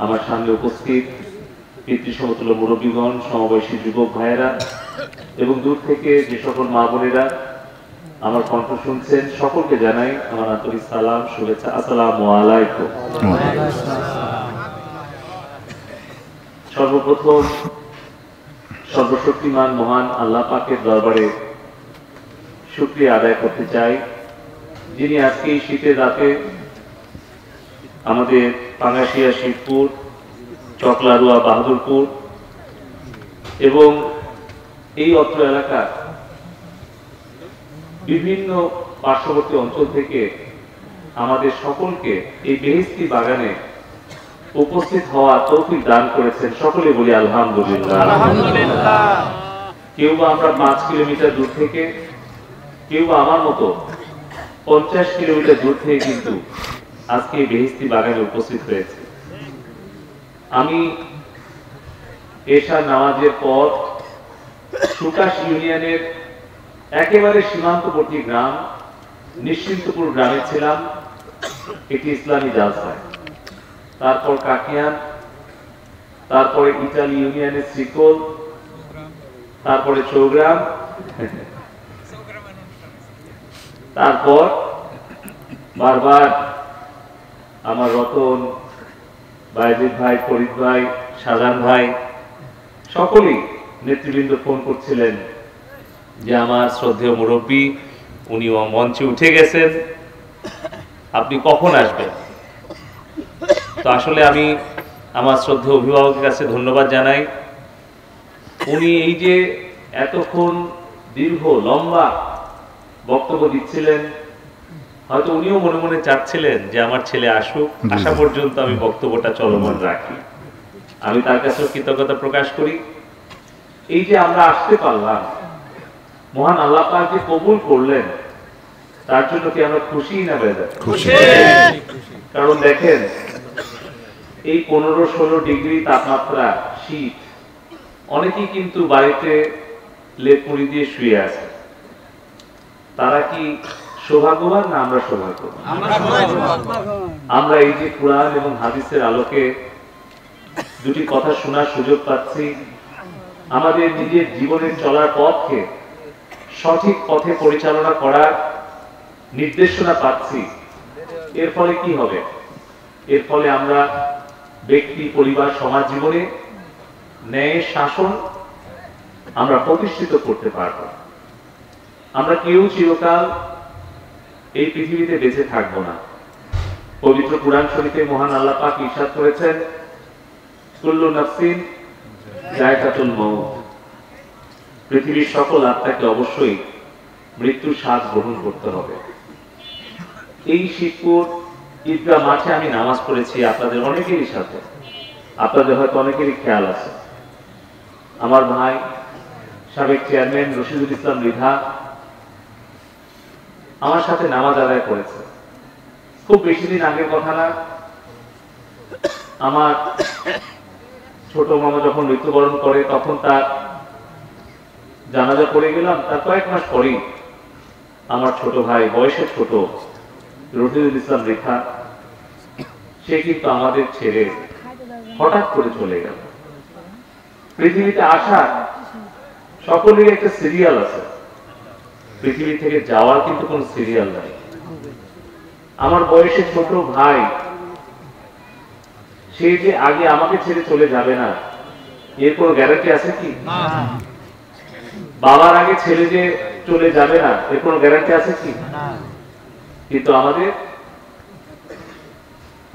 আমার সামনে উপস্থিত পিতৃসমতুল্য মুরব্বীগণ, সমবয়সী যুবক ভাইয়েরা এবং দূর থেকে যে সকল মা বোনেরা আমার কণ্ঠ শুনছেন, সকলকে জানাই আমার আন্তরিক সালাম, শুভেচ্ছা। আসসালামু আলাইকুম। সর্বপ্রথম সর্বশক্তিমান মহান আল্লাহ পাকের দরবারে শুকরিয়া আদায় করতে চাই, যিনি আজকে এই শীতের রাতে আমাদের পাঙ্গাশিয়া, শিবপুর, চকলারুয়া, বাহাদুরপুর এবং এই অত্র এলাকার বিভিন্ন পার্শ্ববর্তী অঞ্চল থেকে আমাদের সকলকে এই বেহেশতি বাগানে উপস্থিত হওয়া তৌফিক দান করেছেন। সকলে বলি আলহামদুলিল্লাহ। কেউ বা আমরা 5 কিলোমিটার দূর থেকে, কেউ বা আমার মতো 50 কিলোমিটার দূর থেকে কিন্তু আজকে এই বেহেশতি বাগানে উপস্থিত হয়েছে। আমি এশা নামাজের পর সুকাশ ইউনিয়নের একেবারে সীমান্তবর্তী গ্রাম নিশ্চিন্তপুর গ্রামে ছিলাম একটি ইসলামী জালসায়। তারপর কাকিয়ান, তারপরে ইটালি ইউনিয়নের শ্রীকোল, তারপরে চৌগ্রাম, তারপর বারবার আমার রতন, বাইজিদ ভাই, ফরিদ ভাই, শাহজাহান ভাই সকলেই নেতৃবৃন্দ ফোন করছিলেন যে আমার শ্রদ্ধেয় মুরব্বী উনি মঞ্চে উঠে গেছেন, আপনি কখন আসবেন। তো আসলে আমি আমার শ্রদ্ধেয় অভিভাবকের কাছে ধন্যবাদ জানাই। উনি এই যে এতক্ষণ দীর্ঘ লম্বা বক্তব্য দিচ্ছিলেন, হয়তো উনিও মনে মনে চাচ্ছিলেন যে আমার ছেলে আসুক, আসা পর্যন্ত আমি বক্তব্যটা চলমান রাখি। আমি তার কাছেও কৃতজ্ঞতা প্রকাশ করি। এই যে আমরা আসতে পারলাম, মহান আল্লাহ পাক যে কবুল করলেন, তার জন্য কি আমরা খুশি না বেজার? খুশি। কারণ দেখেন, এই 15-16 ডিগ্রি তাপমাত্রা, শীত, অনেকেই কিন্তু বাড়িতে লেপ মুড়ি দিয়ে শুয়ে আছে। তারা কি সৌভাগ্যবান না আমরা সৌভাগ্যবান? আমরা এই যে কুরআন এবং হাদিসের আলোকে দুটি কথা শোনার সুযোগ পাচ্ছি, আমাদের নিজের জীবনের চলার পথকে সঠিক পথে পরিচালনা করার নির্দেশনা পাচ্ছি। এর ফলে কি হবে? এর ফলে আমরা ব্যক্তি, পরিবার, সমাজ জীবনে ন্যায় শাসন আমরা প্রতিষ্ঠিত করতে পারব। আমরা কেউ চিরকাল এই পৃথিবীতে বেঁচে থাকবো না। পবিত্র কুরআন শরীফে মহান আল্লাহ পাক ইরশাদ করেছেন, কুল্লু নাফসিন যায়কাতুল মউত, পৃথিবীর সকল আত্মাকে অবশ্যই মৃত্যুর স্বাদ গ্রহণ করতে হবে। এই শিবপুর ঈদগাহ মাঠে আমি নামাজ পড়েছি আপনাদের অনেকেরই সাথে, আপনাদের হয়তো অনেকেরই খেয়াল আছে। আমার ভাই সাবেক চেয়ারম্যান রশিদুল ইসলাম মৃধা আমার সাথে নামাজ আদায় করেছে। খুব বেশি দিন আগের কথা না, আমার ছোট মামা যখন মৃত্যুবরণ করে তখন তার জানাজা পড়ে গেলাম। তার কয়েক মাস পরেই আমার ছোট ভাই, বয়সে ছোট, রশিদুল ইসলাম রেখা, সে কিন্তু আমাদের ছেড়ে হঠাৎ করে চলে গেল। পৃথিবীতে আসা সকলেরই একটা সিরিয়াল আছে, পৃথিবী থেকে যাওয়ার কিন্তু কোন সিরিয়াল নাই। আমার বয়সে ছোট ভাই, সে যে আগে আমাকে ছেড়ে চলে যাবে না, এর কোনো গ্যারান্টি আছে কি? বাবার আগে ছেলে যে চলে যাবে না, এর কোনো গ্যারান্টি আছে কি? কিন্তু আমাদের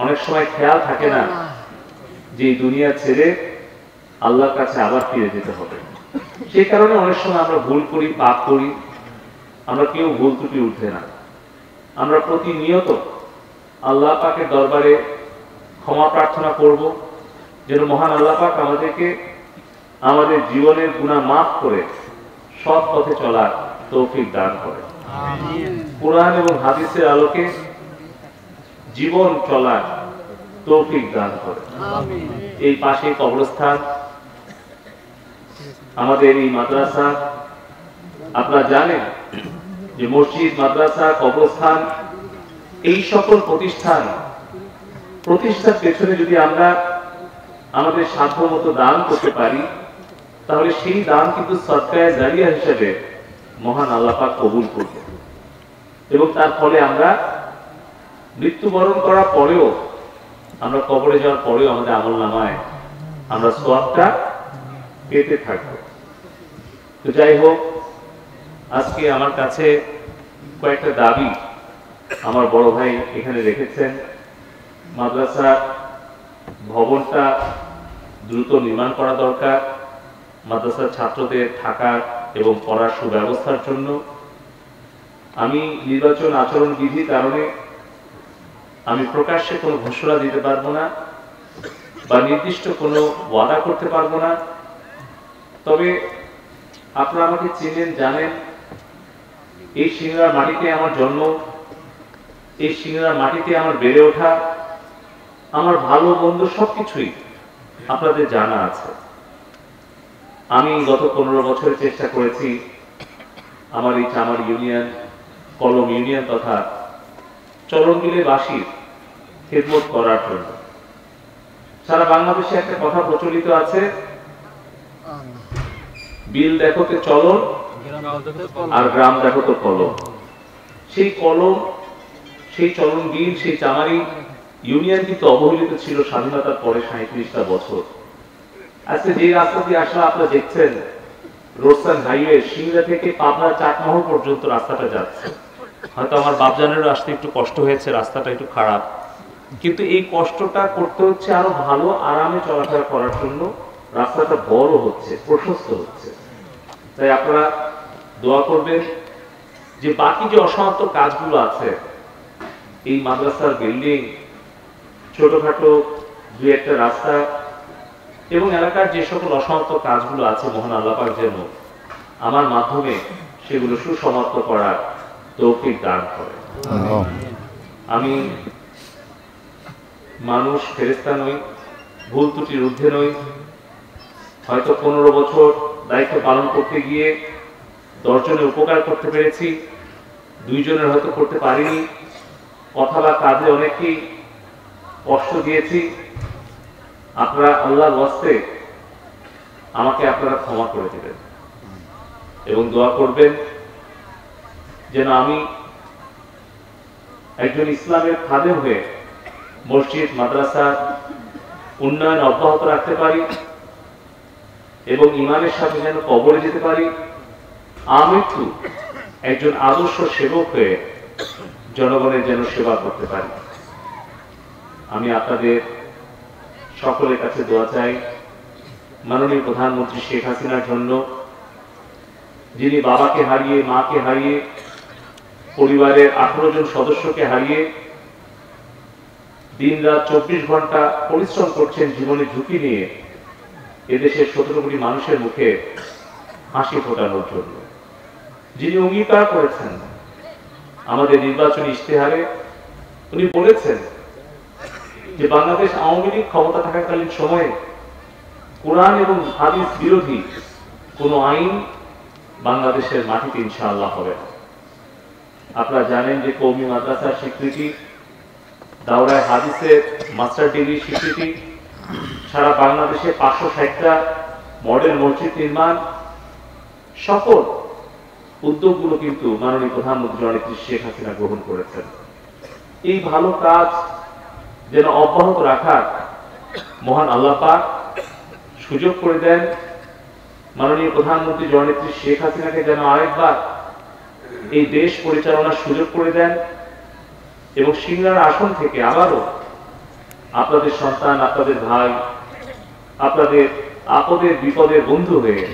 অনেক সময় খেয়াল থাকে না যে এই দুনিয়া ছেড়ে আল্লাহর কাছে আবার ফিরে যেতে হবে। সেই কারণে অনেক সময় আমরা ভুল করি, পাপ করি। আমরা কেউ ভুল ত্রুটি উঠে না। আমরা প্রতিনিয়ত আল্লাহ পাকের দরবারে ক্ষমা প্রার্থনা করব, যেন মহান আল্লাহ পাক আমাদেরকে আমাদের জীবনের গুনাহ মাফ করে সৎ পথে চলার তৌফিক দান করে। কুরআন এবং হাদিসের আলোকে জীবন চলার তৌফিক দান করে। এই পাশে কবরস্থান, আমাদের এই মাদ্রাসা, আপনারা জানেন যে মসজিদ, মাদ্রাসা, কবরস্থান, এই সকল প্রতিষ্ঠান প্রতিষ্ঠার পেছনে যদি আমরা আমাদের সাধ্যমতো দান করতে পারি, তাহলে সেই দান কিন্তু সদকায়ে জারিয়া হিসেবে মহান আল্লাহ পাক কবুল করবে, এবং তার ফলে আমরা মৃত্যুবরণ করার পরেও, আমরা কবরে যাওয়ার পরেও আমাদের আমলনামায় আমরা সওয়াবটা পেতে থাকবো। তো যাই হোক, আজকে আমার কাছে কয়েকটা দাবি আমার বড় ভাই এখানে রেখেছেন। মাদ্রাসা ভবনটা দ্রুত নির্মাণ করা দরকার, মাদ্রাসার ছাত্রদের থাকার এবং পড়ার সুব্যবস্থার জন্য। আমি নির্বাচন আচরণ বিধির কারণে আমি প্রকাশ্যে কোনো ঘোষণা দিতে পারবো না বা নির্দিষ্ট কোনো ওয়াদা করতে পারবো না। তবে আপনারা আমাকে চেনেন, জানেন, এই সিংড়ার মাটিতে আমার জন্ম, এই সিংড়ার মাটিতে আমার বেড়ে ওঠা, আমার ভালো মন্দ সবকিছুই আপনাদের জানা আছে। আমি গত 15 বছর চেষ্টা করেছি আমার এই চামার ইউনিয়ন, কলম ইউনিয়ন তথা চরণবিলেবাসীর খেদমত করার জন্য। সারা বাংলাদেশে একটা কথা প্রচলিত আছে, বিল দেখো তো চলন আর গ্রাম দেখো তো কলম। সেই কলম, সেই চলন বিল, সেই চামারি ইউনিয়ন কিন্তু অবহেলিত ছিল স্বাধীনতার পরে 37টা বছর। আজকে যে রাস্তা দিয়ে আসলে আপনারা দেখছেন, রোডসান হাইওয়ে সিংড়া থেকে পাবনা চাটমোহর পর্যন্ত রাস্তাটা যাচ্ছে। হয়তো আমার বাপজানেরও আসতে একটু কষ্ট হয়েছে, রাস্তাটা একটু খারাপ, কিন্তু এই কষ্টটা করতে হচ্ছে আরো ভালো আরামে চলাফেরা করার জন্য। রাস্তাটা বড় হচ্ছে, প্রশস্ত হচ্ছে। তাই আপনারা দোয়া করবেন যে বাকি যে অসমাপ্ত কাজগুলো আছে, এই মাদ্রাসার বিল্ডিং, ছোটখাটো দুই একটা রাস্তা এবং এলাকার যে সকল অসমাপ্ত কাজগুলো আছে, মহান আল্লাহ পাক যেন আমার মাধ্যমে সেগুলো সুসমাপ্ত করার তৌফিক দান করে। আমি মানুষ, ফেরেশতা নই, ভুল ত্রুটির ঊর্ধ্বে নই। হয়তো 15 বছর দায়িত্ব পালন করতে গিয়ে 10 জনের উপকার করতে পেরেছি, 2 জনের হয়তো করতে পারিনি। কথা বা কাজে অনেককেই কষ্ট দিয়েছি। আপনারা আল্লাহর ওয়াস্তে আমাকে আপনারা ক্ষমা করে দেবেন এবং দোয়া করবেন যেন আমি একজন ইসলামের খাদেম হয়ে মসজিদ মাদ্রাসার উন্নয়ন অব্যাহত রাখতে পারি এবং ইমানের সাথে যেন কবরে যেতে পারি, আমৃত্যু একজন আদর্শ সেবক হয়ে জনগণের যেন সেবা করতে পারি। আমি আপনাদের সকলের কাছে দোয়া চাই মাননীয় প্রধানমন্ত্রী শেখ হাসিনার জন্য, যিনি বাবাকে হারিয়ে, মাকে হারিয়ে, পরিবারের 18 জন সদস্যকে হারিয়ে দিন রাত 24 ঘন্টা পরিশ্রম করছেন জীবনের ঝুঁকি নিয়ে এদেশের 17 কোটি মানুষের মুখে হাসি ফোটানোর জন্য। যিনি অঙ্গীকার করেছেন আমাদের নির্বাচনী ইশতেহারে, উনি বলেছেন যে বাংলাদেশ আওয়ামী লীগ ক্ষমতা থাকাকালীন সময়ে কোরআন এবং হাদিস বিরোধী কোনো আইন বাংলাদেশের মাটিতে ইনশাআল্লাহ হবে না। আপনারা জানেন যে কওমি মাদ্রাসার স্বীকৃতি, দাওরায়ে হাদিসের মাস্টার ডিগ্রি স্বীকৃতি, সারা বাংলাদেশে 560টা মডেল মসজিদ নির্মাণ, সকল উদ্যোগগুলো কিন্তু মাননীয় প্রধানমন্ত্রী জননেত্রী শেখ হাসিনা গ্রহণ করেছেন। এই ভালো কাজ যেন অব্যাহত রাখার মহান আল্লাহ পাক সুযোগ করে দেন। মাননীয় প্রধানমন্ত্রী জননেত্রী শেখ হাসিনাকে যেন আরেকবার এই দেশ পরিচালনার সুযোগ করে দেন এবং সিংড়ার আসন থেকে আবারও আপনাদের সন্তান, আপনাদের ভাই, আপনাদের আপদের বিপদের বন্ধু হয়ে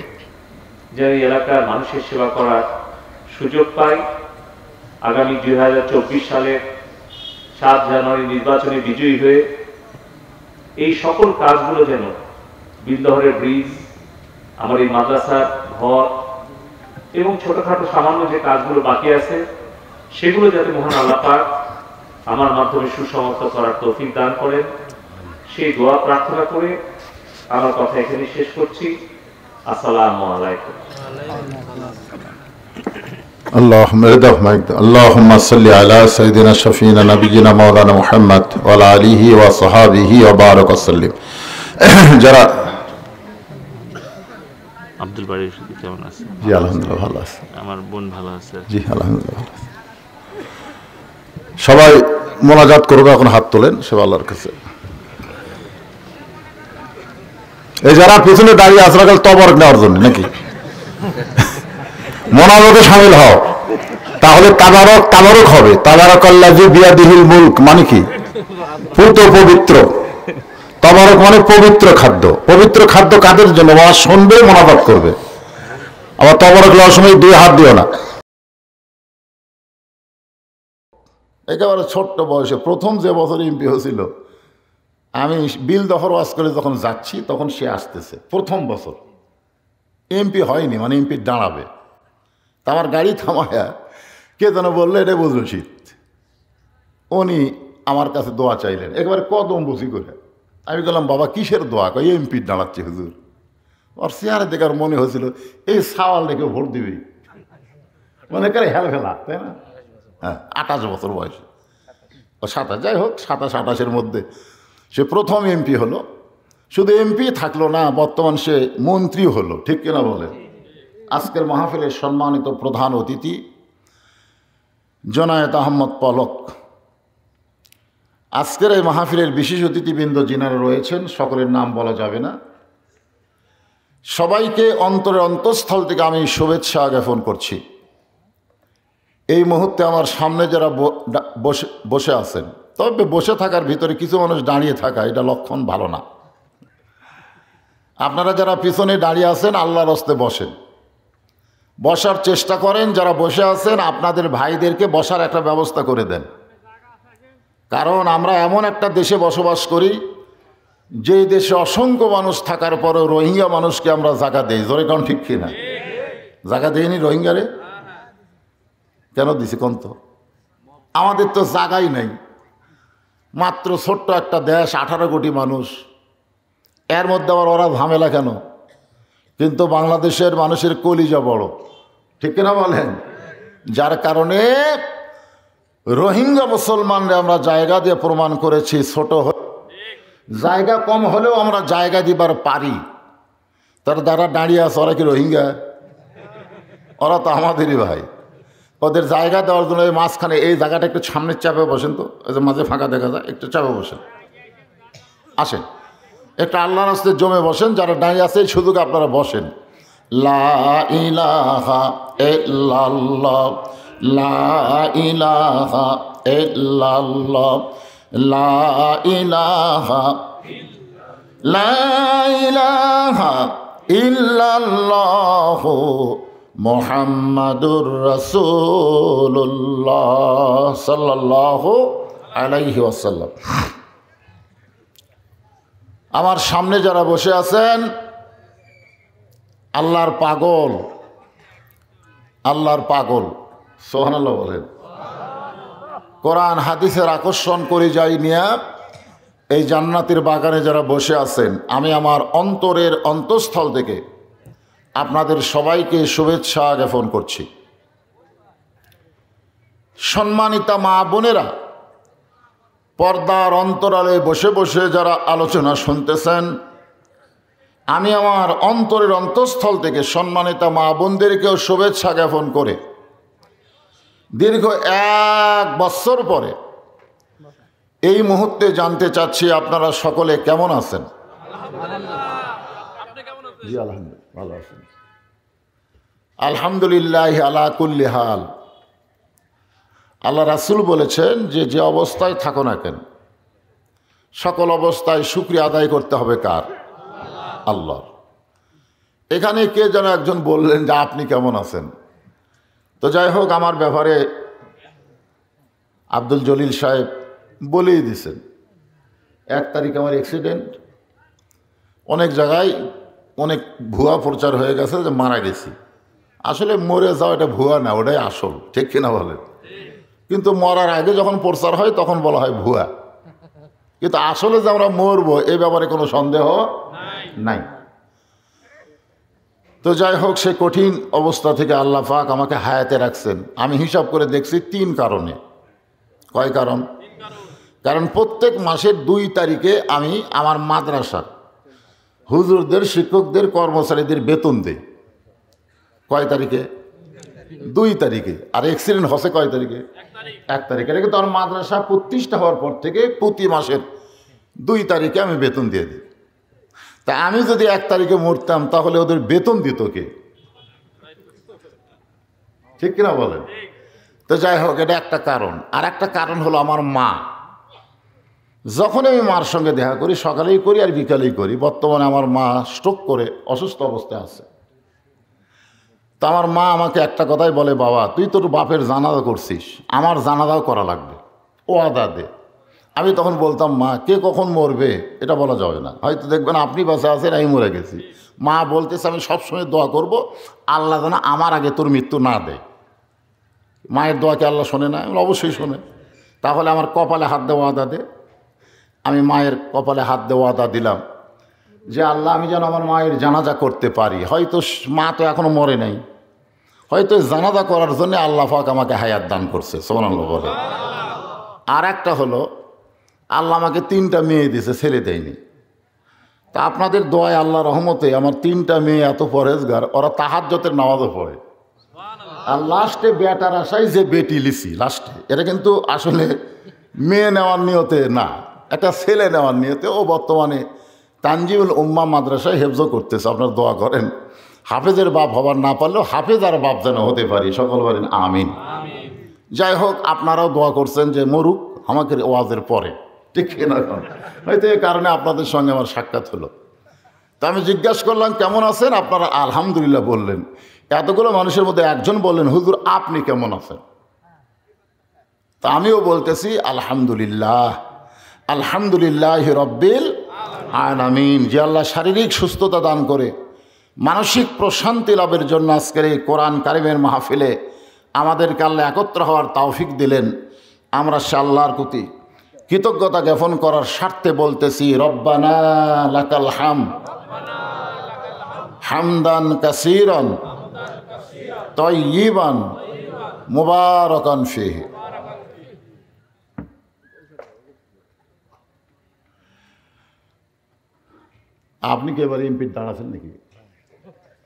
যেন এই এলাকার মানুষের সেবা করার সুযোগ পাই। আগামী 2024 সালের 7 জানুয়ারি নির্বাচনে বিজয়ী হয়ে এই সকল কাজগুলো যেন বিলদহরের ব্রিজ, আমার এই মাদ্রাসার ঘর এবং ছোটখাটো সামান্য যে কাজগুলো বাকি আছে সেগুলো যাতে মহান আল্লাহ পাক আমার মাধ্যমে সুসমাপ্ত করার তৌফিক দান করেন, সেই দোয়া প্রার্থনা করে আমার কথা এখানে শেষ করছি। আসসালামু আলাইকুম। اللهم صل على سيدنا شفينا نبينا مولانا محمد وعلى آله وصحابه وبارك وسلم. যারা আব্দুল বাড়ি কেমন আছে? জি আলহামদুলিল্লাহ ভালো আছে। আমার বোন ভালো আছে? জি আলহামদুলিল্লাহ ভালো আছে। সবাই মোনাজাত করবে, এখন হাত তোলেন সে আল্লাহর কাছে। এই যারা পিছনে দাঁড়িয়ে আসলে তবরক নেওয়ার জন্য নাকি মোনাজাতে সামিল হও, তাহলে তাবারক হবে। তাবারাকাল্লাযী বিয়াদিহিল মুলক মানে কি? পূত পবিত্র। তবারক মানে পবিত্র খাদ্য। পবিত্র খাদ্য কাদের জন্য? ওরা শুনবে, মোনাজাত করবে। আবার তবারক নেওয়ার সময় দুই হাত দিও না। একেবারে ছোট্ট বয়সে প্রথম যে বছর এমপি হয়েছিল, আমি বিল দফর ওয়াজ করে যখন যাচ্ছি তখন সে আসতেছে। প্রথম বছর এমপি হয়নি, মানে এমপি দাঁড়াবে। তা আমার গাড়ি থামায়া কে যেন বললো এটা বুঝলো শীত, উনি আমার কাছে দোয়া চাইলেন একেবারে কদম বসি করে। আমি বললাম বাবা কিসের দোয়া? কই এমপি দাঁড়াচ্ছে হুজুর। ওর চেহারা দেখার মনে হয়েছিল এই সাওয়াল রেখে ভোট দিবি, মানে করে হেল ফেলা, তাই না? হ্যাঁ, 28 বছর বয়সে, ও 27, যাই হোক 27-28-এর মধ্যে সে প্রথম এমপি হলো। শুধু এমপি থাকলো না, বর্তমান সে মন্ত্রী হলো। ঠিক কিনা বলে? আজকের মাহফিলের সম্মানিত প্রধান অতিথি জনায়েত আহমদ পলক। আজকের এই মাহফিলের বিশেষ অতিথিবৃন্দ যিনারা রয়েছেন, সকলের নাম বলা যাবে না, সবাইকে অন্তরের অন্তঃস্থল থেকে আমি শুভেচ্ছা জ্ঞাপন করছি। এই মুহূর্তে আমার সামনে যারা বসে আছেন, তবে বসে থাকার ভিতরে কিছু মানুষ দাঁড়িয়ে থাকা, এটা লক্ষণ ভালো না। আপনারা যারা পিছনে দাঁড়িয়ে আছেন আল্লাহর হস্তে বসেন, বসার চেষ্টা করেন। যারা বসে আছেন আপনাদের ভাইদেরকে বসার একটা ব্যবস্থা করে দেন, কারণ আমরা এমন একটা দেশে বসবাস করি যে দেশে অসংখ্য মানুষ থাকার পরেও রোহিঙ্গা মানুষকে আমরা জায়গা দেই। জোরে কারণ ঠিক কিনা? জায়গা দেয়নি রোহিঙ্গারে? কেন দিছি কোন? তো আমাদের তো জায়গাই নাই। মাত্র ছোট্ট একটা দেশ, 18 কোটি মানুষ, এর মধ্যে আবার ওরা ঝামেলা কেন? কিন্তু বাংলাদেশের মানুষের কলিজা বড়, ঠিক কিনা বলেন? যার কারণে রোহিঙ্গা মুসলমানরা আমরা জায়গা দিয়ে প্রমাণ করেছি, ছোট জায়গা কম হলেও আমরা জায়গা দিবার পারি। তার দ্বারা দাঁড়িয়ে আছে, ওরা কি রোহিঙ্গা? ওরা তো আমাদেরই ভাই। ওদের জায়গা দেওয়ার জন্য এই মাঝখানে এই জায়গাটা একটু সামনের চাপে বসেন তো, এই যে মাঝে ফাঁকা দেখা যায়, একটু চাপে বসেন, আসেন একটু আল্লাহর রাস্তে জমে বসেন। যারা দাঁড়িয়ে আছে এই সুযোগে আপনারা বসেন। লা ইলাহা ইল্লাল্লাহ, লা ইলাহা ইল্লাল্লাহ, লা ইলাহা, লা ইলাহা ইল্লাল্লাহ মুহাম্মাদুর রাসূলুল্লাহ সাল্লাল্লাহু আলাইহি ওয়াসাল্লাম। আমার সামনে যারা বসে আছেন আল্লাহর পাগল, আল্লাহর পাগল, সুবহানাল্লাহ বলেন। কোরআন হাদিসের আকর্ষণ করে যাই নিয়া এই জান্নাতের বাগানে যারা বসে আছেন, আমি আমার অন্তরের অন্তঃস্থল থেকে আপনাদের সবাইকে শুভেচ্ছা জ্ঞাপন করছি। সম্মানিতা মা বোনেরা, পর্দার অন্তরালে বসে বসে যারা আলোচনা শুনতেছেন, আমি আমার অন্তরের অন্তঃস্থল থেকে সম্মানিতা মা বোনদেরকেও শুভেচ্ছা জ্ঞাপন করে দীর্ঘ 1 বছর পরে এই মুহূর্তে জানতে চাচ্ছি আপনারা সকলে কেমন আছেন? জি আলহামদুলিল্লাহ, ভালো আছেন। আলহামদুলিল্লাহ আলা কুল্লি হাল। আল্লাহ রাসূল বলেছেন যে যে অবস্থায় থাকো না কেন, সকল অবস্থায় শুকরিয়া আদায় করতে হবে কার? আল্লাহর। এখানে কে যেন একজন বললেন যে আপনি কেমন আছেন। তো যাই হোক, আমার ব্যাপারে আব্দুল জলিল সাহেব বলেই দিছেন, 1 তারিখ আমার অ্যাক্সিডেন্ট। অনেক জায়গায় অনেক ভুয়া প্রচার হয়ে গেছে যে মারা গেছি। আসলে মরে যাওয়া এটা ভুয়া না, ওটাই আসল, ঠিক কিনা বলেন? কিন্তু মরার আগে যখন প্রচার হয় তখন বলা হয় ভুয়া। কিন্তু আসলে যে আমরা মরবো এই ব্যাপারে কোনো সন্দেহ নাই। তো যাই হোক, সে কঠিন অবস্থা থেকে আল্লাহ পাক আমাকে হায়াতে রাখছেন। আমি হিসাব করে দেখছি 3 কারণে। কয় কারণ? কারণ প্রত্যেক মাসের 2 তারিখে আমি আমার মাদ্রাসা হুজুরদের, শিক্ষকদের, কর্মচারীদের বেতন দেয় কয় তারিখে? 2 তারিখে। আর অ্যাক্সিডেন্ট হচ্ছে কয় তারিখে? 1 তারিখে। এটা কিন্তু আমার মাদ্রাসা প্রতিষ্ঠা হওয়ার পর থেকে প্রতি মাসের 2 তারিখে আমি বেতন দিয়ে দিই। তা আমি যদি 1 তারিখে মরতাম তাহলে ওদের বেতন দিত কে? ঠিক কিনা বলেন? তো যাই হোক, এটা একটা কারণ। আর একটা কারণ হলো আমার মা। যখন আমি মার সঙ্গে দেখা করি, সকালেই করি আর বিকালেই করি। বর্তমানে আমার মা স্ট্রোক করে অসুস্থ অবস্থায় আছে। তা আমার মা আমাকে একটা কথাই বলে, বাবা তুই তোর বাপের জানাজা করছিস, আমার জানাজাও করা লাগবে, ও আদা দে। আমি তখন বলতাম, মা কে কখন মরবে এটা বলা যাবে না, হয়তো দেখবেন আপনি বাঁচা আছেন, আমি মরে গেছি। মা বলতেছে আমি সবসময় দোয়া করব আল্লাহ যেন আমার আগে তোর মৃত্যু না দেয়। মায়ের দোয়াকে আল্লাহ শোনে না? অবশ্যই শোনে। তাহলে আমার কপালে হাত দেওয়া আদা দে। আমি মায়ের কপালে হাত দেওয়া আদা দিলাম যে আল্লাহ আমি যেন আমার মায়ের জানাজা করতে পারি। হয়তো মা তো এখনো মরে নাই, হয়তো জানাজা করার জন্য আল্লাহ পাক আমাকে হায়াত দান করছে, সুবহানাল্লাহ বলে। আর একটা হলো, আল্লাহ আমাকে 3টা মেয়ে দিয়েছে, ছেলে দেয়নি। তা আপনাদের দোয়ায় আল্লাহ রহমতে আমার 3টা মেয়ে এত পরেজগার, ওরা তাহাজ্জুদের নামাজও পড়ে। আর লাস্টে বেটার আশায় যে বেটি লিসি লাস্টে, এটা কিন্তু আসলে মেয়ে নেওয়ার নিয়তে না, একটা ছেলে নেওয়ার নিয়তে। ও বর্তমানে তানজিমুল উম্মা মাদ্রাসায় হেফজও করতেছে। আপনার দোয়া করেন হাফেজের বাপ হবার না পারলেও হাফেজ আর বাপ যেন হতে পারি, সকল বলেন আমিন। যাই হোক, আপনারাও দোয়া করছেন যে মরুক আমাকে ওয়াজের পরে, ঠিক না? হয়তো এই কারণে আপনাদের সঙ্গে আমার সাক্ষাৎ হলো। তা আমি জিজ্ঞাসা করলাম কেমন আছেন আপনারা? আলহামদুলিল্লাহ বললেন। এতগুলো মানুষের মধ্যে একজন বললেন, হুজুর আপনি কেমন আছেন? তা আমিও বলতেছি আলহামদুলিল্লাহ, আলহামদুলিল্লাহ রব্বিল আলামিন। যে আল্লাহ শারীরিক সুস্থতা দান করে মানসিক প্রশান্তি লাভের জন্য আজকের এই কোরআন কারিমের মাহফিলে আমাদেরকে আল্লাহ একত্র হওয়ার তৌফিক দিলেন। আমরা সে আল্লাহর প্রতি কৃতজ্ঞতা জ্ঞাপন করার স্বার্থে বলতেছি, রব্বানা লাকাল হামদ হামদান কাসীরান তাইয়িবান মুবারাকান ফীহি। আপনি কি এবারে এমপির দাঁড়াচ্ছেন নাকি?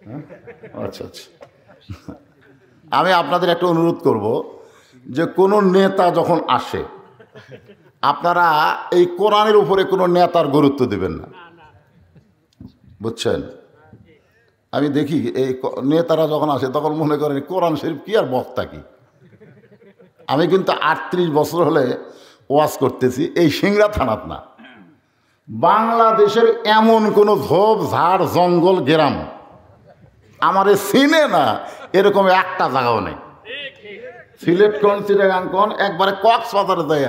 হ্যাঁ, আচ্ছা আচ্ছা। আমি আপনাদের একটা অনুরোধ করব যে কোনো নেতা যখন আসে আপনারা এই কোরআনের উপরে কোনো নেতার গুরুত্ব দেবেন না, বুঝছেন? আমি দেখি এই নেতারা যখন আসে তখন মনে করেন কোরআন শরীফ কি আর বক্তা কি। আমি কিন্তু 38 বছর হলে ওয়াজ করতেছি, এই সিংড়া থানাত না, বাংলাদেশের এমন কোনো ঝোপ ঝাড় জঙ্গল গ্রাম আমারে চিনে না এরকম একটা জায়গাও নেই। সিলেট কোন, চিটাগাং কোন, একবারে কক্সবাজারে যাই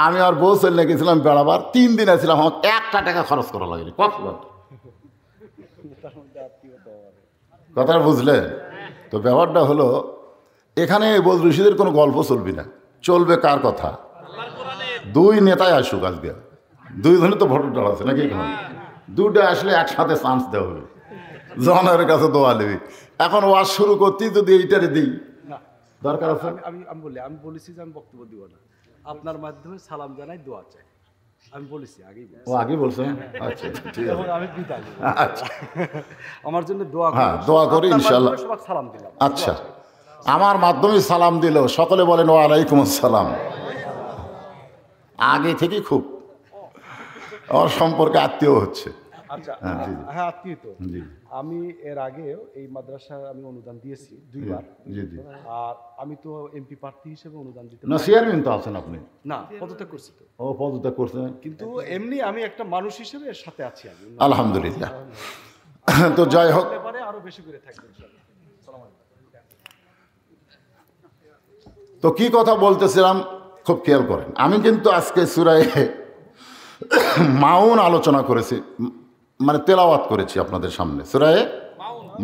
আমি আর বউ চলে গেছিলাম বেড়াবার, 3 দিন আসছিলাম, আমার 1 টাকা খরচ করা লাগেনি কক্সবাজার। কথাটা বুঝলেন তো? ব্যাপারটা হলো এখানে বদরুশিদের কোনো গল্প চলবে না, চলবে কার কথা? 2 নেতায় আসুক, আজকে 2 জনে তো ভোটার দল আছে নাকি? এখানে 2টা আসলে একসাথে চান্স দেওয়া হবে, জনের কাছে দোয়া নেবি। এখন ওয়াজ শুরু করতেই যদি এইটারে দিই দরকার আছে। আমি বলেছি যে আমি বক্তব্য দিব না, আপনার মাধ্যমে সালাম জানাই, দোয়া চাই। আমি বলেছি আগেই। ও আগে বলছেন? আচ্ছা ঠিক আছে, আমি বিদায় নিব। আচ্ছা আমার জন্য দোয়া করুন। হ্যাঁ, দোয়া করি ইনশাআল্লাহ। সবাই সালাম দিলাম। আচ্ছা, আমার মাধ্যমে সালাম দিল, সকলে বলেন ওয়ালাইকুম আসসালাম। আগে থেকে খুব আমার সম্পর্কে আত্মীয় হচ্ছে। আচ্ছা, হ্যাঁ আত্মীয় তো। আমি এর আগেও এই মাদ্রাসায় আমি অনুদান দিয়েছি 2 বার। জি জি। আর আমি তো এমপি প্রার্থী হিসেবে অনুদান দিতে না, চেয়ারম্যান তো আছেন আপনি? না, পদত্যাগ করছি তো। ও পদত্যাগ করছেন? কিন্তু এমনি আমি একটা মানুষ হিসেবে এর সাথে আছি আমি। আলহামদুলিল্লাহ। তো যাই হোক, ব্যাপারে আরো বেশি করে থাকবেন ইনশাআল্লাহ। তো কি কথা বলতেছিলাম খুব খেয়াল করেন। আমি কিন্তু আজকে সূরা মাউন আলোচনা করেছি, মানে তেলাওয়াত করেছি আপনাদের সামনে। সূরা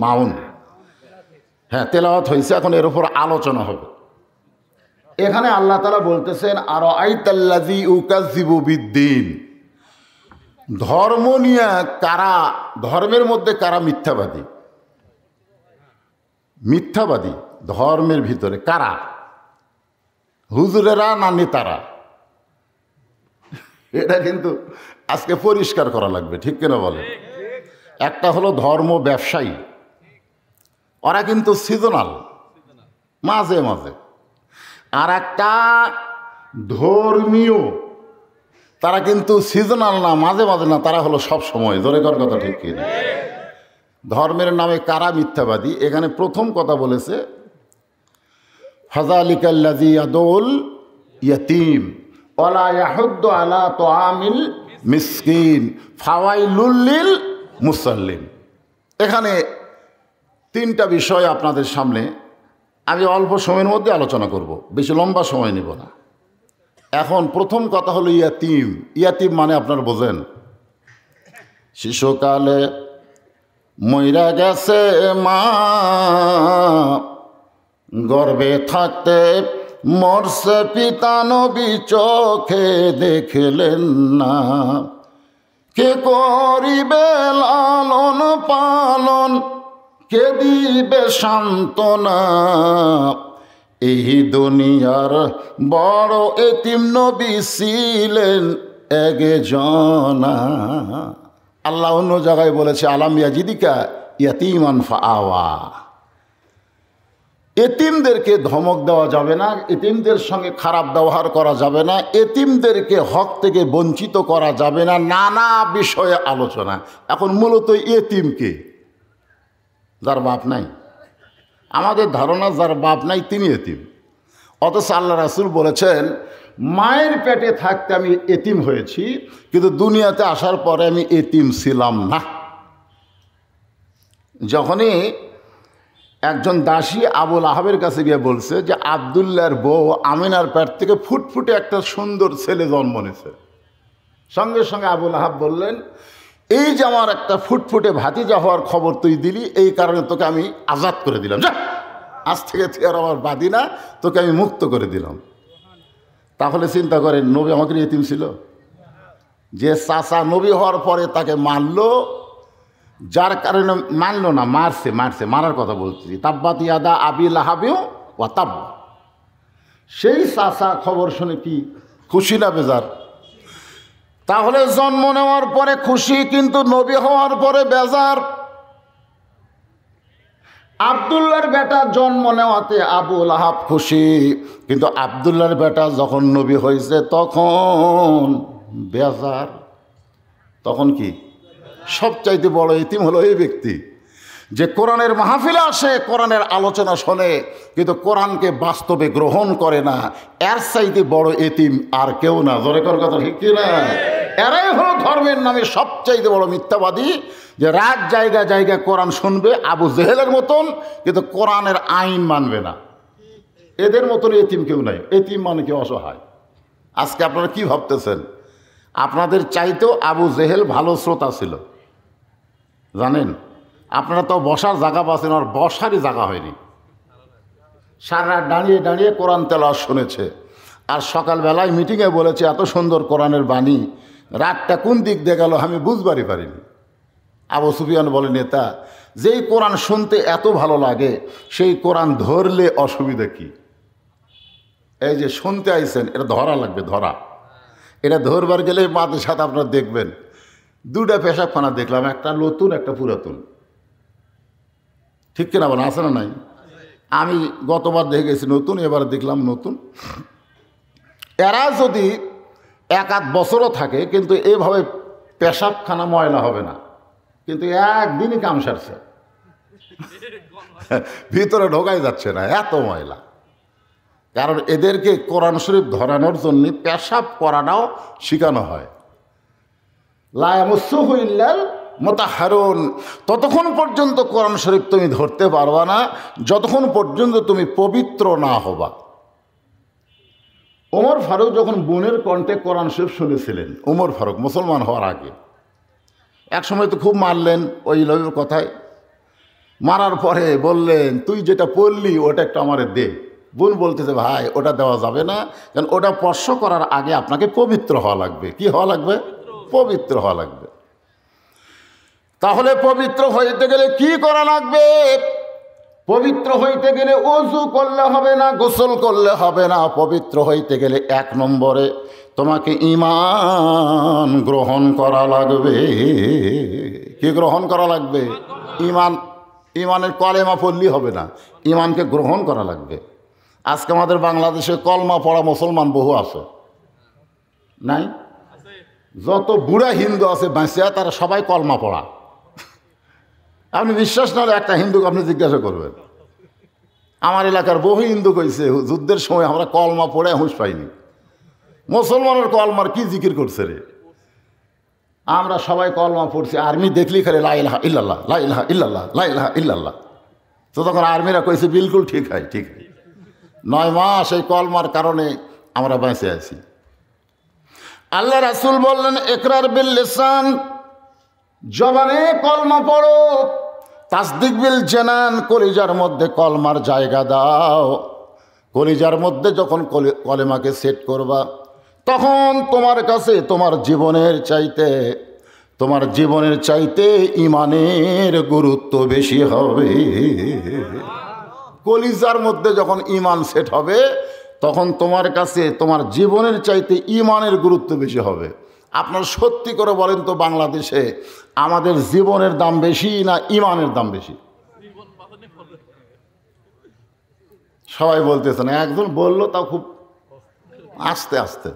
মাউন, হ্যাঁ তেলাওয়াত হয়েছে, এখন এর উপর আলোচনা হবে। এখানে আল্লাহ তাআলা বলতেছেন আরাআইতাল্লাযী ইউকাযযিবু বিদ্দীন, ধর্ম নিয়ে কারা, ধর্মের মধ্যে কারা মিথ্যাবাদী। মিথ্যাবাদী ধর্মের ভিতরে কারা? হুজুরেরা না নেতারা? এটা কিন্তু আজকে পরিষ্কার করা লাগবে, ঠিক কিনা বলে? একটা হলো ধর্ম ব্যবসায়ী, ওরা কিন্তু সিজনাল, মাঝে মাঝে। আর একটা ধর্মীয়, তারা কিন্তু সিজনাল না, মাঝে মাঝে না, তারা হলো সব সময়। জোরে কর কথা ঠিক কিনা? ধর্মের নামে কারা মিথ্যাবাদী? এখানে প্রথম কথা বলেছে ফাযালিকাল্লাযী ইয়াদুল ইয়াতীম ওয়ালা ইয়াহুদ্দু আলা তুআমিল মিসকিন ফাওয়াইলুল লিল মুসাল্লিন। এখানে তিনটা বিষয় আপনাদের সামনে আমি অল্প সময়ের মধ্যে আলোচনা করব, বেশি লম্বা সময় নেব না। এখন প্রথম কথা হলো ইয়াতীম। ইয়াতীম মানে আপনারা বোঝেন, শিশুকালে মইরা গেছে মা, গর্ভে থাকতে মরছে পিতা, নবী চোখে দেখলেন না, কে করিবে লালন পালন, কে দিবে সান্ত্বনা, এই দুনিয়ার বড় এতিম নবী ছিলেন একজনা। আল্লাহ অন্য জায়গায় বলেছে আলাম ইয়াজিদিকা ইয়াতীমান ফাআওয়া। এতিমদেরকে ধমক দেওয়া যাবে না, এতিমদের সঙ্গে খারাপ ব্যবহার করা যাবে না, এতিমদেরকে হক থেকে বঞ্চিত করা যাবে না, নানা বিষয়ে আলোচনা। এখন মূলত এতিমকে, যার বাপ নাই, আমাদের ধারণা যার বাপ নাই তিনি এতিম। অথচ আল্লাহ রাসূল বলেছেন মায়ের পেটে থাকতে আমি এতিম হয়েছি, কিন্তু দুনিয়াতে আসার পরে আমি এতিম ছিলাম না। যখনই একজন দাসী আবুল আহাবের কাছে গিয়ে বলছে যে আবদুল্লাহর বউ আমিনার পেট থেকে ফুটফুটে একটা সুন্দর ছেলে জন্ম নিয়েছে, সঙ্গে সঙ্গে আবুল আহাব বললেন এই যে আমার একটা ফুটফুটে ভাতিজা হওয়ার খবর তুই দিলি, এই কারণে তোকে আমি আজাদ করে দিলাম, যা আজ থেকে তুই আর আমার বাদী না, তোকে আমি মুক্ত করে দিলাম। তাহলে চিন্তা করেন নবী আমাকে এতিম ছিল? যে চাচা নবী হওয়ার পরে তাকে মারলো, যার কারণে মানলো না, মারছে, মারার কথা বলছি, তাব্বাত ইয়াদা আবি লাহাবিও ওয়া তাব, সেই চাচা খবর শুনে কি খুশি না বেজার? তাহলে জন্ম নেওয়ার পরে খুশি, কিন্তু নবী হওয়ার পরে বেজার। আবদুল্লাহর বেটা জন্ম নেওয়াতে আবু লাহাব খুশি, কিন্তু আবদুল্লাহর বেটা যখন নবী হয়েছে তখন বেজার। তখন কি? সবচাইতে বড় এতিম হলো এই ব্যক্তি যে কোরআনের মাহফিলে আসে, কোরআনের আলোচনা শোনে, কিন্তু কোরআনকে বাস্তবে গ্রহণ করে না। এর চাইতে বড় এতিম আর কেউ না। জোরে কর কথা ঠিক কিনা? এরাই হলো ধর্মের নামে সবচাইতে বড় মিথ্যাবাদী, যে রাত জায়গা জায়গায় কোরআন শুনবে আবু জেহেলের মতন, কিন্তু কোরআনের আইন মানবে না। এদের মতন এতিম কেউ নাই। এতিম মানে কি? অসহায়। আজকে আপনারা কি ভাবতেছেন? আপনাদের চাইতেও আবু জেহেল ভালো শ্রোতা ছিল, জানেন? আপনারা তো বসার জায়গা পাচ্ছেন, আর বসারই জায়গা হয়নি। সারা রাত দাঁড়িয়ে দাঁড়িয়ে কোরআন তেলাওয়াত শুনেছে, আর সকালবেলায় মিটিংয়ে বলেছে এত সুন্দর কোরআনের বাণী, রাতটা কোন দিক দিয়ে গেল আমি বুঝবারই পারিনি। আবু সুফিয়ান বলে, নেতা, যেই কোরআন শুনতে এত ভালো লাগে সেই কোরআন ধরলে অসুবিধা কি? এই যে শুনতে আইছেন, এটা ধরা লাগবে, ধরা। এটা ধরবার গেলে মাদের সাথে আপনারা দেখবেন দুটা পেশাবখানা দেখলাম, একটা নতুন একটা পুরাতন, ঠিক কিনা বলেন? আছে না নাই? আমি গতবার দেখে গেছি নতুন, এবার দেখলাম নতুন। এরা যদি এক আধ বছরও থাকে কিন্তু এভাবে পেশাবখানা ময়লা হবে না, কিন্তু একদিনই কাম সারছে, ভিতরে ঢোকাই যাচ্ছে না, এত ময়লা। কারণ এদেরকে কোরআন শরীফ ধরানোর জন্য পেশাব করাটাও শেখানো হয়। লা ইয়ামাসসুহু ইল্লাল মুতাহহারুন। ততক্ষণ পর্যন্ত কোরআন শরীফ তুমি ধরতে পারবা না যতক্ষণ পর্যন্ত তুমি পবিত্র না হবা। ওমর ফারুক যখন বোনের কণ্ঠে কোরআন শরীফ শুনেছিলেন, ওমর ফারুক মুসলমান হওয়ার আগে, এক সময় তো খুব মারলেন ওই লোকের কথায়। মারার পরে বললেন, তুই যেটা পড়লি ওটা একটু আমারে দে। বোন বলতেছে, ভাই ওটা দেওয়া যাবে না, কারণ ওটা স্পর্শ করার আগে আপনাকে পবিত্র হওয়া লাগবে। কি হওয়া লাগবে? পবিত্র হওয়া লাগবে। তাহলে পবিত্র হইতে গেলে কি করা লাগবে? পবিত্র হইতে গেলে ওযু করলে হবে না, গোসল করলে হবে না। পবিত্র হইতে গেলে এক নম্বরে তোমাকে ঈমান গ্রহণ করা লাগবে। কি গ্রহণ করা লাগবে? ইমান। ইমানের কলেমা পড়লেই হবে না, ইমানকে গ্রহণ করা লাগবে। আজকে আমাদের বাংলাদেশে কলমা পড়া মুসলমান বহু আছে, নাই? যত বুড়া হিন্দু আছে বাঁচিয়া তারা সবাই কলমা পড়া। আপনি বিশ্বাস না হলে একটা হিন্দুকে আপনি জিজ্ঞাসা করবেন। আমার এলাকার বহু হিন্দু কইছে যুদ্ধের সময় আমরা কলমা পড়ে হুঁশ পাইনি। মুসলমানের কলমার কি জিকির করছে রে? আমরা সবাই কলমা পড়ছি, আর্মি দেখলি খালি লা ইলাহা ইল্লাল্লাহ, লা ইলাহা ইল্লাল্লাহ, লা ইলাহা ইল্লাল্লাহ। তো তখন আর্মিরা কইছে বিলকুল ঠিক হয়, ঠিক হয়। 9 মাস এই কলমার কারণে আমরা বেঁচে আছি। আল্লাহ রাসূল বললেন ইকরার বিল লিসান, জবানে কলমা পড়ো, তাসদিক বিল জানান, কলিজার মধ্যে কলমার জায়গা দাও। কলিজার মধ্যে যখন কলেমাকে সেট করবা তখন তোমার কাছে তোমার জীবনের চাইতে ইমানের গুরুত্ব বেশি হবে। কলিজার মধ্যে যখন ইমান সেট হবে তখন তোমার কাছে তোমার জীবনের চাইতে ইমানের গুরুত্ব বেশি হবে। আপনার সত্যি করে বলেন তো, বাংলাদেশে আমাদের জীবনের দাম বেশি না ইমানের দাম বেশি? সবাই বলতেছে না, একজন বললো তাও খুব আস্তে আস্তে।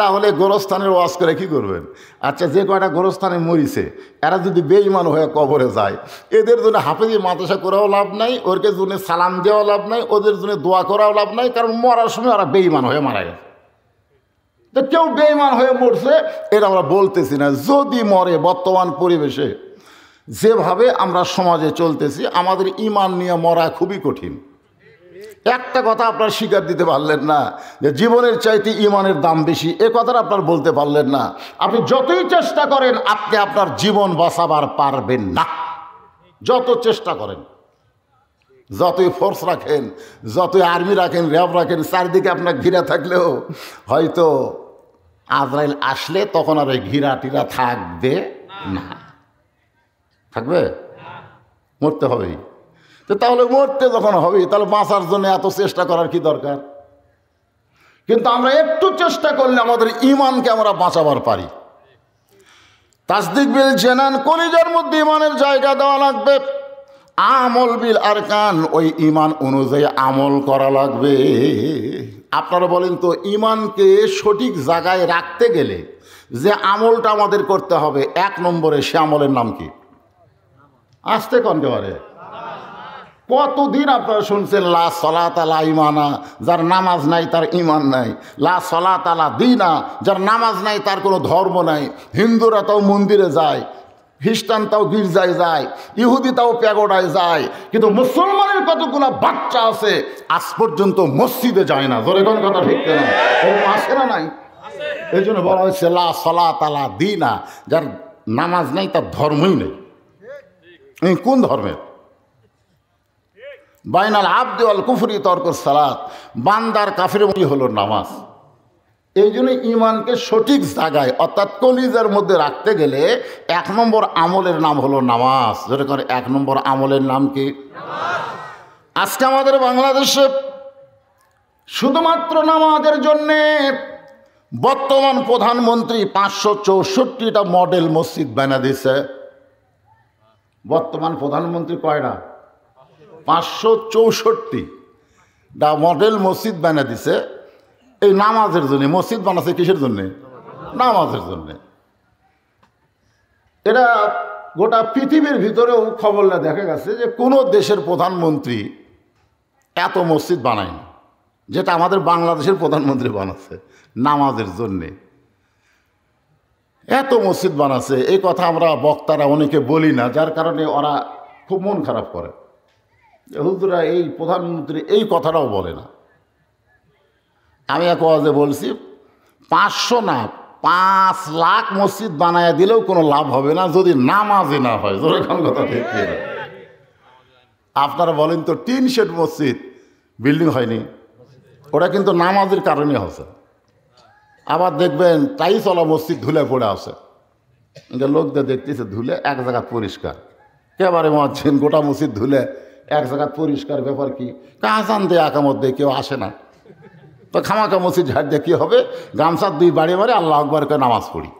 তাহলে গোরস্থানের ওয়াজ করে কি করবেন? আচ্ছা, যে কয়টা গোরস্থানে মরিছে এরা যদি বেঈমান হয়ে কবরে যায়, এদের জন্য হাফেজি মাদ্রাসা করাও লাভ নাই, ওরকে জন্য সালাম দেওয়াও লাভ নাই, ওদের জন্য দোয়া করাও লাভ নাই, কারণ মরার সময় ওরা বেঈমান হয়ে মারা গেছে। তো কেউ বেঈমান হয়ে মরছে এটা আমরা বলতেছি না। যদি মরে, বর্তমান পরিবেশে যেভাবে আমরা সমাজে চলতেছি, আমাদের ইমান নিয়ে মরা খুবই কঠিন। একটা কথা আপনার স্বীকার দিতে পারলেন না যে জীবনের চাইতে ইমানের দাম বেশি, এ কথাটা আপনার বলতে পারলেন না। আপনি যতই চেষ্টা করেন আপনি আপনার জীবন বাঁচাবার পারবেন না, যত চেষ্টা করেন, যতই ফোর্স রাখেন, যতই আর্মি রাখেন, র্যাব রাখেন, চারদিকে আপনার ঘিরা থাকলেও হয়তো আজরাইল আসলে তখন আর ওই ঘিরা টিরা থাকবে না। থাকবে? মরতে হবেই। তো তাহলে মরতে যখন হবে তাহলে বাঁচার জন্য এত চেষ্টা করার কি দরকার? কিন্তু আমরা একটু চেষ্টা করলে আমাদের ইমানকে আমরা বাঁচাবার পারি। তাসদিক বিল জানান, কলিজার মধ্যে ইমানের জায়গা দেওয়া লাগবে। আমল বিল আরকান, ওই ইমান অনুযায়ী আমল করা লাগবে। আপনারা বলেন তো, ইমানকে সঠিক জায়গায় রাখতে গেলে যে আমলটা আমাদের করতে হবে 1 নম্বরে, সে আমলের নাম কি? আসতে কনতে পারে? কতদিন আপনারা শুনছেন লা সলাতা লা ইমানা, যার নামাজ নাই তার ইমান নাই। লা সলাতা লা দিনা, যার নামাজ নাই তার কোনো ধর্ম নাই। হিন্দুরা তাও মন্দিরে যায়, খ্রিস্টান তাও গির্জায় যায়, ইহুদি তাও প্যাগোডায় যায়, কিন্তু মুসলমানের কতগুলো বাচ্চা আছে আজ পর্যন্ত মসজিদে যায় না। ধরে কোন কথা ঠিক না? এরকম আসে না? নাই? এই জন্য বলা হয়েছে লা সলাতা লা দিনা, যার নামাজ নাই তার ধর্মই নেই। কোন ধর্মের? বাইনাল আবদি ওয়াল কুফরি তরকুস সালাত, বান্দার কাফির মধ্যে হলো নামাজ। এই জন্য ইমানকে সঠিক জায়গায় অর্থাৎ কলিজার মধ্যে রাখতে গেলে 1 নম্বর আমলের নাম হলো নামাজ। যেটা করে 1 নম্বর আমলের নাম কি? আজকে আমাদের বাংলাদেশে শুধুমাত্র নামাজের জন্যে বর্তমান প্রধানমন্ত্রী 564টা মডেল মসজিদ বানিয়ে দিছে। বর্তমান প্রধানমন্ত্রী কয়টা? 564টা মডেল মসজিদ বানিয়ে দিছে এই নামাজের জন্য। মসজিদ বানাচ্ছে কিসের জন্যে? নামাজের জন্যে। এটা গোটা পৃথিবীর ভিতরেও খবরটা দেখা গেছে যে কোনো দেশের প্রধানমন্ত্রী এত মসজিদ বানায়নি যেটা আমাদের বাংলাদেশের প্রধানমন্ত্রী বানাচ্ছে নামাজের জন্যে। এত মসজিদ বানাচ্ছে, এই কথা আমরা বক্তারা অনেকে বলি না, যার কারণে ওরা খুব মন খারাপ করে। হুজুরা এই প্রধানমন্ত্রী এই কথাটাও বলে না। আমি এক ওয়াজে বলছি 500 না 5 লাখ মসজিদ বানায় দিলেও কোনো লাভ হবে না যদি নামাজে না হয়। যেরকম কথা ঠিক না? আপনারা বলেন তো, টিন শেড মসজিদ বিল্ডিং হয়নি, ওটা কিন্তু নামাজের কারণে হচ্ছে। আবার দেখবেন টাইলসওয়ালা মসজিদ ধুলে পড়ে আছে, লোকদের দেখতেছে ধুলে এক জায়গা পরিষ্কার। একেবারে মাঝছেন গোটা মসজিদ ধুলে এক জায়গা পরিষ্কার, ব্যাপার কি? কাহাসান দিয়ে আকামত দিয়ে কেউ আসে না, তো খামাকা মসজিদ ঝাড় দিয়ে কী হবে? গামছার 2 বাড়ি মারে আল্লাহ আকবার করে নামাজ পড়ি।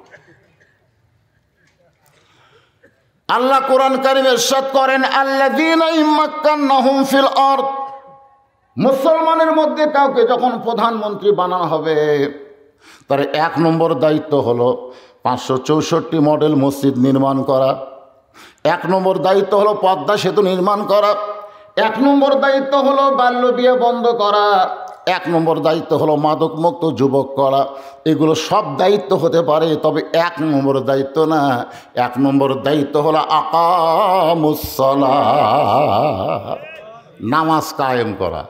আল্লাহ কোরআন কারীমে ইরশাদ করেন, আল্লাযীনা ইম্মাক্কান্নাহুম ফিল আরদ, মুসলমানের মধ্যে কাউকে যখন প্রধানমন্ত্রী বানানো হবে তার 1 নম্বর দায়িত্ব হলো 564 মডেল মসজিদ নির্মাণ করা, 1 নম্বর দায়িত্ব হলো পদ্মা সেতু নির্মাণ করা, 1 নম্বর দায়িত্ব হলো বাল্য বিয়ে বন্ধ করা, 1 নম্বর দায়িত্ব হলো মাদকমুক্ত যুবক করা। এগুলো সব দায়িত্ব হতে পারে, তবে 1 নম্বর দায়িত্ব না। 1 নম্বর দায়িত্ব হলো আকামুসসালাহ, নামাজ কায়েম করা।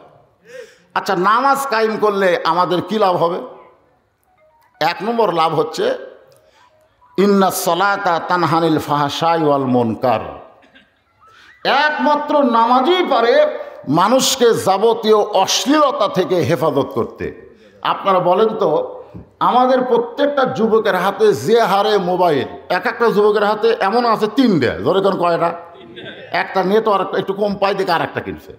আচ্ছা, নামাজ কায়েম করলে আমাদের কি লাভ হবে? 1 নম্বর লাভ হচ্ছে ইন্নাস সালাতা তানহানিল ফাহশাই ওয়াল মুনকার। একমাত্র নামাজই পারে মানুষকে যাবতীয় অশ্লীলতা থেকে হেফাজত করতে। আপনারা বলেন তো, আমাদের প্রত্যেকটা যুবকের হাতে যে হারে মোবাইল, একটা যুবকের হাতে এমন আছে 3টে, ধরে কোন কয়টা? একটা নেটওয়ার্ক একটু কম পায় দেখে আর একটা কিনছে।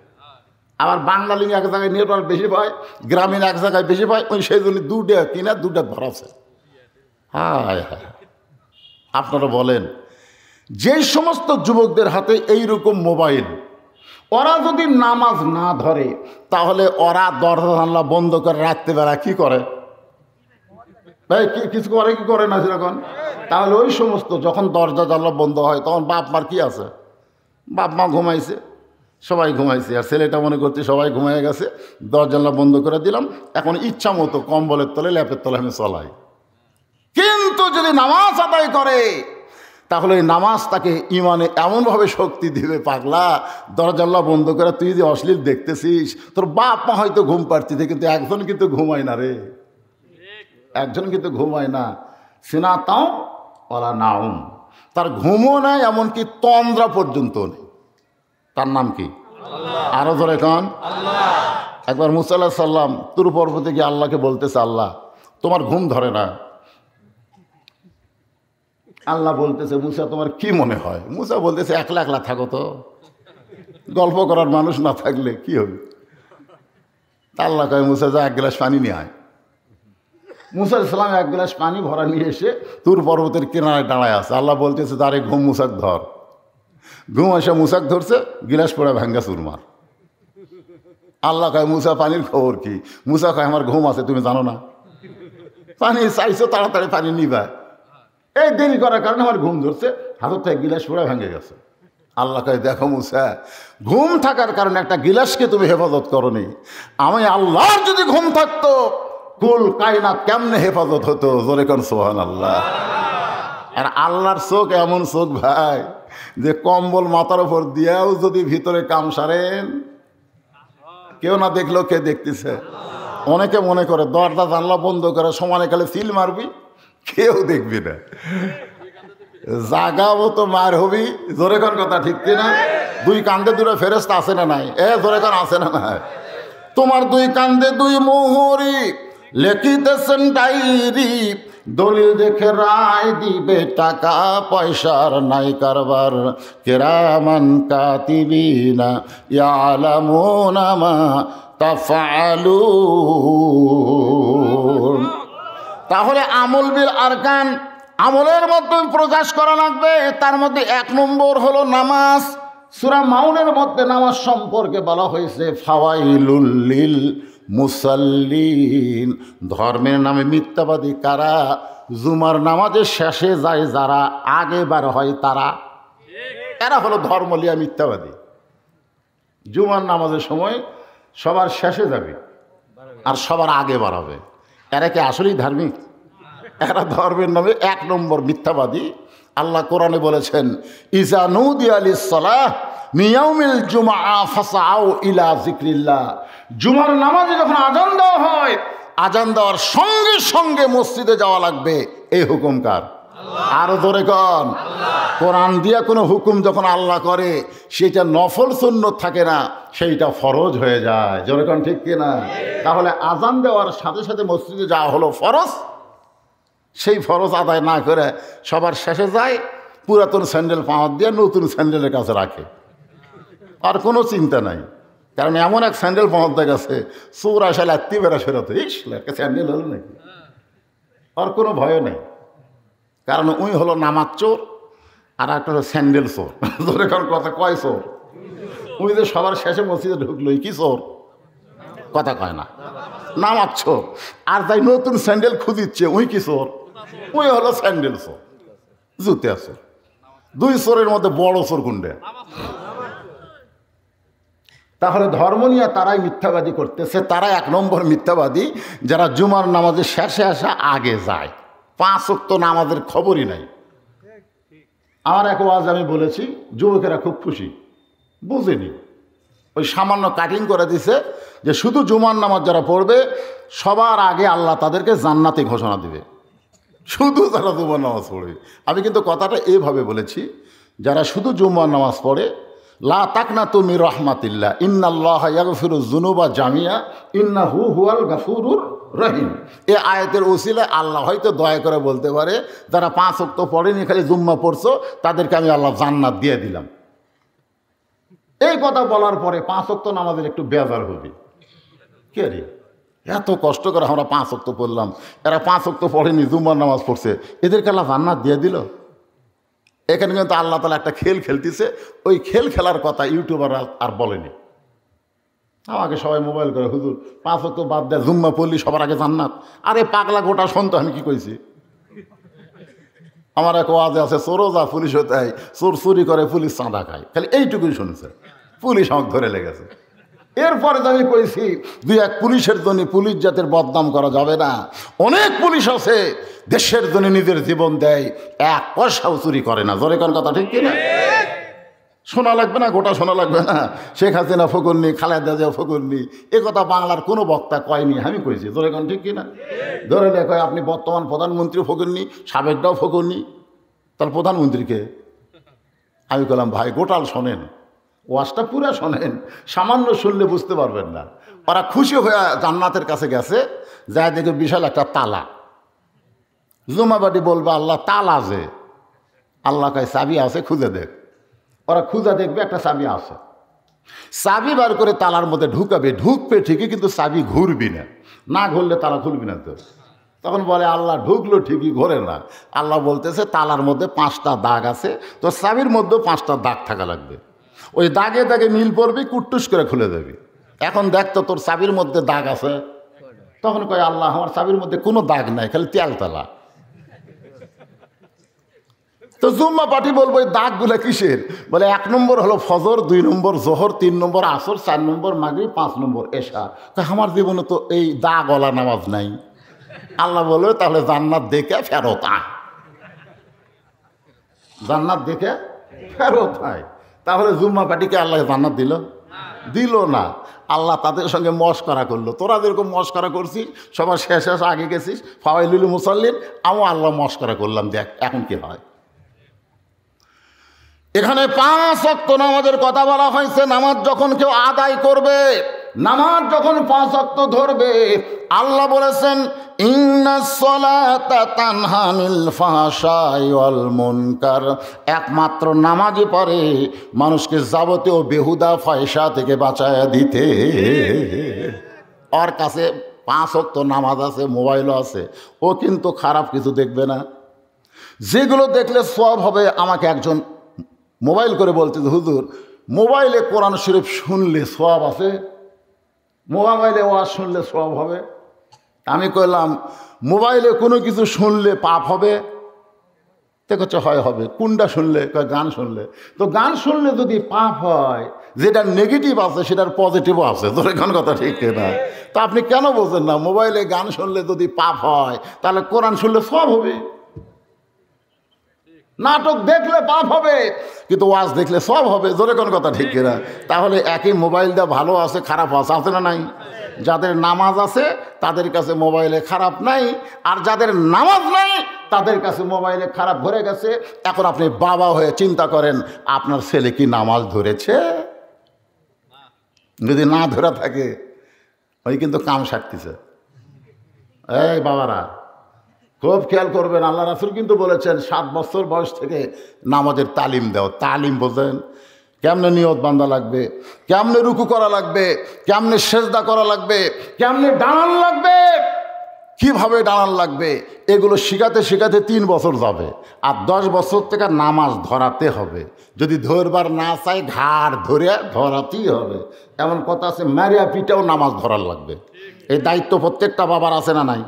আবার বাংলালিং এক জায়গায় নেটওয়ার্ক বেশি পায়, গ্রামীণ এক জায়গায় বেশি পায়, ওই সেই জন্য 2টে কিনা 2টে ধরাছে। হায় হায়, আপনারা বলেন, যেই সমস্ত যুবকদের হাতে এইরকম মোবাইল, ওরা যদি নামাজ না ধরে তাহলে ওরা দরজা জানলা বন্ধ করে রাত্রিবেলা কি করে? ভাই কিছু করে কি করে না সেরকম? তাহলে ওই সমস্ত যখন দরজা জানলা বন্ধ হয় তখন বাপ মার কি আছে? বাপ মা ঘুমাইছে, সবাই ঘুমাইছে, আর ছেলেটা মনে করছে সবাই ঘুমাই গেছে, দরজা জানলা বন্ধ করে দিলাম, এখন ইচ্ছা মতো কম্বলের তলে ল্যাপের তলে আমি চলাই। কিন্তু যদি নামাজ আদায় করে তাহলে এই নামাজ তাকে ইমানে এমনভাবে শক্তি দিবে, পাগলা দরজা বন্ধ করে তুই যে অশ্লীল দেখতেছিস, তোর বাপ মা হয়তো ঘুম পাড়তিছে, কিন্তু একজন কিন্তু ঘুমায় না রে, একজন কিন্তু ঘুমায় না। সিনা তাও ওলা নাউম, তার ঘুমও নাই, এমনকি তন্দ্রা পর্যন্ত নেই। তার নাম কি? আরো ধরে কান। একবার মুসা আলাইহিস সালাম তুর পর্বতে গিয়ে আল্লাহকে বলতেছে, আল্লাহ তোমার ঘুম ধরে না। আল্লাহ বলতেছে, মুসা তোমার কি মনে হয়? মুসা বলতেছে, একলা একলা থাকো তো, গল্প করার মানুষ না থাকলে কি হবে? আল্লাহ কয়, মুসা যা 1 গ্লাস পানি নিয়ে আয়। মুসা আলাইহিস সালাম 1 গ্লাস পানি ভরা নিয়ে এসে তুর পর্বতের কিনারায় দাঁড়ায় আছে। আল্লাহ বলতেছে, তারে ঘুম মুসাক ধর। ঘুম এসে মুসাক ধরছে, গিলাস পড়ে ভাঙ্গা চুরমার। আল্লাহ কয়, মুসা পানির খবর কি? মুসা কয়, আমার ঘুম আছে, তুমি জানো না? পানি চাইছো, তাড়াতাড়ি পানি নিবা, এই দেরি করার কারণে আমার ঘুম ধরছে, হাতের থেকে গিলাস পড়ে ভেঙে গেছে। আল্লাহ কয়, দেখো মুসা, ঘুম থাকার কারণে একটা গিলাসকে তুমি হেফাজত করনি, আমি আল্লাহর যদি ঘুম থাকতো কুল কায়নাত কেমনে হেফাজত হতো? জোরে কোন সুবহানাল্লাহ। আর আল্লাহর চোখ এমন চোখ ভাই, যে কম্বল মাথার উপর দিয়েও যদি ভিতরে কাম সারেন, কেউ না দেখলেও কে দেখতেছে? অনেকে মনে করে দরজা জানলা বন্ধ করে সমানে কালে সিল মারবি, কেউ দেখবি না, জাগাবো তো মার হবি। জোরে কোন কথা ঠিক কিনা? 2 কান্দে 2 ফেরেশতা আছে না নাই? জোরে কোন আছে না নাই? তোমার 2 কান্দে 2 মোহরি, লেখিতেছেন ডায়েরি, দলিল দেখে রায় দিবে, টাকা পয়সার নাই কারবার, কিরামান কাতিবিনা ইয়ালামুনা মা তাফআলুন। তাহলে আমল বিল আরকান, আমলের মাধ্যমে প্রকাশ করা লাগবে। তার মধ্যে 1 নম্বর হলো নামাজ। সূরা মাউনের মধ্যে নামাজ সম্পর্কে বলা হয়েছে, ফাওয়াইলুল লিল মুসাল্লিন, ধর্মের নামে মিথ্যাবাদী কারা? জুমার নামাজের শেষে যায় যারা, আগে বার হয় তারা, এরা হলো ধর্মলিয়া মিথ্যাবাদী। জুমার নামাজের সময় সবার শেষে যাবে আর সবার আগে বাড়াবে, এরা কি আসলেই ধার্মিক? এরা ধর্মের নামে 1 নম্বর মিথ্যাবাদী। আল্লাহ কোরআনে বলেছেন, ইজা নুদিয়া লিস-সালাহ মিন ইয়াউমিল জুমআ ফাসআউ ইলা যিকরিল্লাহ, জুমার নামাজে যখন আযান দেওয়া হয়, আযান দেওয়ার সঙ্গে সঙ্গে মসজিদে যাওয়া লাগবে। এই হুকুম কার? আরো ধরে কন। কোরআন দিয়া কোনো হুকুম যখন আল্লাহ করে, সেটা নফল সুন্নত থাকে না, সেইটা ফরজ হয়ে যায়। জোরে কন ঠিক কিনা? তাহলে আযান দেওয়ার সাথে সাথে মসজিদে যাওয়া হলো ফরজ। সেই ফরজ আদায় না করে সবার শেষে যায়, পুরাতন স্যান্ডেল পাওয়ার দিয়ে নতুন স্যান্ডেলের কাছে রাখে, আর কোনো চিন্তা নাই। কারণ এমন এক স্যান্ডেল পাওয়ার গেছে, চোর আসে লাত্তি বেড়া ফেরত, ইস একটা স্যান্ডেল হলো নাকি, আর কোনো ভয় নেই। কারণ ওই হলো নামাজ চোর, আর একটা হলো স্যান্ডেল চোর। ধরে কারণ কথা কয় চোর? উনি যে সবার শেষে মসজিদে ঢুকলো কি চোর? কথা কয় না, নামাজ চোর। আর তাই নতুন স্যান্ডেল খুঁজিচ্ছে ওই কি চোর? ওই হলো স্যান্ডেল চোর, জুতে চোর। দুই চোরের মধ্যে বড় চোর কোনটা? তাহলে ধর্ম নিয়ে তারাই মিথ্যাবাদী করতেছে। তারা এক নম্বর মিথ্যাবাদী যারা জুমার নামাজের শেষে আসা আগে যায়, 5 ওয়াক্ত নামাজের খবরই নাই। আমার এক ওয়াজ আমি বলেছি, যুবকেরা খুব খুশি, বুঝেনি, ওই সামান্য কাটিং করে দিছে যে শুধু জুমার নামাজ যারা পড়বে সবার আগে আল্লাহ তাদেরকে জান্নাতে ঘোষণা দিবে, শুধু যারা জুমার নামাজ পড়বে। আমি কিন্তু কথাটা এইভাবে বলেছি, যারা শুধু জুমার নামাজ পড়ে, লা তাকনাতু মির রাহমাতিল্লাহ ইন্নাল্লাহা ইয়াগফিরুয যুনুবা জামিয়া ইন্নাহু হুয়াল গাফুরুর রহিম। এই আয়াতের ওসিলায় আল্লাহ হয়তো দয়া করে বলতে পারে, যারা 5 ওয়াক্ত পড়েনি খালি জুম্মা পড়ছো তাদেরকে আমি আল্লাহ জান্নাত দিয়ে দিলাম। এই কথা বলার পরে 5 ওয়াক্ত নামাজের একটু বেজার হবে, কে রে এত কষ্ট করে আমরা 5 ওয়াক্ত পড়লাম, এরা 5 ওয়াক্ত পড়েনি জুম্মার নামাজ পড়ছে, এদেরকে আল্লাহ জান্নাত দিয়ে দিল। এখানে কিন্তু আল্লাহ তাআলা একটা খেল খেলতেছে, ওই খেল খেলার কথা ইউটিউবার আর বলেনি। আমাকে সবাই মোবাইল করে, হুজুর 5 ওয়াক্ত বাদ দেয় জুম্মা পড়লি সবার আগে জান্নাত। আরে পাগলা গোটা শুনতো আমি কি কইছি? আমার এক ওয়াজে আছে, চোরও যা পুলিশ হতে হয়, চোর চুরি করে পুলিশ চাঁদা খায়, খালি এইটুকুই শুনেছে, পুলিশ আমাকে ধরে লেগেছে। এরপরে আমি কইছি 2-1 পুলিশের জন্য পুলিশ জাতের বদনাম করা যাবে না। অনেক পুলিশ আছে দেশের জন্য নিজের জীবন দেয়, 1 পয়সাও চুরি করে না। জোরে কোন কথা ঠিক কিনা? শোনা লাগবে না, গোটা শোনা লাগবে না। শেখ হাসিনা ফকুরনি, খালেদা জিয়া ফকুরনি, এ কথা বাংলার কোনো বক্তা কয়নি, আমি কইছি। জোরে কোন ঠিক কিনা? ধরে দেখো আপনি বর্তমান প্রধানমন্ত্রী ফকুরনি, সাবেকটাও ফকুরনি, তার প্রধানমন্ত্রীকে আমি বললাম ভাই গোটাল শোনেন, ওয়াজটা পুরা শোনেন, সামান্য শুনলে বুঝতে পারবেন না। ওরা খুশি হয়ে জান্নাতের কাছে গেছে, যায় দেখে বিশাল একটা তালা। জুমাবাটি বলবে আল্লাহ তালা, যে আল্লাহ কয় চাবি আছে খুঁজে দেখ। ওরা খুঁজে দেখবে একটা চাবি আছে, চাবি বার করে তালার মধ্যে ঢুকাবে, ঢুকবে ঠিকই কিন্তু চাবি ঘুরবি না, না ঘুরলে তালা খুলবি না। তো তখন বলে আল্লাহ ঢুকলো ঠিকই ঘোরে না। আল্লাহ বলতেছে তালার মধ্যে 5টা দাগ আছে, তো চাবির মধ্যেও 5টা দাগ থাকা লাগবে। ওই দাগে দাগে মিল পড়বি, কুট্টুস করে খুলে দেবি। এখন দেখ তো তোর চাবির মধ্যে দাগ আছে। তখন কয় আল্লাহ আমার চাবির মধ্যে কোনো দাগ নাই, খালি তেলতলা। তো জুম্মা পার্টি বলবো এই দাগগুলো কিসের? বলে 1 নম্বর হলো ফজর, 2 নম্বর জোহর, 3 নম্বর আসর, 4 নম্বর মাগরিব, 5 নম্বর এশা। আমার জীবনে তো এই দাগওয়ালা নামাজ নাই। আল্লাহ বলবে তাহলে জান্নাত দেখে ফেরত আয়, জান্নাত দেখে ফেরত আয়। তাহলে জুম্মা পার্টিকে আল্লাহ জান্নাত দিল না। আল্লাহ তাদের সঙ্গে মশকরা করলো। তোরা যেরকম মশকরা করছিস, সবার শেষ আগে গেছিস, ফাওয়াইলুল মুসাল্লিন, আমিও আল্লাহ মশকরা করলাম, দেখ এখন কি হয়। এখানে 5 ওয়াক্ত নামাজের কথা বলা হয়েছে। নামাজ যখন কেউ আদায় করবে, নামাজ যখন 5 ওয়াক্ত ধরবে, আল্লাহ বলেছেন ইন্নাস সালাতা তানহা আনিল ফাহশাই ওয়াল মুনকার। একমাত্র নামাজই পারে মানুষকে যাবতীয় বেহুদা ফায়সা থেকে বাঁচায়া দিতে। ওর কাছে 5 ওয়াক্ত নামাজ আছে, মোবাইলও আছে, ও কিন্তু খারাপ কিছু দেখবে না। যেগুলো দেখলে সওয়াব হবে, আমাকে একজন মোবাইল করে বলতে, হুজুর মোবাইলে কোরআন শরীফ শুনলে সওয়াব আছে, মোবাইলে ওয়াজ শুনলে সওয়াব হবে। আমি কইলাম মোবাইলে কোনো কিছু শুনলে পাপ হবে? দেখছো হয় হবে। কোনটা শুনলে? কয় গান শুনলে। তো গান শুনলে যদি পাপ হয়, যেটা নেগেটিভ আছে সেটার পজিটিভও আছে। তোর এখন কথা ঠিক না? তা আপনি কেন বোঝেন না? মোবাইলে গান শুনলে যদি পাপ হয়, তাহলে কোরআন শুনলে সওয়াব হবে। নাটক দেখলে পাপ হবে, কিন্তু ওয়াজ দেখলে সব হবে। জোরে কোন কথা ঠিক কিনা? তাহলে একই মোবাইলটা ভালো আছে, খারাপ আছে না নাই? যাদের নামাজ আছে তাদের কাছে মোবাইলে খারাপ নাই, আর যাদের নামাজ নাই তাদের কাছে মোবাইলে খারাপ ভরে গেছে। এখন আপনি বাবা হয়ে চিন্তা করেন, আপনার ছেলে কি নামাজ ধরেছে? যদি না ধরে থাকে, ওই কিন্তু কাম সারতেছে। এই বাবারা খুব খেয়াল করবেন, আল্লাহ রাসূল কিন্তু বলেছেন 7 বছর বয়স থেকে নামাজের তালিম দাও। তালিম বোঝেন? কেমনে নিয়ত বান্ধা লাগবে, কেমনে রুকু করা লাগবে, কেমনে সেজদা করা লাগবে, কেমনে দাঁড়ান লাগবে, কিভাবে দাঁড়ান লাগবে এগুলো শিখাতে শিখাতে 3 বছর যাবে। আর 10 বছর থেকে নামাজ ধরাতে হবে। যদি ধরবার না চাই ঘাড় ধরে ধরাতেই হবে। এমন কথা আছে, মারিয়া পিটাও নামাজ ধরার লাগবে। এই দায়িত্ব প্রত্যেকটা বাবার আছে না নাই?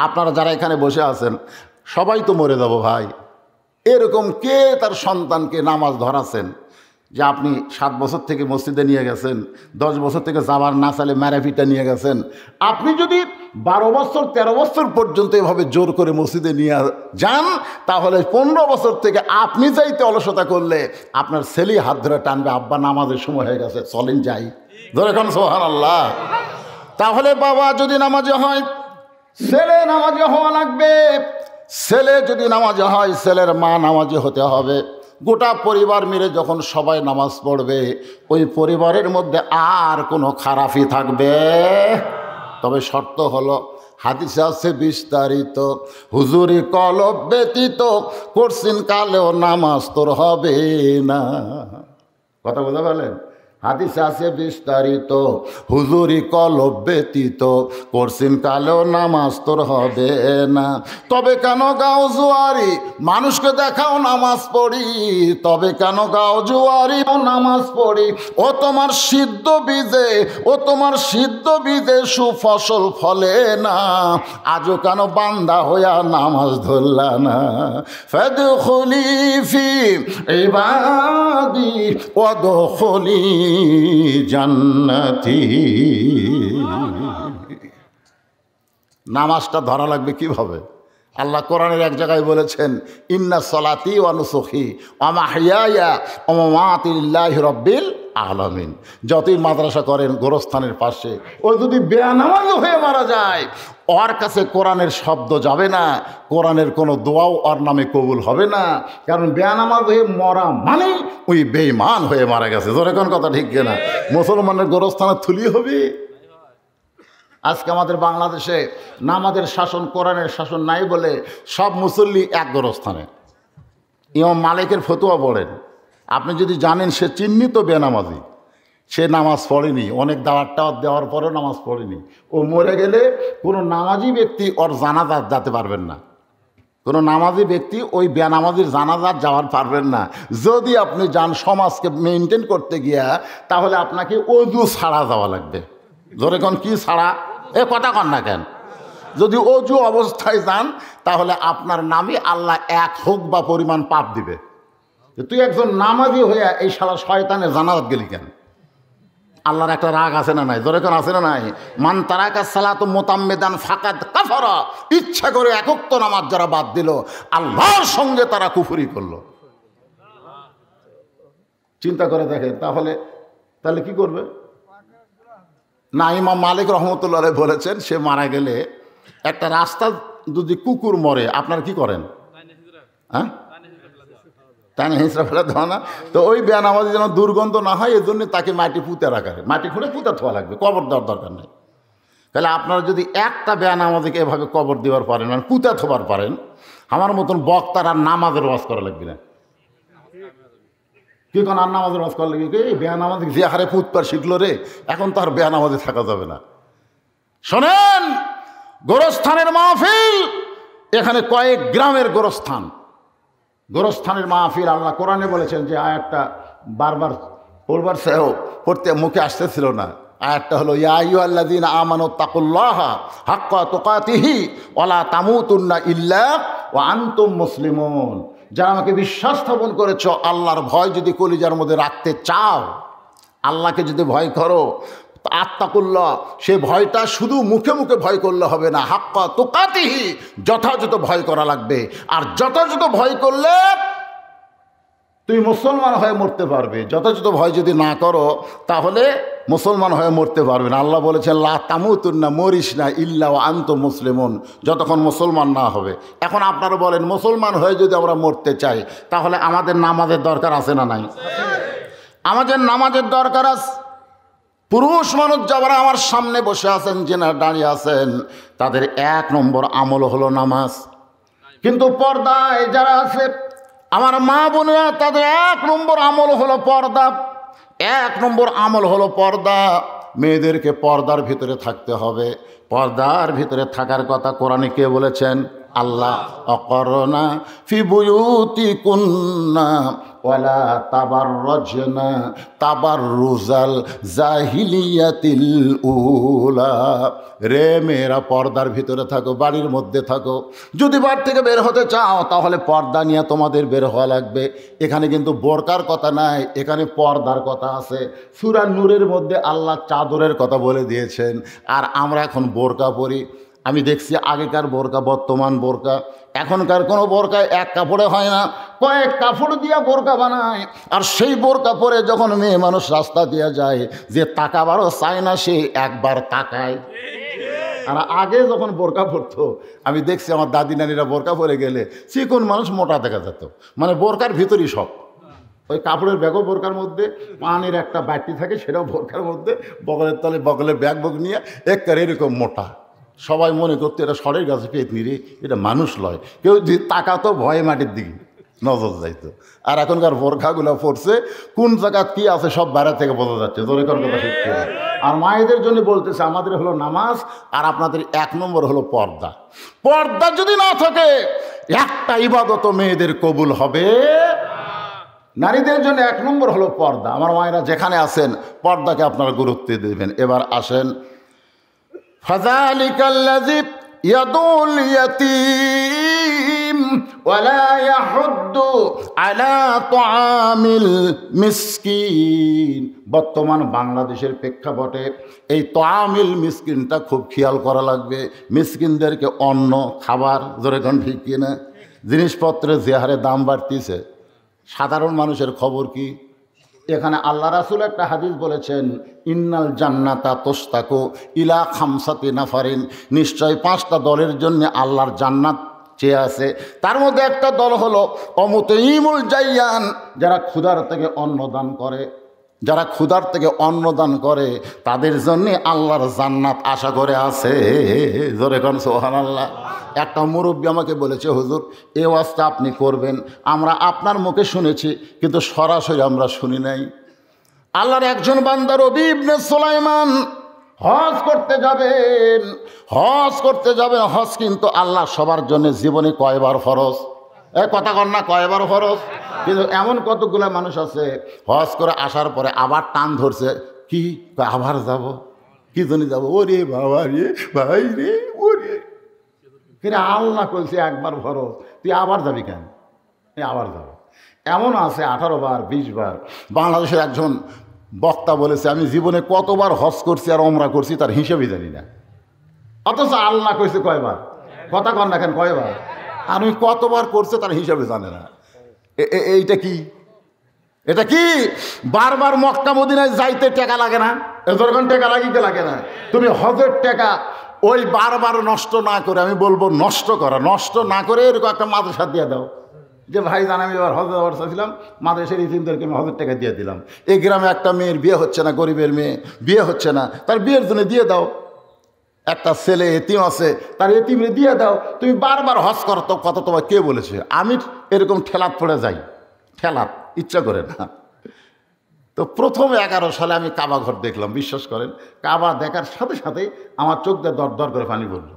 আপনারা যারা এখানে বসে আছেন সবাই তো মরে যাব ভাই। এরকম কে তার সন্তানকে নামাজ ধরাছেন যে আপনি 7 বছর থেকে মসজিদে নিয়ে গেছেন, 10 বছর থেকে যাবার না চালে ম্যারাফিটা নিয়ে গেছেন। আপনি যদি 12 বছর 13 বছর পর্যন্ত এভাবে জোর করে মসজিদে নিয়ে যান, তাহলে 15 বছর থেকে আপনি যাইতে অলসতা করলে আপনার ছেলে হাত ধরে টানবে, আব্বা নামাজের সময় হয়ে গেছে, চলেন যাই। ধরে এখন সুবহানাল্লাহ। তাহলে বাবা যদি নামাজে হয়, ছেলে নামাজে হওয়া লাগবে। ছেলে যদি নামাজে হয়, ছেলের মা নামাজে হতে হবে। গোটা পরিবার মিলে যখন সবাই নামাজ পড়বে, ওই পরিবারের মধ্যে আর কোনো খারাপই থাকবে। তবে শর্ত হলো, হাদিসে আছে বিস্তারিত, হুজুরি কলব ব্যতীত করছিন কালেও নামাজ তোর হবে না। কথা বলতে পারলেন? হাদিসে আছে বিস্তারিত, হুজুরি কলব ব্যতীত করছিন কালেও নামাজ তোর হবে না। তবে কেন গাও জুয়ারি, মানুষকে দেখাও নামাজ পড়ি। তবে কেন গাও জুয়ারি নামাজ পড়ি। ও তোমার সিদ্ধ বীজে, ও তোমার সিদ্ধ বীজে সুফসল ফলে না। আজও কেন বান্দা হইয়া নামাজ ধরলা না। ফাদখুলি ফি ইবাদি ওয়াদখুলি জান্নাতি। নামাজটা ধরা লাগবে কিভাবে? আল্লাহ কোরআনের এক জায়গায় বলেছেন, ইন্না সলাতি ওয়া নুসুখি ওয়া মাহইয়ায়া ওয়া মামাতি লিল্লাহি রাব্বিল আলামিন। যতই মাদ্রাসা করেন গোরস্থানের পাশে, ও যদি বেনামাজি হয়ে মারা যায়, ওর কাছে কোরআনের শব্দ যাবে না, কোরআনের কোনো দোয়াও ওর নামে কবুল হবে না। কারণ বেনামাজ হয়ে মরা মানে ওই বেঈমান হয়ে মারা গেছে। ধরে কোন কথা ঠিক কিনা? মুসলমানের গোরস্থানে থুলি হবে। আজকে আমাদের বাংলাদেশে নামাজের শাসন, কোরআনের শাসন নাই বলে সব মুসল্লি এক গোরস্থানে। ইমাম মালিকের ফতোয়া পড়েন, আপনি যদি জানেন সে চিহ্নিত বেনামাজি, সে নামাজ পড়েনি, অনেক দাওয়াত টাওয়াত দেওয়ার পরেও নামাজ পড়েনি, ও মরে গেলে কোনো নামাজি ব্যক্তি ওর জানাজাত যেতে পারবেন না। কোনো নামাজি ব্যক্তি ওই বেনামাজির জানাজাত যাওয়ার পারবেন না। যদি আপনি যান সমাজকে মেনটেন করতে গিয়া, তাহলে আপনাকে অজু ছাড়া যাওয়া লাগবে। ধরে কোন কি ছাড়া? এ কথা কন না কেন? যদি অজু অবস্থায় যান, তাহলে আপনার নামে আল্লাহ 1 হুকবা পরিমাণ পাপ দিবে। তুই একজন নামাজি হইয়া এই শালা শয়তানের জানাজাত গেলি কেন? আল্লাহর একটা রাগ আছে না নাই? ধরে কোন আছে না নাই? মান তারাকা সালাতু মুতাম্মিদান ফাকাদ কাফারা। ইচ্ছা করে একক্ত নামাজ যারা বাদ দিল, আল্লাহর সঙ্গে তারা কুফরি করলো। চিন্তা করে দেখেন, তাহলে কি করবে? না, ইমাম মালিক রহমতুল্লাহ বলেছেন, সে মারা গেলে একটা রাস্তা যদি কুকুর মরে, আপনার কি করেন? হ্যাঁ, টাইনে হিঁচড়া ফেলে দেওয়া না? তো ওই বেনামাজি যেন দুর্গন্ধ না হয়, এই জন্য তাকে মাটি পুঁতে রাখা, মাটি খুঁড়ে পুঁতে থোয়া লাগবে, কবর দেওয়ার দরকার নেই। তাহলে আপনারা যদি একটা বেনামাজিকে এভাবে কবর দেওয়ার পারেন, আর পুঁতে থোবার পারেন, আমার মতন বক্তার আর নামাজের ওয়াজ করা লাগবে না। কি কোন আর নামাজের ওয়াজ করা লাগবে? এই বেনামাজি যে হারে পুতপার শিখলো রে, এখন তো আর বেনামাজি থাকা যাবে না। শোনেন, গোরস্থানের মাহফিল, এখানে কয়েক গ্রামের গোরস্থান, গোরস্থানের মাহফিল। আল্লাহ কোরআনে বলেছেন যে আয়াতটা বারবার পড়তে মুখে আসতেছিল না। আয়াতটা হলো, ইয়া আইয়ুহাল্লাযীনা আমানু তাকুল্লাহা হাক্কা তুকাতিহি ওয়া লা তামুতুন্না ইল্লা ওয়া আনতুম মুসলিমুন। যারা আমাকে বিশ্বাস স্থাপন করেছ, আল্লাহর ভয় যদি কলিজার মধ্যে রাখতে চাও, আল্লাহকে যদি ভয় করো, আত্তাকুল্লাহ, সে ভয়টা শুধু মুখে মুখে ভয় করলে হবে না, হাক্কা তুকাতিহি, যথাযথ ভয় করা লাগবে। আর যথাযথ ভয় করলে তুই মুসলমান হয়ে মরতে পারবে। যথাযথ ভয় যদি না করো, তাহলে মুসলমান হয়ে মরতে পারবে না। আল্লাহ বলেছেন, লা তামুতুন্না, মরিস না, ইল্লা ওয়া আনতুম মুসলিমুন, যতক্ষণ মুসলমান না হবে। এখন আপনারা বলেন, মুসলমান হয়ে যদি আমরা মরতে চাই, তাহলে আমাদের নামাজের দরকার আছে না নাই? আমাদের নামাজের দরকার আছে। পুরুষ মানুষ যারা আমার সামনে বসে আছেন, যেনা দাঁড়িয়ে আছেন, তাদের 1 নম্বর আমল হলো নামাজ। কিন্তু পর্দায় যারা আছে আমার মা বোনেরা, তাদের 1 নম্বর আমল হলো পর্দা। 1 নম্বর আমল হলো পর্দা। মেয়েদেরকে পর্দার ভিতরে থাকতে হবে। পর্দার ভিতরে থাকার কথা কোরআনে কে বলেছেন? আল্লাহ। অকরনা ফি বুয়ুতিকুন্না ওয়ালা তাবাররাজনা তাবাররুজাল জাহিলিয়াতিল উলা। রে মেয়েরা পর্দার ভিতরে থাকো, বাড়ির মধ্যে থাকো। যদি বাড়ি থেকে বের হতে চাও তাহলে পর্দা নিয়ে তোমাদের বের হওয়া লাগবে। এখানে কিন্তু বোরকার কথা নাই, এখানে পর্দার কথা আছে। সূরা নূরের মধ্যে আল্লাহ চাদরের কথা বলে দিয়েছেন, আর আমরা এখন বোরকা পরি। আমি দেখছি আগেকার বোরকা, বর্তমান বোরকা, এখনকার কোনো বোরকা এক কাপড়ে হয় না, কয়েক কাপড় দিয়া বোরকা বানায়। আর সেই বোরকা পরে যখন মেয়ে মানুষ রাস্তা দিয়ে যায়, যে তাকাবারও চায় না সে একবার তাকায়। আর আগে যখন বোরকা পরতো, আমি দেখছি আমার দাদি নানিরা বোরকা পরে গেলে চিকন মানুষ মোটা দেখা যেত, মানে বোরকার ভিতরই সব। ওই কাপড়ের ব্যাগও বোরকার মধ্যে, পানির একটা বাটি থাকে সেটাও বোরকার মধ্যে, বগলের তলে বগলে ব্যাগ নিয়ে একবারে এরকম মোটা। সবাই মনে করতো এটা সরের গাছে পেতনি রে, এটা মানুষ লয়। কেউ যদি তাকাতো ভয়ে মাটির দিকে নজর যাইতো। আর এখনকার বোরখাগুলো পড়ছে, কোন জায়গা কি আছে সব বাইরে থেকে বোঝা যাচ্ছে। জোরে কোন কথা ঠিক করে। আর মায়েদের জন্য বলতেছে, আমাদের হলো নামাজ, আর আপনাদের 1 নম্বর হলো পর্দা। পর্দা যদি না থাকে একটা ইবাদত মেয়েদের কবুল হবে। নারীদের জন্য 1 নম্বর হলো পর্দা। আমার মায়েরা যেখানে আছেন পর্দাকে আপনারা গুরুত্ব দেবেন। এবার আসেন, ফাযালিকাল্লাযী ইয়াদুল ইয়াতীম ওয়ালা ইয়াহুদ্দু আলা তুআমিল মিসকিন। বর্তমান বাংলাদেশের প্রেক্ষাপটে এই তুআমিল মিসকিনটা খুব খেয়াল করা লাগবে। মিসকিনদেরকে অন্ন খাবার, জোরে কোন ঠিক কিনা? জিনিসপত্রের যে হারে দাম বাড়তিছে, সাধারণ মানুষের খবর কি? এখানে আল্লাহ রাসূল একটা হাদিস বলেছেন, ইন্নাল জান্নাতা তুস্তাকু ইলা খামসাতি নাফারিন। নিশ্চয় 5টা দলের জন্য আল্লাহর জান্নাত চেয়ে আছে। তার মধ্যে একটা দল হলো অমুতাইমুল জাইয়ান, যারা ক্ষুধার থেকে অন্ন দান করে। যারা ক্ষুধার থেকে অন্ন দান করে তাদের জন্যে আল্লাহর জান্নাত আশা করে আছে। জোরে কোন সুবহানাল্লাহ। একটা মুরব্বী আমাকে বলেছে, হুজুর এই ওয়াজটা আপনি করবেন, আমরা আপনার মুখে শুনেছি কিন্তু সরাসরি আমরা শুনি নাই। আল্লাহর একজন বান্দা রবি ইবনে সুলাইমান হজ করতে যাবেন। হজ কিন্তু আল্লাহ সবার জন্য জীবনে কয়বার ফরজ? কথা কর না, কয়বার ফরজ? কিন্তু এমন কতগুলো মানুষ আছে হজ করে আসার পরে আবার টান ধরছে, কি আবার যাব, কি জন্য যাব? ওরে বাবা রে, ভাই রে, ওরে কিরে, আল্লাহ কইছে একবার ফরজ, তুই আবার যাবি কেন? আবার যাবো। এমন আছে 18 বার 20 বার। বাংলাদেশের একজন বক্তা বলেছে, আমি জীবনে কতবার হজ করছি আর ওমরা করছি তার হিসেবই জানি না। অথচ আল্লাহ কইছে কয়বার? কথা কন না কেন, কয়বার? আর ওই কতবার করছে তার হিসাবে জানে না। এইটা কি? এটা কি? বারবার মক্কা মদিনায় যাইতে টাকা লাগে না? এতক্ষণ টাকা লাগিতে লাগে না? তুমি হজের টাকা ওই বারবার নষ্ট না করে, আমি বলবো নষ্ট না করে এরকম একটা মাদ্রাসা দিয়ে দাও, যে ভাই জান আমি এবার হজে যাওয়ার চাইছিলাম, মাদ্রাসার ইতিমদেরকে আমি হজের টাকা দিয়ে দিলাম। এই গ্রামে একটা মেয়ের বিয়ে হচ্ছে না, গরিবের মেয়ে বিয়ে হচ্ছে না, তার বিয়ের জন্য দিয়ে দাও। একটা ছেলে এতিম আছে, তার এতিমরে দিয়ে দাও। তুমি বারবার হজ করো তো, কত তোমার কে বলেছে? আমি এরকম ঠেলাত পড়ে যাই, ঠেলাত ইচ্ছা করে না। তো প্রথম 11 সালে আমি কাবা ঘর দেখলাম, বিশ্বাস করেন কাবা দেখার সাথে সাথে আমার চোখ দিয়ে দর দর করে পানি পড়লো।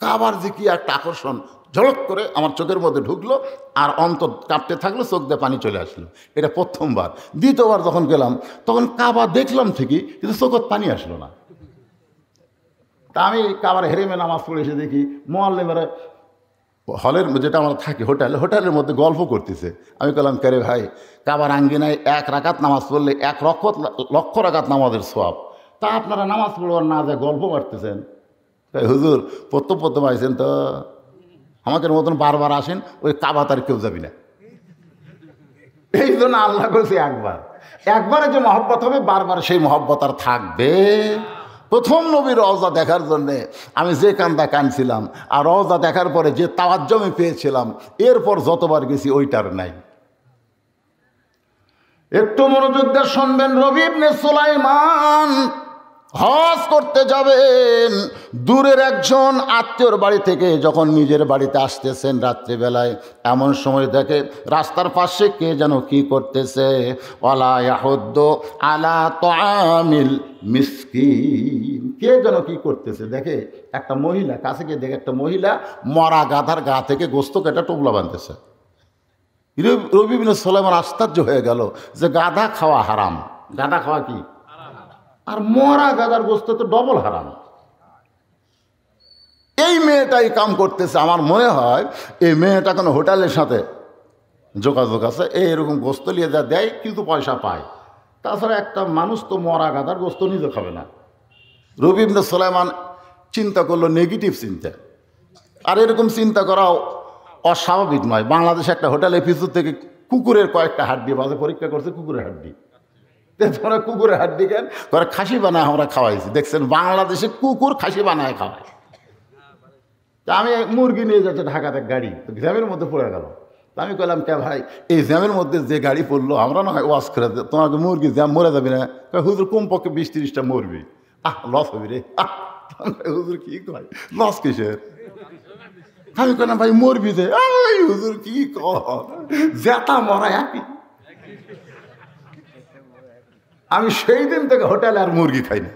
কাবার যে কি একটা আকর্ষণ ঝলক করে আমার চোখের মধ্যে ঢুকলো, আর অন্তর কাঁপতে থাকলো, চোখ দিয়ে পানি চলে আসলো। এটা প্রথমবার। দ্বিতীয়বার যখন গেলাম তখন কাবা দেখলাম ঠিকই, কিন্তু চোখত পানি আসলো না। তা আমি কাবার হেরেমে নামাজ পড়ে এসে দেখি মোয়াল্লেমেরা হলের যেটা আমরা থাকি হোটেলের মধ্যে গল্প করতেছে। আমি বললাম, কে রে ভাই, কাবার আঙ্গিনায় 1 রাকাত নামাজ পড়লে 1 লক্ষ রাকাত নামাজের সওয়াব, তা আপনারা নামাজ পড়বার না যায় গল্প করতেছেন। তাই হুজুর প্রথম আইসেন তো, আমাদের মতন বারবার আসেন, ওই কাবা তার কেউ যাবি না। এই জন্য আল্লাহ করেছে একবারে যে মহব্বত হবে, বারবার সেই মহব্বত আর থাকবে। প্রথম নবীর রওজা দেখার জন্যে আমি যে কান্দা কাঁদছিলাম, আর রওজা দেখার পরে যে তাওয়াজ্জু আমি পেয়েছিলাম, এরপর যতবার গেছি ওইটার নাই। একটু মনোযোগ দিয়ে শুনবেন। রবি ইবনে সুলাইমান হজ করতে যাবেন, দূরের একজন আত্মীয়র বাড়ি থেকে যখন নিজের বাড়িতে আসতেছেন রাত্রিবেলায়, এমন সময় দেখে রাস্তার পাশে কে যেন কি করতেছে, ওয়ালা ইয়াহুদ্দু আলা তাআমিল মিসকিন, কে যেন কি করতেছে দেখে একটা মহিলা, কাছে গিয়ে দেখে একটা মহিলা মরা গাধার গা থেকে গোস্ত কেটে টোপলা বাঁধতেছে। রবি বিন সুলাইমান আশ্চর্য হয়ে গেল যে গাধা খাওয়া হারাম, গাধা খাওয়া কি, আর মরা গাধার গোস্ত তো ডবল হারাম। এই মেয়েটাই কাম করতেছে। আমার মনে হয় এই মেয়েটা কোনো হোটেলের সাথে যোগাযোগ আছে, এরকম গোস্ত নিয়ে যা দেয় কিন্তু পয়সা পায়। তাছাড়া একটা মানুষ তো মরা গাধার গোস্ত নিজে খাবে না। রবি বিন সুলাইমান চিন্তা করলো নেগেটিভ চিন্তা, আর এরকম চিন্তা করাও অস্বাভাবিক নয়। বাংলাদেশে একটা হোটেলের পিছু থেকে কুকুরের কয়েকটা হাড্ডি বাজে পরীক্ষা করছে, কুকুরের হাড্ডি, তোমরা কুকুরের হাড্ডি কেন করে খাসি বানায় আমরা খাওয়াইছি। দেখছেন বাংলাদেশে কুকুর খাসি বানায় খাওয়ায়। আমি মুরগি নিয়ে যাচ্ছে ঢাকাতে গাড়ি, তো জ্যামের মধ্যে পড়ে গেল। তা আমি কইলাম কে ভাই এই জ্যামের মধ্যে যে গাড়ি পড়লো আমরা না হয় ওয়াশ করে তোমাকে মুরগি জ্যাম মরে যাবি না? হুজুর কমপক্ষে 20-30টা মরবি। লস হবি রে। হুজুর কি কয় লস কিসের? আমি কইলাম ভাই মরবি যে। হুজুর কি কয় জেতা মরা একই। আমি সেই দিন থেকে হোটেলে আর মুরগি খাই না।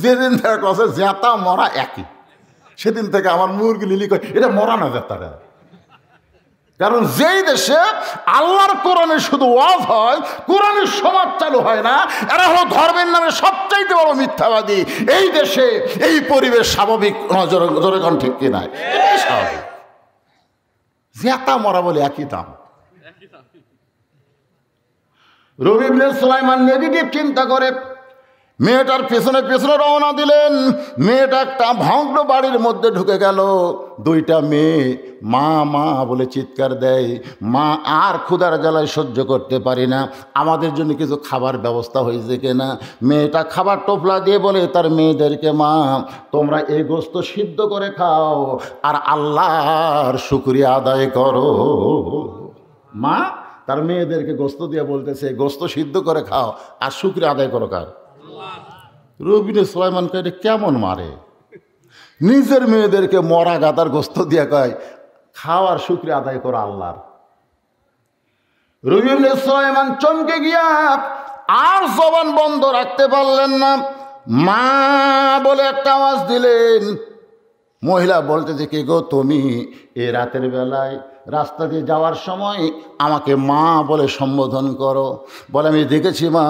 যেদিন থেকে কছে জেতা মরা একই, সেদিন থেকে আমার মুরগি লিলি কয় এটা মরা না জেতাটা। কারণ যেই দেশে আল্লাহর কোরআনে শুধু ওয়াজ হয়, কোরআনের সমাজ চালু হয় না, এরা হলো ধর্মের নামে সবচাইতে বড় মিথ্যাবাদী। এই দেশে এই পরিবেশ স্বাভাবিক জোরে কোন ঠিক কিনা? এটাই স্বাভাবিক। জেতা মরা বলে একই দাম। রবি বিন সুলাইমান নেগেটিভ চিন্তা করে মেয়েটার পেছনে পেছনে রওনা দিলেন। মেয়েটা একটা ভগ্ন বাড়ির মধ্যে ঢুকে গেল। দুইটা মেয়ে মা মা বলে চিৎকার দেয়। মা আর ক্ষুধার জ্বালায় সহ্য করতে পারি না, আমাদের জন্য কিছু খাবার ব্যবস্থা হয়েছে কিনা। মেয়েটা খাবার টোপলা দিয়ে বলে তার মেয়েদেরকে, মা তোমরা এই গোস্ত সিদ্ধ করে খাও আর আল্লাহর শুকরিয়া আদায় করো। মা তার মেয়েদেরকে গোস্ত দিয়ে বলতেছে গোস্ত সিদ্ধ করে খাও আর শুকরিয়া আদায় করো কার? রবি বিন সুলাইমানকে এটা কেমন মারে? নিজের মেয়েদেরকে মরা গাদার গোস্ত দিয়ে কয় খাওয়ার শুকরিয়া আদায় করো আল্লাহর। রবি বিন সুলাইমান চমকে গিয়া আর জবান বন্ধ রাখতে পারলেন না। মা বলে একটা আওয়াজ দিলেন। মহিলা বলতেছে কে গো তুমি? এ রাতের বেলায় রাস্তা দিয়ে যাওয়ার সময় আমাকে মা বলে সম্বোধন করো। বলে আমি দেখেছি মা,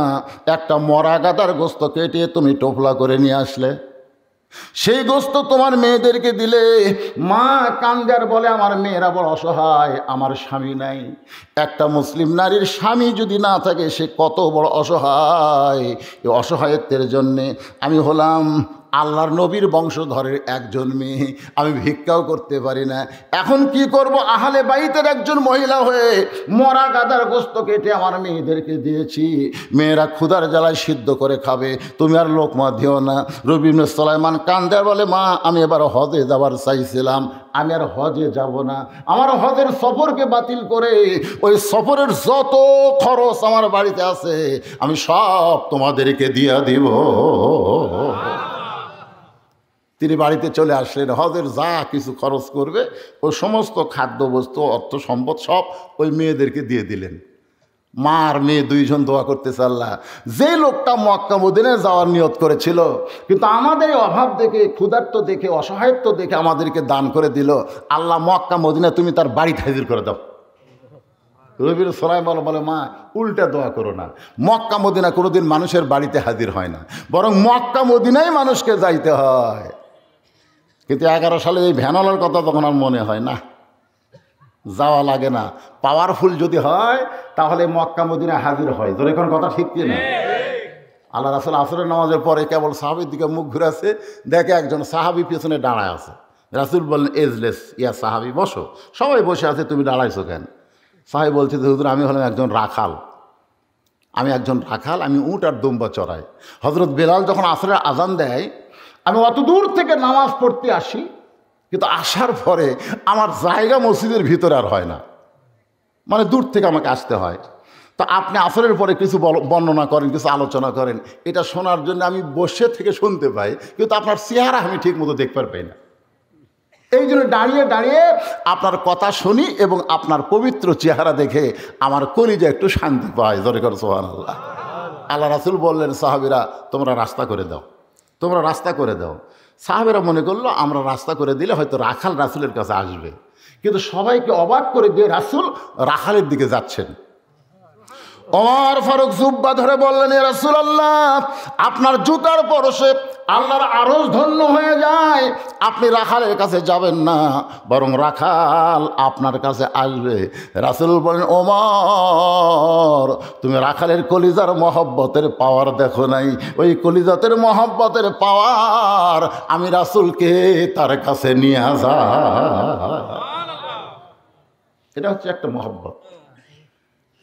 একটা মরা গাদার গোস্ত কেটে তুমি টোপলা করে নিয়ে আসলে, সেই গোস্ত তোমার মেয়েদেরকে দিলে। মা কান্দার বলে আমার মেয়েরা বড় অসহায়, আমার স্বামী নাই। একটা মুসলিম নারীর স্বামী যদি না থাকে সে কত বড় অসহায়। এই অসহায়ত্বের জন্যে আমি হলাম আল্লাহর নবীর বংশধরের একজন মেয়ে, আমি ভিক্ষাও করতে পারি না। এখন কি করব? আহলে বাইতের একজন মহিলা হয়ে মরা গাদার গোস্ত কেটে আমার মেয়েদেরকে দিয়েছি, মেয়েরা ক্ষুধার জ্বালায় সিদ্ধ করে খাবে, তুমি আর লোকমা দিও না। রবি বিন সুলাইমান কান্দে বলে মা আমি এবার হজে যাবার চাইছিলাম, আমি আর হজে যাব না। আমার হজের সফরকে বাতিল করে ওই সফরের যত খরচ আমার বাড়িতে আছে আমি সব তোমাদেরকে দিয়ে দিব। তিনি বাড়িতে চলে আসলেন। হজের যা কিছু খরচ করবে ওই সমস্ত খাদ্যবস্তু অর্থ সম্পদ সব ওই মেয়েদেরকে দিয়ে দিলেন। মা আর মেয়ে দুইজন দোয়া করতেছে আল্লাহ, যে লোকটা মক্কা মদিনায় যাওয়ার নিয়ত করেছিল কিন্তু আমাদের অভাব দেখে, ক্ষুধার্ত দেখে, অসহায়ত্ব দেখে আমাদেরকে দান করে দিল, আল্লাহ মক্কা মদিনা তুমি তার বাড়িতে হাজির করে দাও। রবি বিন সুলাইমান বলে মা উল্টা দোয়া করো না, মক্কা মদিনা কোনোদিন মানুষের বাড়িতে হাজির হয় না, বরং মক্কা মদিনায় মানুষকে যাইতে হয়। কিন্তু 11 সালে এই ভ্যানলার কথা তখন আর মনে হয় না, যাওয়া লাগে না। পাওয়ারফুল যদি হয় তাহলে মক্কা মদিনায় হাজির হয়। তোর এখন কথা ঠিক কি না? আল্লাহ রাসূল আসরের নামাজের পরে কেবল সাহাবীর দিকে মুখ ঘুরাচ্ছে, দেখে একজন সাহাবী পেছনে দাঁড়ায় আছে। রাসূল বললেন এজলেস ইয়া সাহাবী, বসো। সবাই বসে আছে, তুমি দাঁড়াইছো কেন? সাহাবী বলছে যে হুজুর আমি হলাম একজন রাখাল, আমি উট আর দুম্বা চড়াই। হযরত বেলাল যখন আসরের আজান দেয় আমি অত দূর থেকে নামাজ পড়তে আসি, কিন্তু আসার পরে আমার জায়গা মসজিদের ভিতরে আর হয় না, মানে দূর থেকে আমাকে আসতে হয়। তো আপনি আসরের পরে কিছু বর্ণনা করেন, কিছু আলোচনা করেন, এটা শোনার জন্য আমি বসে থেকে শুনতে পাই, কিন্তু আপনার চেহারা আমি ঠিক মতো দেখতে পাই না। এই জন্য দাঁড়িয়ে দাঁড়িয়ে আপনার কথা শুনি এবং আপনার পবিত্র চেহারা দেখে আমার কলিজা একটু শান্তি পায়। জোরে করে সুবহানাল্লাহ। আল্লাহ রাসূল বললেন, সাহাবীরা তোমরা রাস্তা করে দাও, তোমরা রাস্তা করে দাও। সাহাবীরা মনে করলো আমরা রাস্তা করে দিলে হয়তো রাখাল রাসূলের কাছে আসবে, কিন্তু সবাইকে অবাক করে দিয়ে রাসূল রাখালের দিকে যাচ্ছেন। ওমর ফারুক জুব্বা ধরে বললেন, ইয়া রাসূলুল্লাহ, আপনার জুতার পরশে আল্লাহর আরশ ধন্য হয়ে যায়, আপনি রাখালের কাছে যাবেন না, বরং রাখাল আপনার কাছে আসবে। রাসূল বলেন, ওমর তুমি রাখালের কলিজার মহব্বতের পাওয়ার দেখো নাই, ওই কলিজাতের মহব্বতের পাওয়ার আমি রাসূলকে তার কাছে নিয়ে আসা। এটা হচ্ছে একটা মহব্বত।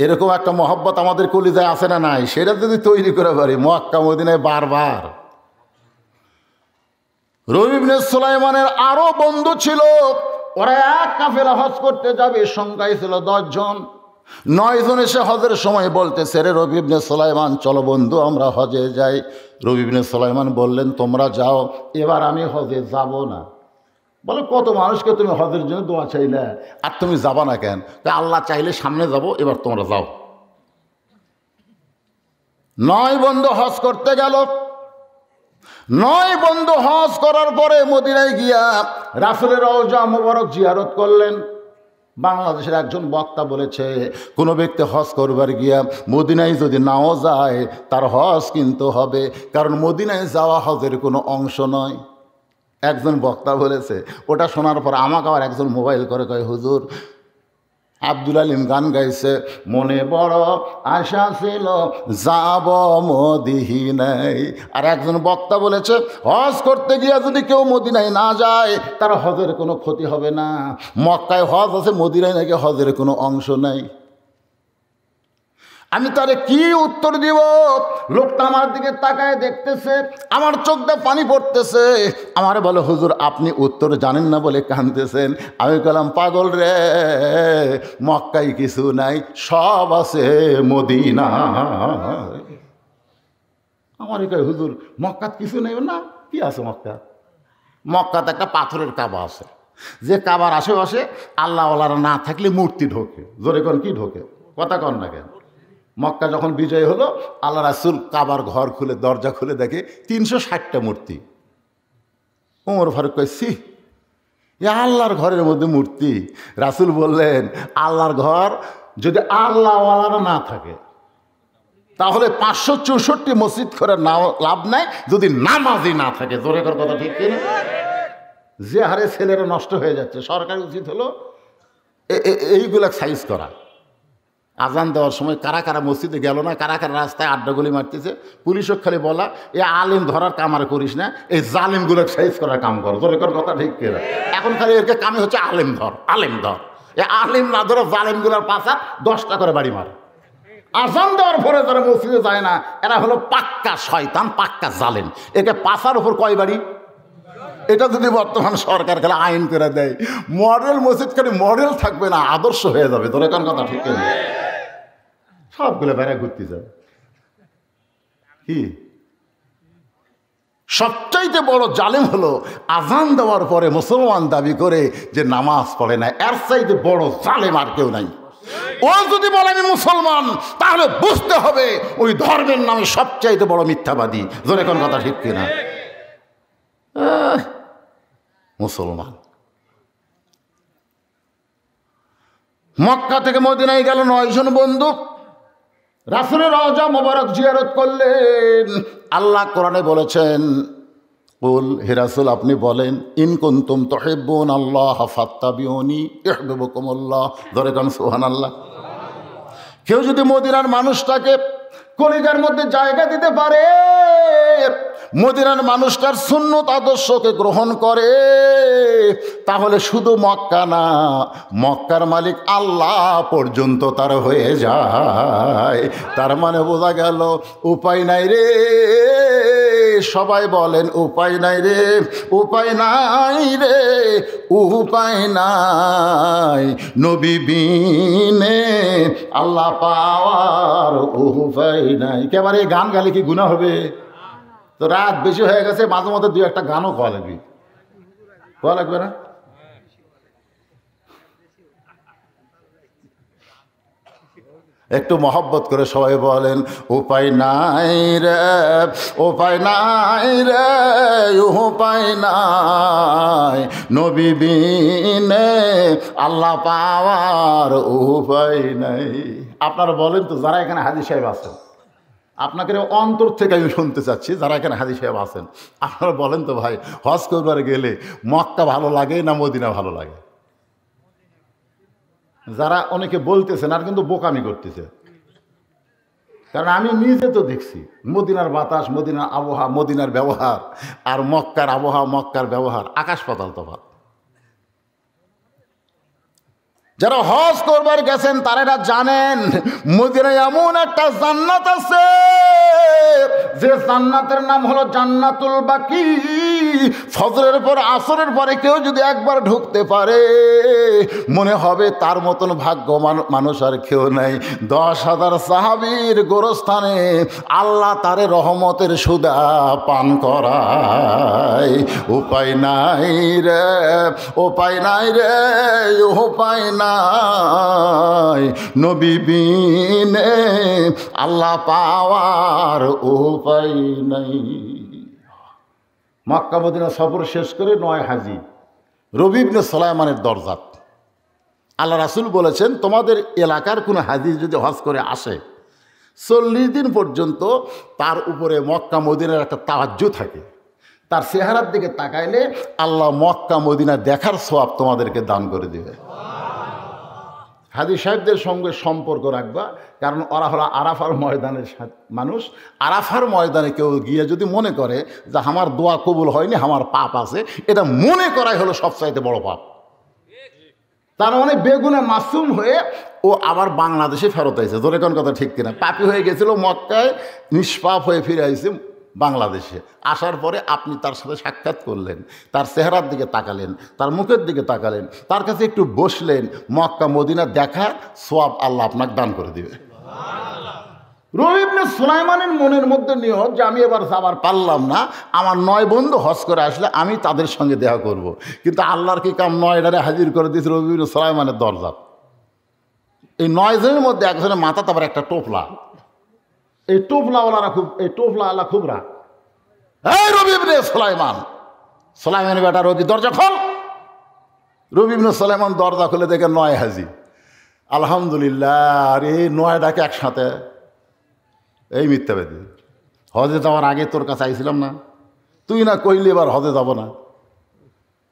এরকম একটা মহব্বত আমাদের কলিজায় আছে না নাই? সেটা যদি তৈরি করে পারি, মক্কা মদিনায় বারবার। রবি ইবনে সুলাইমানের আরো বন্ধু ছিল, ওরা এক কাফেলা হজ করতে যাবে, সংখ্যায় ছিল 10 জন। 9 জন এসে হজের সময় বলতেছে, রে রবি ইবনে সুলাইমান চলো বন্ধু আমরা হজে যাই। রবি ইবনে সুলাইমান বললেন, তোমরা যাও, এবার আমি হজে যাব না। বলে, কত মানুষকে তুমি হজের জন্য দোয়া চাইলে, আর তুমি যাবা না কেন? আল্লাহ চাইলে সামনে যাব, এবার তোমরা যাও। 9 বন্ধু হজ করতে গেল। 9 বন্ধু হজ করার পরে মদিনায় গিয়া রাসূলের রওজা মোবারক জিয়ারত করলেন। বাংলাদেশের একজন বক্তা বলেছে, কোনো ব্যক্তি হজ করবার গিয়া মদিনায় যদি নাও যায় তার হজ কিন্তু হবে, কারণ মদিনায় যাওয়া হজের কোনো অংশ নয়। একজন বক্তা বলেছে। ওটা শোনার পর আমাকে আবার একজন মোবাইল করে কয়, হুজুর আব্দুল আলিম গান গাইছে, মনে বড় আশা ছিল যাব মদিনায়। আর একজন বক্তা বলেছে, হজ করতে গিয়ে যদি কেউ মদিনায় না যায় তার হজের কোনো ক্ষতি হবে না, মক্কায় হজ আছে, মদিনায় নাকি হজের কোনো অংশ নাই। আমি তারে কি উত্তর দিব? লোকটা আমার দিকে তাকায় দেখতেছে, আমার চোখটা পানি পড়তেছে। আমার বলে, হুজুর আপনি উত্তর জানেন না বলে কাঁদতেছেন। আমি বললাম, পাগল রে, মক্কায় কিছু নাই, সব আছে মদিনা। আমার কয়, হুজুর মক্কাত কিছু নেই না? কি আছে মক্কা? মক্কাতে একটা পাথরের কাবা আছে, যে কাবার আশেপাশে আল্লাহওয়ালারা না থাকলে মূর্তি ঢোকে। জোরে কোন কি ঢোকে? কথা কন না কেন? মক্কা যখন বিজয় হলো, আল্লাহ রাসূল কাবার ঘর খুলে দরজা খুলে দেখে 360টা মূর্তি। ওমর ফারুক কইছি, আল্লাহর ঘরের মধ্যে মূর্তি? রাসূল বললেন, আল্লাহর ঘর যদি আল্লাহওয়ালারা না থাকে তাহলে 564 মসজিদ করে লাভ নাই যদি নামাজি না থাকে। জোরে কর কথা ঠিক কিনা? যে হারে ছেলেরা নষ্ট হয়ে যাচ্ছে, সরকারের উচিত হলো এইগুলা সাইজ করা। আজান দেওয়ার সময় কারা কারা মসজিদে গেল না, কারা কারা রাস্তায় আড্ডাগুলি মারতেছে, পুলিশও খালি বলা, এ আলিম ধরার কাম আর করিস না, এই জালিমগুলো সাইজ করার কাম কর। জোরে কর কথা ঠিক কিনা? এখন খালি এর কামে হচ্ছে আলিম ধর, আলিম ধর। এ আলিম না ধরো, জালিমগুলোর পাশা 10টা করে বাড়ি মার। আজান দেওয়ার পরে যারা মসজিদে যায় না, এরা হলো পাক্কা শয়তান, পাক্কা জালিম। একে পাশার উপর কয় বাড়ি? এটা যদি বর্তমান সরকার খালি আইন করে দেয়, মডেল মসজিদ খালি মডেল থাকবে না, আদর্শ হয়ে যাবে। তোর এখন কথা ঠিক না? সবগুলো বেড়া ঘুরতে যাবে। কি সবচাইতে বড় জালেম হলো আজান দেওয়ার পরে মুসলমান দাবি করে যে নামাজ পড়ে না। এর চাইতে বড় জালেম আর কেউ নাই। ও যদি বলে আমি মুসলমান, তাহলে বুঝতে হবে ওই ধর্মের নামে সবচাইতে বড় মিথ্যাবাদী। জোরে কোন কথা ঠিক কিনা? মুসলমান। মক্কা থেকে মদিনায় গেল 9 জন বন্ধু, রাসূলের রওজা মোবারক জিয়ারত করলেন। আল্লাহ কোরআনে বলেছেন, কুল হে রাসূল আপনি বলেন, ইন কুনতুম তুহিব্বুনাল্লাহ ফাত্তাবিউনি ইউহিব্বুকুমুল্লাহ। ধরে কোন সুবহানাল্লাহ। কেউ যদি মদিনার মানুষটাকে কলিজার মধ্যে জায়গা দিতে পারে, মদিনার মানুষটার সুন্নত আদর্শকে গ্রহণ করে, তাহলে শুধু মক্কা না, মক্কার মালিক আল্লাহ পর্যন্ত তার হয়ে যায়। তার মানে বোঝা গেল উপায় নাই রে, সবাই বলেন উপায় নাই রে, উপায় নাই রে, উপায় নাই, নবী বিনে আল্লাহ পাওয়ার উপায় নাই। কেবারে গান গালে কি গুনাহ হবে? তো রাত বেশি হয়ে গেছে, মাঝে মধ্যে দুই একটা গানও গাওয়া লাগবে, গাওয়া লাগবে না? একটু মহব্বত করে সবাই বলেন উপায় নাই রে, উপায় নাই রে, উপায় নাই, নবী বিনে আল্লাহ পাওয়ার উপায় নাই। আপনারা বলেন তো, যারা এখানে হাজী সাহেব আছেন, আপনাকে অন্তর থেকে আমি শুনতে চাচ্ছি, যারা এখানে হাজী সাহেব আছেন, আপনারা বলেন তো ভাই, হজ করবার গেলে মক্কা ভালো লাগে না মদিনা ভালো লাগে? যারা অনেকে বলতেছেন আর কিন্তু বোকামি করতেছে, কারণ আমি নিজে তো দেখছি মদিনার বাতাস, মদিনার আবহাওয়া, মদিনার ব্যবহার আর মক্কার আবহাওয়া, মক্কার ব্যবহার আকাশ পাতাল তফাৎ। যারা হজ করবার গেছেন তারা জানেন মদিনায় এমন একটা জান্নাত আছে, যে জান্নাতের নাম হলো জান্নাতুল বাকি। ফজরের পর আসরের পরে কেউ যদি একবার ঢুকতে পারে, মনে হবে তার মতন ভাগ্যবান মানুষ আর কেউ নাই। 10,000 সাহাবীর গোরস্থানে আল্লাহ তারে রহমতের সুদা পান করায়। উপায় নাই রে, উপায় নাই রে, উপায় নাই, নবী বিনে আল্লাহ পাওয়ার উপায় নাই। মক্কা মদিনা সফর শেষ করে 9 হাজি রবি ইবনে সুলাইমানের দরজাত আল্লাহ রাসূল বলেছেন, তোমাদের এলাকার কোনো হাজি যদি হজ করে আসে 40 দিন পর্যন্ত তার উপরে মক্কা মদিনার একটা তাওয়াজ্জু থাকে। তার চেহারার দিকে তাকাইলে আল্লাহ মক্কা মদিনা দেখার সওয়াব তোমাদেরকে দান করে দেবে। হাজী সাহেবদের সঙ্গে সম্পর্ক রাখবা, কারণ ওরা হলো আরাফার ময়দানের মানুষ। আরাফার ময়দানে কেউ গিয়ে যদি মনে করে যে আমার দোয়া কবুল হয়নি, আমার পাপ আছে, এটা মনে করাই হলো সবচাইতে বড় পাপ। তার মানে বেগুনে মাসুম হয়ে ও আবার বাংলাদেশে ফেরত আইছে। ধরে কোন কথা ঠিক কিনা? পাপি হয়ে গেছিল মক্কায়, নিষ্পাপ হয়ে ফিরে আইছে বাংলাদেশে। আসার পরে আপনি তার সাথে সাক্ষাৎ করলেন, তার চেহারার দিকে তাকালেন, তার মুখের দিকে তাকালেন, তার কাছে একটু বসলেন, মক্কা মদিনা দেখার সওয়াব আল্লাহ আপনাকে দান করে দিবে। রবি ইবনে সুলাইমানের মনের মধ্যে নিয়ত যে আমি এবার যাবার পারলাম না, আমার 9 বন্ধু হজ করে আসলে আমি তাদের সঙ্গে দেখা করব। কিন্তু আল্লাহর কি কাম 9টারে হাজির করে দিয়েছে রবি ইবনে সুলাইমানের দরজা। এই 9 জনের মধ্যে একজনের মাথা তারপর একটা টোপলা। এই টোপলাওয়ালারা খুব, এই টোপলাওয়ালা খুব রাগ। এই রবি ইবনে সুলাইমান, সুলাইমানের বেটা রবি, দরজা খোল। রবি ইবনে সুলাইমান দরজা খুলে দেখে 9 হাজি। আলহামদুলিল্লাহ, আরে 9টাকে একসাথে। এই মিথ্যাবাদী, হজে যাওয়ার আগে তোর কাছে আইছিলাম না, তুই না কইলি এবার হজে যাব না,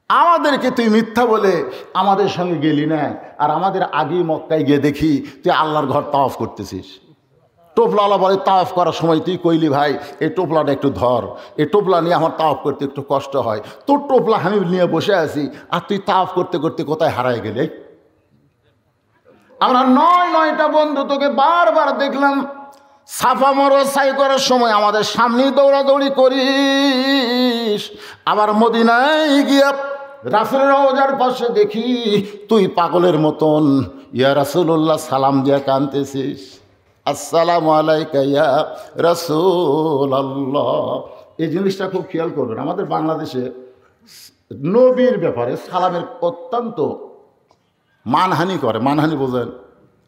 আমাদেরকে তুই মিথ্যা বলে আমাদের সঙ্গে গেলি না, আর আমাদের আগেই মক্কায় গিয়ে দেখি তুই আল্লাহর ঘর তাওয়াফ করতেছিস। টোপলাওয়ালা বলে, তাওয়াফ করার সময় তুই কইলি ভাই এই টোপলাটা একটু ধর, এই টোপলা নিয়ে আমার তাওয়াফ করতে একটু কষ্ট হয়, তোর টোপলা আমি নিয়ে বসে আছি আর তুই তাওয়াফ করতে করতে কোথায় হারায় গেলি? আমরা 9টা বন্ধু তোকে বারবার দেখলাম সাফা মরওয়া সাই করার সময় আমাদের সামনেই দৌড়াদৌড়ি করিস, আবার মদিনায় গিয়া রাসূলের রওজার পাশে দেখি তুই পাগলের মতন ইয়া রাসূলুল্লাহ সালাম দিয়া কাঁদতেছিস, আসসালামু আলাইকা ইয়া রাসূলুল্লাহ। এই জিনিসটা খুব খেয়াল করবেন, আমাদের বাংলাদেশে নবীর ব্যাপারে সালামের অত্যন্ত মানহানি করে। মানহানি বোঝেন?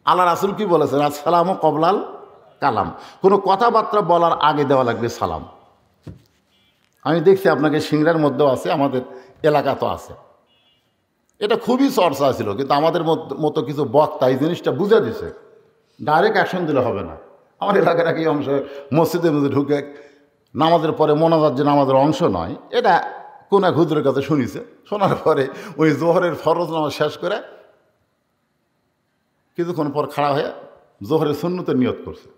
আল্লাহ রাসূল কি বলেছেন? আসসালামু কবলাল কালাম, কোনো কথাবার্তা বলার আগে দেওয়া লাগবে সালাম। আমি দেখছি আপনাকে সিংড়ার মধ্যেও আছে, আমাদের এলাকা তো আছে। এটা খুবই চর্চা ছিল, কিন্তু আমাদের মতো কিছু বক্তা এই জিনিসটা বুঝে দিছে, ডাইরেক্ট অ্যাকশন দিলে হবে না। আমার এলাকার একই অংশ মসজিদের মধ্যে ঢুকে নামাজের পরে মোনাজাত যে নামাজের অংশ নয়, এটা কোন এক হুজুরের কাছে শুনিছে। শোনার পরে ওই জোহরের ফরজ নামাজ শেষ করে কিছুক্ষণ পর খাড়া হয়ে জোহরের সুন্নতের নিয়ত করছে।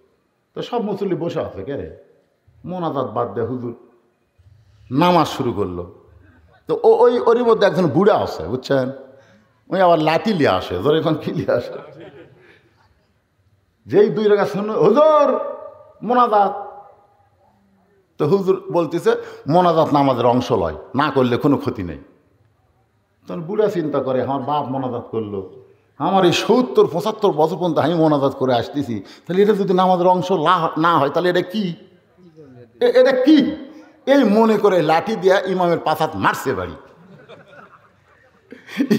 তো সব মুসল্লি বসে আছে, কে রে মোনাজাত বাদ দেয় হুজুর নামাজ শুরু করলো। তো ওরই মধ্যে একজন বুড়া আছে, বুঝছেন, ওই আবার লাঠি লিয়ে আসে, ধর এখন কি লিয়ে আসে, যেই 2 রাকাত শুনল হুজুর মোনাজাত, তো হুজুর বলতেছে মোনাজাত নামাজের অংশ লয়, না করলে কোনো ক্ষতি নেই। তখন বুড়া চিন্তা করে আমার বাপ মোনাজাত করলো, আমার এই 70-75 বছর পর্যন্ত আমি মোনাজাত করে আসতেছি, তাহলে এটা যদি নামাজের অংশ না হয় তাহলে এটা কি, এটা কি? এই মনে করে লাঠি দিয়া ইমামের পাছাত মারছে বাড়ি।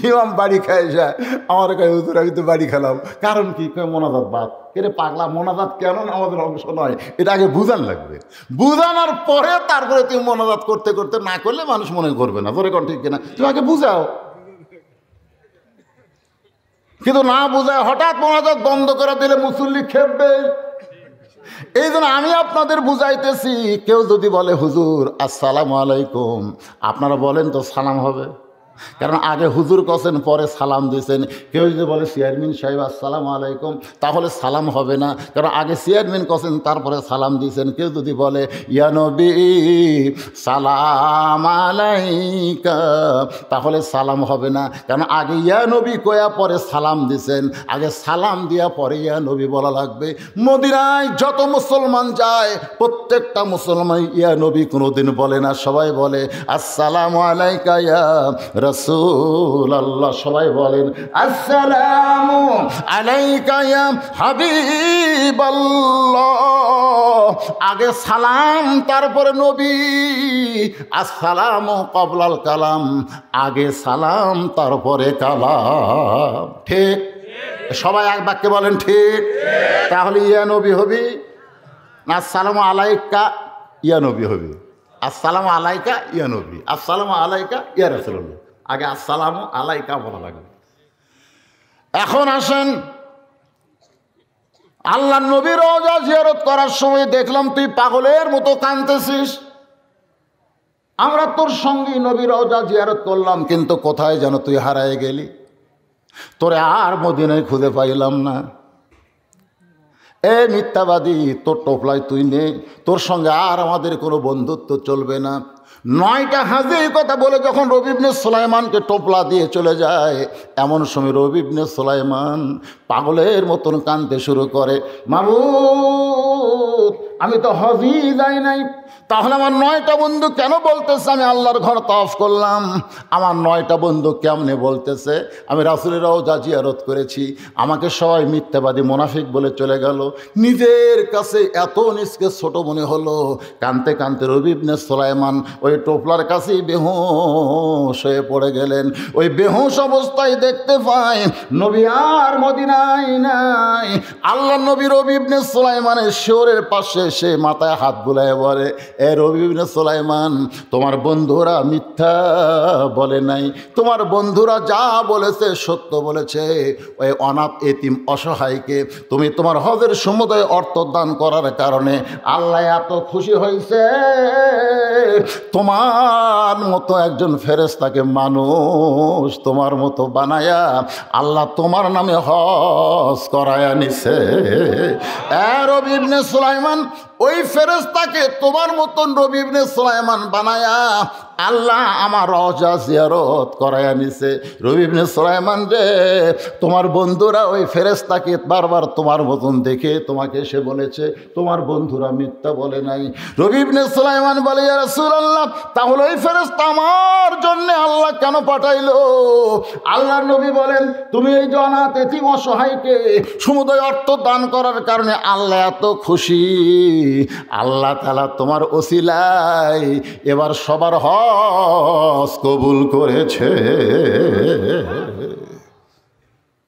ইমাম বাড়ি খায় যায়, আমার কাছে হুজুর আমি তো বাড়ি খেলাম। কারণ কি? মোনাজাত বাদ। এরে পাগলা, মোনাজাত কেন আমাদের অংশ নয় এটা আগে বুঝান লাগবে। বুঝানোর পরে তারপরে তুমি মোনাজাত করতে করতে না করলে মানুষ মনে করবে না। ধরে কোন ঠিক কিনা? তুমি আগে বুঝাও। কিন্তু না বুঝায় হঠাৎ মোনাজাত বন্ধ করে দিলে মুসল্লি খেপবে। এই জন্য আমি আপনাদের বুঝাইতেছি, কেউ যদি বলে হুজুর আসসালামু আলাইকুম, আপনারা বলেন তো সালাম হবে, কারণ আগে হুজুর কছেন পরে সালাম দিয়েছেন। কেউ যদি বলে চেয়ারম্যান সাহেব আসসালামু আলাইকুম, তাহলে সালাম হবে না, কারণ আগে চেয়ারম্যান কছেন তারপরে সালাম দিয়েছেন। কেউ যদি বলে ইয়া নবী সালাম আলাইকা, তাহলে সালাম হবে না, কারণ আগে ইয়া নবী কয়া পরে সালাম দিয়েছেন। আগে সালাম দিয়া পরে ইয়া নবী বলা লাগবে। মদিনায় যত মুসলমান যায় প্রত্যেকটা মুসলমান ইয়া নবী কোনোদিন বলে না, সবাই বলে আসসালামু আলাইকা ইয়া রাসূলুল্লাহ। সবাই বলেন আসসালামু আলাইকা ইয়া হাবিবাল্লাহ। আগে সালাম তারপরে নবী। আসসালামু ক্বাবলাল কালাম, আগে সালাম তারপরে কালাম। ঠিক? সবাই এক বাক্যে বলেন ঠিক? তাহলে ইয়া নবী হবি না আসসালামু আলাইকা ইয়া নবী হবি? আসসালামু আলাইকা ইয়া নবী, আসসালামু আলাইকা ইয়া রাসূলুল্লাহ। আগে আসসালামু আলাইকা বলা লাগবে। এখন আসেন, আল্লাহ নবীর রওজা জিয়ারত করার সময় দেখলাম তুই পাগলের মতো কাঁদতেছিস। আমরা তোর সঙ্গে নবীর রওজা জিয়ারত করলাম, কিন্তু কোথায় যেন তুই হারায় গেলি, তোরে আর মদিনায় খুঁজে পাইলাম না। এ মিথ্যাবাদী, তোর টোপলায় তুই নেই, তোর সঙ্গে আর আমাদের কোনো বন্ধুত্ব চলবে না। 9টা হাজি এই কথা বলে যখন রবি ইবনে সুলাইমানকে টোপলা দিয়ে চলে যায়, এমন সময় রবি ইবনে সুলাইমান পাগলের মতন কাঁদতে শুরু করে, মাবুদ আমি তো হজই যাই নাই, তাহলে আমার 9টা বন্ধু কেন বলতেছে আমি আল্লাহর ঘর তাওয়াফ করলাম? আমার 9টা বন্ধু কেমনে বলতেছে আমি রাসূলের রওজা জিয়ারত করেছি? আমাকে সবাই মিথ্যাবাদী মুনাফিক বলে চলে গেল। নিজের কাছে এত নিজকে ছোট মনে হলো। কাঁদতে কাঁদতে রবি ইবনে সুলাইমান ওই টোপলার কাছেই বেহুশ হয়ে পড়ে গেলেন। ওই বেহুশ অবস্থায় দেখতে পায় নবী আর মদিনায় নাই। আল্লাহ নবী রবি ইবনে সুলাইমানের শিওরের পাশে সে মাথায় হাত বুলায় বলে, এ রবি ইবনে সুলাইমান, তোমার বন্ধুরা মিথ্যা বলে নাই, তোমার বন্ধুরা যা বলেছে সত্য বলেছে। ওই অনাথ এতিম অসহায়কে তুমি তোমার হজের সমুদয় অর্থ দান করার কারণে আল্লাহ এত খুশি হয়েছে, তোমার মতো একজন ফেরেশতাকে মানুষ তোমার মতো বানায়া আল্লাহ তোমার নামে হজ করায়া নিছে। রবি ইবনে সুলাইমান ওই ফেরেশতাকে তোমার মতন রবি ইবনে সুলাইমান বানায়া আল্লাহ আমার রওজা জিয়ারত করায়া নিছে। রবি ইবনে সুলাইমান রে, তোমার বন্ধুরা ওই ফেরেশতাকে বারবার তোমার মতন দেখে তোমাকে এসে বলেছে, তোমার বন্ধুরা মিথ্যা বলে নাই। রবি ইবনে সুলাইমান বলে, ইয়া রাসূলুল্লাহ, তাহলে ওই ফেরেশতা আমার জন্য আল্লাহ কেন পাঠাইলো? আল্লাহর নবী বলেন, তুমি এই যে অনাথ এতিম অসহায়কে সমুদয় অর্থ দান করার কারণে আল্লাহ এত খুশি, আল্লাহ তাআলা তোমার ওসিলায় এবার সবার হজ কবুল করেছে।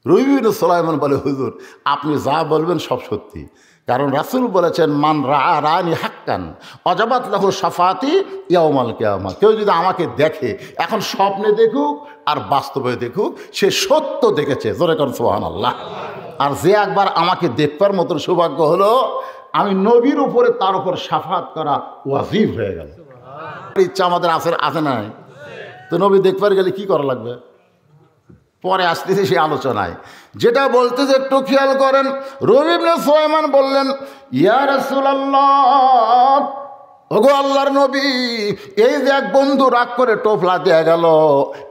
রবি ইবনে সুলাইমান বলে, হুজুর আপনি যা বলবেন সব সত্যি, কারণ রাসূল বলেছেন মান রাআনি হাক্কান ওয়াজাবাত লাহু শাফাআতি ইয়াউমাল কিয়ামা। কেউ যদি আমাকে দেখে, এখন স্বপ্নে দেখুক আর বাস্তবে দেখুক, সে সত্য দেখেছে। জোরে করেন সুবহানাল্লাহ। আর যে একবার আমাকে দেখবার মতো সৌভাগ্য হলো, আমি নবীর উপরে তার উপর শাফাত করা ওয়াজিব হয়ে গেল। ইচ্ছা আমাদের আছে নাই? তো নবী দেখবার গেলে কি করা লাগবে? পরে আসতেছে সেই আলোচনায়। যেটা বলতেছে একটু খেয়াল করেন। রবি ইবনে সুলাইমান বললেন, ইয়া রাসূলুল্লাহ, ওগো আল্লাহর নবী, এই যে এক বন্ধু রাগ করে টোপলা দিয়ে গেল,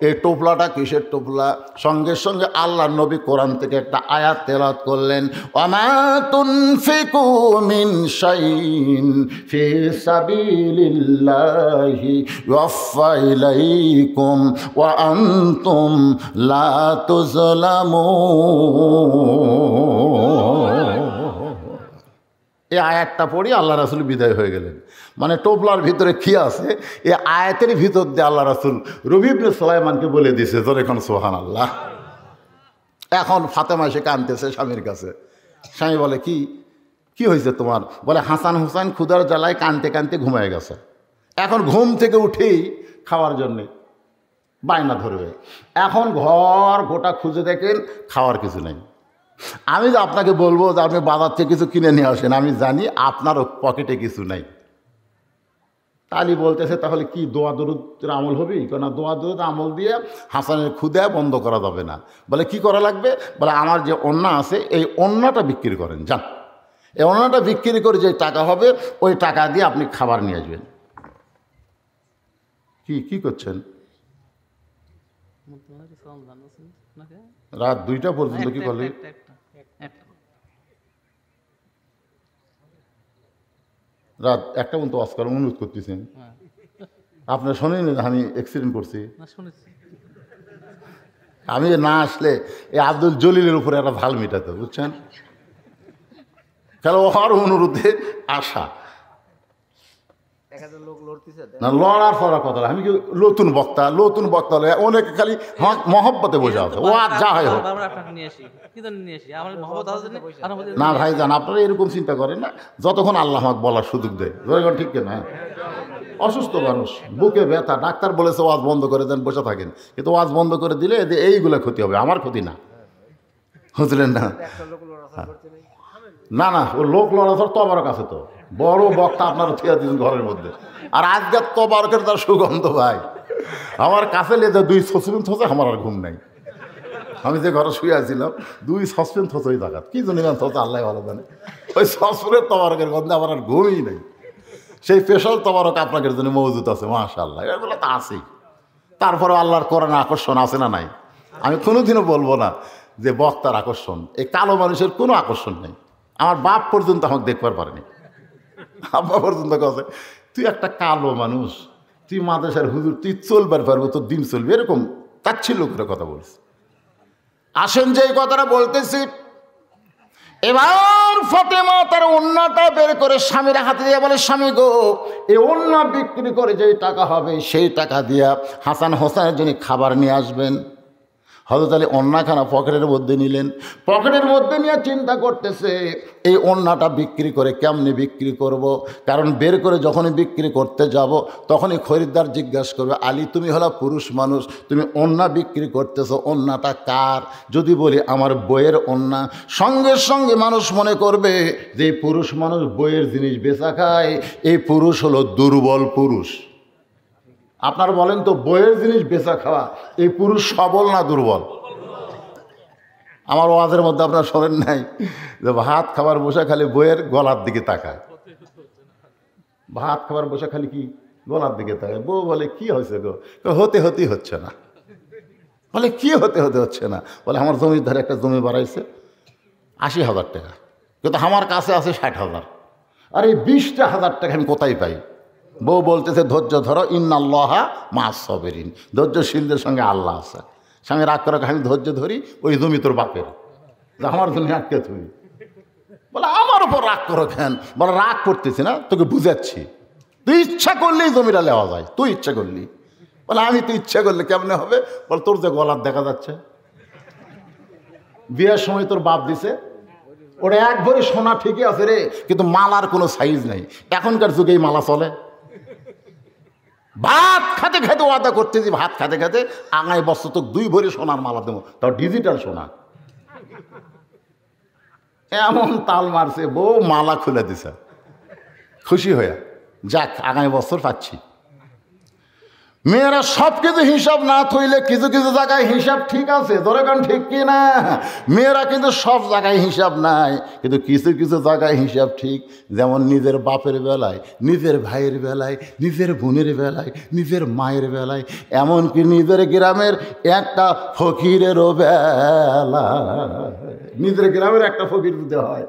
এই টোপলাটা কিসের টোপলা? সঙ্গে সঙ্গে আল্লাহর নবী কোরআন থেকে একটা আয়াত তেলাওয়াত করলেন, ওয়ামা তুনফিকু মিন শাইইন ফি সাবিলিল্লাহি ইউওয়াফা ইলাইকুম ওয়া আনতুম লা তুযলামুন। এই আয়াতটা পড়ি আল্লাহ রাসূল বিদায় হয়ে গেলেন। মানে টোপলার ভিতরে কি আছে এই আয়াতের ভিতর দিয়ে আল্লাহ রাসূল রবি ইবনে সুলাইমানকে বলে দিয়েছে, জোরে কোন সুবহানাল্লাহ। এখন ফাতেমা এসে কাঁদতেছে স্বামীর কাছে। স্বামী বলে, কি কি হয়েছে তোমার? বলে, হাসান হুসাইন ক্ষুধার জ্বালায় কাঁদতে কাঁদতে ঘুমিয়ে গেছে, এখন ঘুম থেকে উঠেই খাওয়ার জন্যে বায়না ধরবে। এখন ঘর গোটা খুঁজে দেখেন, খাওয়ার কিছু নেই। আমি যে আপনাকে বলবো যে আপনি বাজার থেকে কিছু কিনে নিয়ে আসেন, আমি জানি আপনার পকেটে কিছু নাই। তালি বলতেছে, তাহলে কি দোয়া দরুদের আমল হবে? কেন দোয়া দরুদ আমল দিয়ে হাসানের ক্ষুদা বন্ধ করা যাবে না। বলে, কি করা লাগবে? বলে, আমার যে ওন্না আছে এই ওন্নাটা বিক্রি করেন, যান এই ওন্নাটা বিক্রি করে যে টাকা হবে ওই টাকা দিয়ে আপনি খাবার নিয়ে আসবেন। কি করছেন? রাত 2টা পর্যন্ত কি করলে? রাত 1টা পর্যন্ত ওয়াজ করার অনুরোধ করতেছেন। আপনার শোনেন আমি অ্যাক্সিডেন্ট করছি? আমি না আসলে এই আব্দুল জলিলের উপরে একটা ঢাল মিটাতে, বুঝছেন? কারণ ওর অনুরোধে আসা না, লড়ার ফড়ার কথা। আমি কি নতুন বক্তা হলে অনেকে খালি মহব্বতে বোঝা আছে, ও আর যা হয় হোক না। ভাই জান, আপনারা এরকম চিন্তা করেন না, যতক্ষণ আল্লাহ আমাকে বলার সুযোগ দেয়। ঠিক না? অসুস্থ মানুষ, বুকে ব্যথা, ডাক্তার বলেছে ওয়াজ বন্ধ করে দেন, বসে থাকেন। কিন্তু ওয়াজ বন্ধ করে দিলে এইগুলো ক্ষতি হবে, আমার ক্ষতি না, বুঝলেন না? না না, ও লোক লড়াচড় তবারক আছে তো, বড় বক্তা আপনারা থিয়া দিন ঘরের মধ্যে। আর আজকের তবারকের তার সুগন্ধ ভাই, আমার কাছে লেগে 2 সসপেন থসে, আমার আর ঘুম নাই। আমি যে ঘরে শুয়ে আছিলাম 2 সসপেন থসে ওই জায়গা কি জন্য থসে আল্লাহ ভালো জানে, ওই সসপেনের তবারকের গন্ধে আমার আর ঘুমই নেই। সেই স্পেশাল তবারক আপনাদের জন্য মজুদ আছে, মাশাআল্লাহ, এগুলো তো আছেই। তারপরে আল্লাহর কোরআনে আকর্ষণ আছে না নাই? আমি কোনোদিনও বলবো না যে বক্তার আকর্ষণ, এই কালো মানুষের কোনো আকর্ষণ নেই। আমার বাপ পর্যন্ত আমাকে দেখবার পারেনি, আব্বা পর্যন্ত কাছে, তুই একটা কালো মানুষ, তুই মাদ্রাসার হুজুর, তুই চলবার পারবো, তোর দিন চলবে, এরকম তাচ্ছিল্য করে কথা বলছে। আসেন যে এই কথাটা বলতেছি, এবার ফাতেমা তার ওন্নাটা বের করে স্বামীর হাতে দিয়ে বলে, স্বামী গো, এই ওন্না বিক্রি করে যেই টাকা হবে সেই টাকা দিয়া হাসান হোসেনের জন্য খাবার নিয়ে আসবেন। হযরত আলী ওন্নাখানা পকেটের মধ্যে নিলেন, পকেটের মধ্যে নিয়ে চিন্তা করতেছে এই ওন্নাটা বিক্রি করে কেমনি বিক্রি করব। কারণ বের করে যখনই বিক্রি করতে যাব তখনই খরিদ্দার জিজ্ঞাসা করবে, আলী তুমি হলো পুরুষ মানুষ, তুমি ওন্না বিক্রি করতেছো, ওন্নাটা কার? যদি বলি আমার বইয়ের ওন্না, সঙ্গে সঙ্গে মানুষ মনে করবে যে এই পুরুষ মানুষ বইয়ের জিনিস বেচা খায়, এই পুরুষ হলো দুর্বল পুরুষ। আপনারা বলেন তো, বইয়ের জিনিস বেচা খাওয়া এই পুরুষ সবল না দুর্বল? আমার ওয়াজের মধ্যে আপনারা শোনেন নাই যে ভাত খাবার বসে খালি বইয়ের গলার দিকে তাকায়, ভাত খাবার বসে খালি কি গলার দিকে তাকায়। বউ বলে, কি হয়েছে গো? হতেই হচ্ছে না। বলে, কি হচ্ছে না? বলে, আমার জমির ধারে একটা জমি বাড়াইছে 80,000 টাকা, কিন্তু আমার কাছে আছে 60,000। আর এই 20,000 টাকা আমি কোথায় পাই? বউ বলতেছে, ধৈর্য ধরো, ইন্নাল্লাহা মা'আস সাবিরিন, ধৈর্যশীলদের সঙ্গে আল্লাহ আছে। স্বামী রাগ করে, আমি ধৈর্য ধরি, ওই জমি তোর বাপের, আমার জন্য আটকে তুই। বলে, আমার উপর রাগ করো কেন? বলে, রাগ করতেছি না, তোকে বুঝাচ্ছি, তুই ইচ্ছা করলেই জমিটা নেওয়া যায়, তুই ইচ্ছা করলি। বলে, আমি তো ইচ্ছা করলে কেমনে হবে? বলে, তোর যে গলার দেখা যাচ্ছে, বিয়ের সময় তোর বাপ দিছে, ওটা 1 ভরি সোনা ঠিকই আছে রে, কিন্তু মালার কোনো সাইজ নাই। এখনকার যুগে এই মালা চলে? ভাত খাতে খাতে ওয়াদা করতেছি, ভাত খাতে খাতে আগামী বছর তো 2 ভরি সোনার মালা দেবো, তাও ডিজিটাল সোনা। এমন তাল মারছে, বউ মালা খুলে দিছে খুশি হয়ে, যাক আগামী বছর পাচ্ছি। মেয়েরা সব কিছু হিসাব না থইলে কিছু কিছু জায়গায় হিসাব ঠিক আছে, ধরে কারণ ঠিক কি না? মেয়েরা কিন্তু সব জায়গায় হিসাব নাই, কিন্তু কিছু কিছু জায়গায় হিসাব ঠিক। যেমন নিজের বাপের বেলায়, নিজের ভাইয়ের বেলায়, নিজের বোনের বেলায়, নিজের মায়ের বেলায়, এমনকি নিজের গ্রামের একটা ফকিরেরও বেলা। নিজের গ্রামের একটা ফকির দিতে হয়,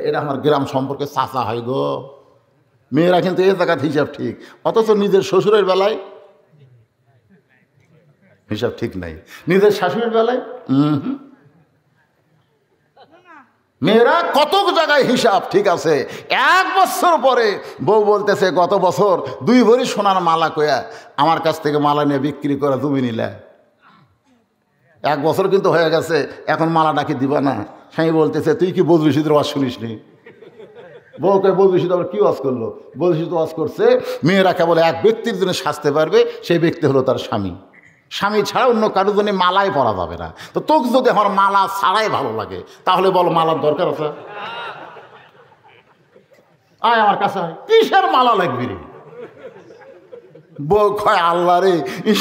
এটা আমার গ্রাম সম্পর্কে চাচা হয় গো। মেয়েরা কিন্তু এই জায়গায় হিসাব ঠিক, অথচ নিজের শ্বশুরের বেলায় হিসাব ঠিক নাই, নিজের শাশুড়ির বেলায় মেয়েরা কত জায়গায় হিসাব ঠিক আছে। 1 বছর পরে বউ বলতেছে, গত বছর 2 ভরি সোনার মালা কয়া আমার কাছ থেকে মালা নিয়ে বিক্রি করে তুমি নিলে। 1 বছর কিন্তু হয়ে গেছে, এখন মালাটা কি দিবা না? স্বামী বলতেছে, তুই কি বদরুশিদের ওয়াজ শুনিস নি? বউকে বদরুশিদ আবার কি ওয়াজ করলো? বদরুশিদ ওয়াজ করছে, মেয়েরা কেবল এক ব্যক্তির জন্য সাজতে পারবে, সেই ব্যক্তি হলো তার স্বামী। স্বামী ছাড়া অন্য কারোর জন্য মালাই পরা যাবে না। তো তোকে যদি আমার মালা ছাড়াই ভালো লাগে, তাহলে বলো মালার দরকার আছে? আয় আমার কাছে, কিসের মালা লাগবি রে? বউ কয়, আল্লাহ রে,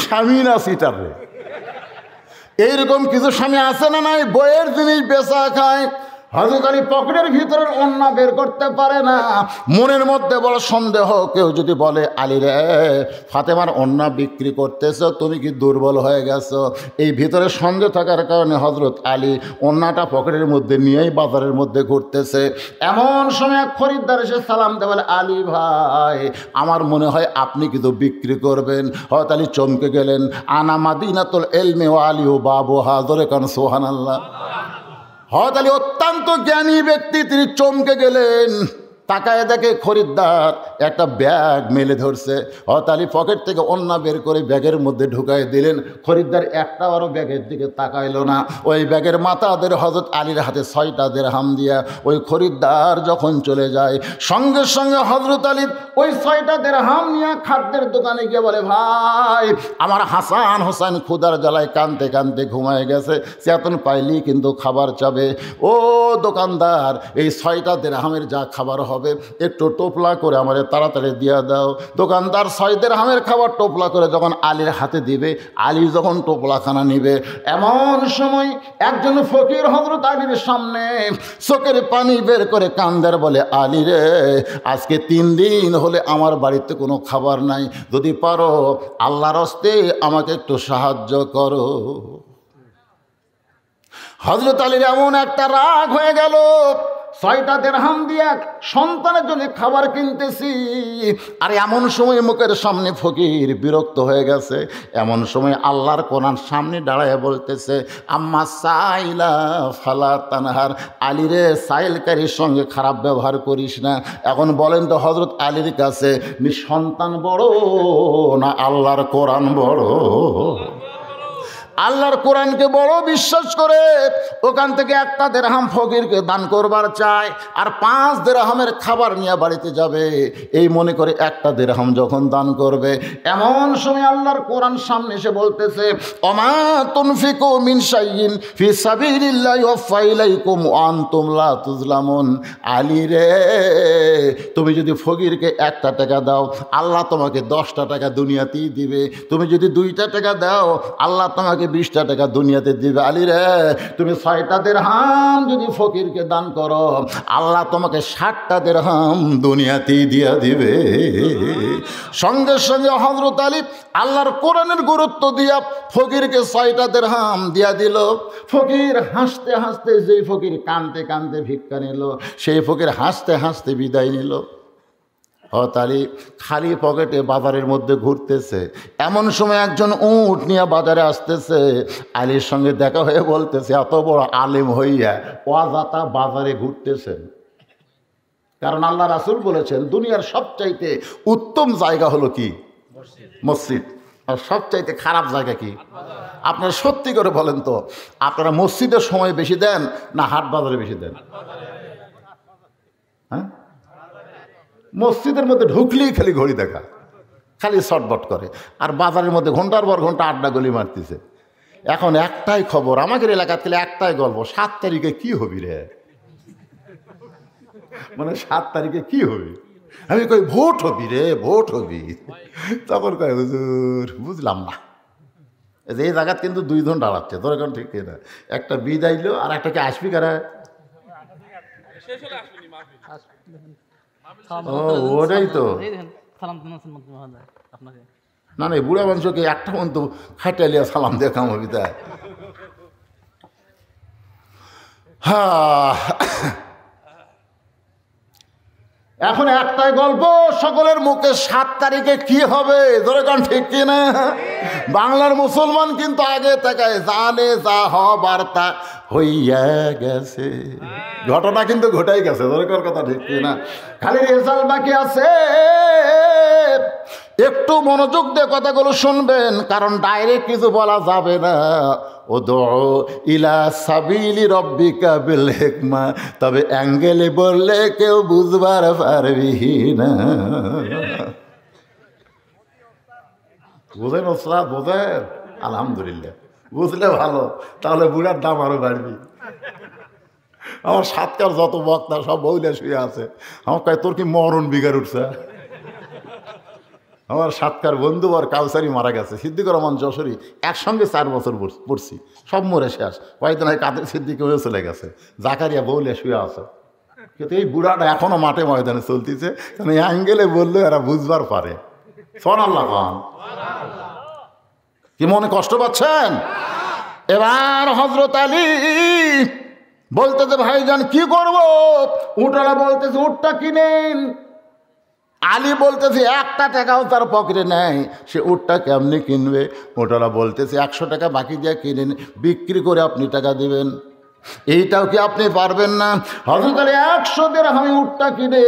স্বামী না সিটার রে। এইরকম কিছু স্বামী আছে না নাই, বইয়ের জিনিস বেচা খায়, হযরত আলী পকেটের ভিতরের ওন্না বের করতে পারে না। মনের মধ্যে বড় সন্দেহ, কেউ যদি বলে, আলী রে, ফাতেমার ওন্না বিক্রি করতেছ, তুমি কি দুর্বল হয়ে গেছো? এই ভিতরে সন্দেহ থাকার কারণে হযরত আলী ওন্নাটা পকেটের মধ্যে নিয়েই বাজারের মধ্যে ঘুরতেছে। এমন সময় এক খরিদ্দার এসে সালাম দেয়, বলে, আলী ভাই, আমার মনে হয় আপনি কিন্তু বিক্রি করবেন। হযরত আলী চমকে গেলেন, আনা মাদিনাতুল ইলমি ওয়া আলী ও বাবুহা, জোরে কান সুবহানাল্লাহ। হযরত আলী অত্যন্ত জ্ঞানী ব্যক্তি, তিনি চমকে গেলেন। তাকায় দেখে খরিদ্দার একটা ব্যাগ মেলে ধরছে। হযরত আলী পকেট থেকে ওন্না বের করে ব্যাগের মধ্যে ঢুকাই দিলেন। খরিদ্দার একটাবারও ব্যাগের দিকে তাকাইলো না। ওই ব্যাগের মাথাদের হযরত আলীর হাতে 6টা দিরহাম দিয়া ওই খরিদ্দার যখন চলে যায়, সঙ্গে সঙ্গে হযরত আলী ওই 6টা দিরহাম নিয়ে খাদ্যের দোকানে গিয়ে বলে, ভাই, আমার হাসান হোসেন ক্ষুধার জ্বালায় কানতে কানতে ঘুমায় গেছে, চেতন পাইলেই কিন্তু খাবার চাবে। ও দোকানদার, এই 6টা দিরহামের যা খাবার হবে একটু টোপলা করে আমারে তাড়াতাড়ি দিয়া দাও। দোকানদার 6 দিরহামের খাবার টোপলা করে যখন আলীর হাতে দিবে, আলী যখন টোপলাখানা নিবে, এমন সময় একজন ফকির হযরত আলীর সামনে চোখের পানি বের করে কান্দার, বলে, আলী রে, আজকে 3 দিন হলে আমার বাড়িতে কোনো খাবার নাই, যদি পারো আল্লাহর হস্তে আমাকে একটু সাহায্য করো। হযরত আলীর এমন একটা রাগ হয়ে গেল, 6টা দিরহাম দিয়ে সন্তানের জন্য খাবার কিনতেছি, আর এমন সময় মুখের সামনে ফকির বিরক্ত হয়ে গেছে। এমন সময় আল্লাহর কোরআন সামনে দাঁড়ায় বলতেছে, আম্মা সাইলা ফালা তানহার, আলী রে, সাইলকারীর সঙ্গে খারাপ ব্যবহার করিস না। এখন বলেন তো, হযরত আলীর কাছে সন্তান বড় না আল্লাহর কোরআন বড়? আল্লাহর কোরআনকে বড় বিশ্বাস করে ওখান থেকে 1টা দিরহাম ফকিরকে দান করবার চায়, আর 5 দিরহামের খাবার নিয়ে বাড়িতে যাবে, এই মনে করে 1টা দিরহাম যখন দান করবে, এমন সময় আল্লাহর কোরআন সামনে এসে বলতেছে, ওমা তুনফিকু মিন শাইইন ফি সাবিলিল্লাহি ওয়াফা ইলাইকুম ওয়া আনতুম লা তুজলামুন। আলী রে, তুমি যদি ফকিরকে 1টা টাকা দাও, আল্লাহ তোমাকে 10টা টাকা দুনিয়াতেই দিবে। তুমি যদি 2টা টাকা দাও, আল্লাহ তোমাকে 20টা টাকা দুনিয়াতে দিবে। আলী রে, তুমি 6টা দিরহাম যদি ফকিরকে দান করো, আল্লাহ তোমাকে 60টা দিরহাম দুনিয়াতেই দিয়া দিবে। সঙ্গে সঙ্গে হযরত আলী আল্লাহর কোরআনের গুরুত্ব দিয়া ফকিরকে 6টা দিরহাম দিয়া দিল। ফকির হাসতে হাসতে, যেই ফকির কাঁদতে কাঁদতে ভিক্ষা নিল, সেই ফকির হাসতে হাসতে বিদায় নিল। হযরত আলী খালি পকেটে বাজারের মধ্যে ঘুরতেছে। এমন সময় একজন উট নিয়ে বাজারে আসতেছে। আলীর সঙ্গে দেখা হয়ে বলতেছে, এত বড় আলেম হইয়া অযথা বাজারে ঘুরতেছেন। কারণ আল্লাহ রাসূল বলেছেন, দুনিয়ার সবচাইতে উত্তম জায়গা হলো কি? মসজিদ। আর সবচাইতে খারাপ জায়গা কি? আপনারা সত্যি করে বলেন তো, আপনারা মসজিদের সময় বেশি দেন না হাট বাজারে বেশি দেন? হ্যাঁ, মসজিদের মধ্যে ঢুকলেই খালি ঘড়ি দেখা, খালি শটবট করে, আর বাজারের মধ্যে ঘন্টার পর ঘন্টা আড্ডা গলি মারতেছে। এখন একটাই খবর, আমাদের এলাকার থেকে একটাই গল্প, 7 তারিখে কি হবি রে? মানে 7 তারিখে কি হবি? আমি কই ভোট হবি রে, ভোট হবি। তখন কয় হুজুর বুঝলাম না, এই জায়গাত কিন্তু দুইজন দাঁড়াচ্ছে, তোর এখন ঠিক না, একটা বিদাইলো আর একটা কি আসবি কারা? ও ওটাই তো না না, বুড়া মানুষকে একটা মন তো খাইটালিয়া সালাম দিয়ে কাম হবি তাই। হ্যাঁ, এখন একটাই গল্প সকলের মুখে, 7 তারিখে কি হবে ধরে কারণ ঠিক কিনা? বাংলার মুসলমান কিন্তু আগে তাকায়, জানে যা হবার তা হইয়া গেছে, ঘটনা কিন্তু ঘটাই গেছে, দরকার কথা ঠিক কিনা? খালি রেজাল্ট বাকি আছে। একটু মনোযোগ দিয়ে কথাগুলো শুনবেন, কারণ ডাইরেক্ট কিছু বলা যাবে না। উদউ ইলা সাবিলি রব্বিকা বিল হিকমা, তবে অ্যাঙ্গেলে বললে কেউ বুঝবার পারবি না। বুঝেন ওস্তাদ, বোঝেন? আলহামদুলিল্লাহ, বুঝলে ভালো, তাহলে বুড়ার দাম আরো বাড়বি। আমার সাতকার যত বক্তা সব বউলে শুয়ে আছে, আমার কয় তোর কি মরণ বিগার উঠছে? আমার সাতকার বন্ধু আর কাউসারি মারা গেছে, সিদ্দিকুর রহমান যশোরী, একসঙ্গে 4 বছর পড়ছি, সব মরে শেষ। কয়েকদিন হয় কাদের সিদ্দিক হয়ে চলে গেছে, জাকারিয়া বউলে শুয়ে আছে। কিন্তু এই বুড়াটা এখনো মাঠে ময়দানে চলতেছে, কারণ এই অ্যাঙ্গেলে বললে এরা বুঝবার পারে। সুবহানাল্লাহ খান, কি মনে কষ্ট পাচ্ছেন? এবার হযরত আলী বলতেছে ভাইজান কি করব? উটরা বলতেছে উটটা কিনেন। আলী বলতেছে 1 টাকাও তার পকেটে নেয়, সে উটটা কেমনি কিনবে? ওটারা বলতেছে 100 টাকা বাকি দিয়ে কিনেন, বিক্রি করে আপনি টাকা দিবেন। এইটাও কি আপনি পারবেন না? হযরত আলী 100 দিরহামে উটটা কিনে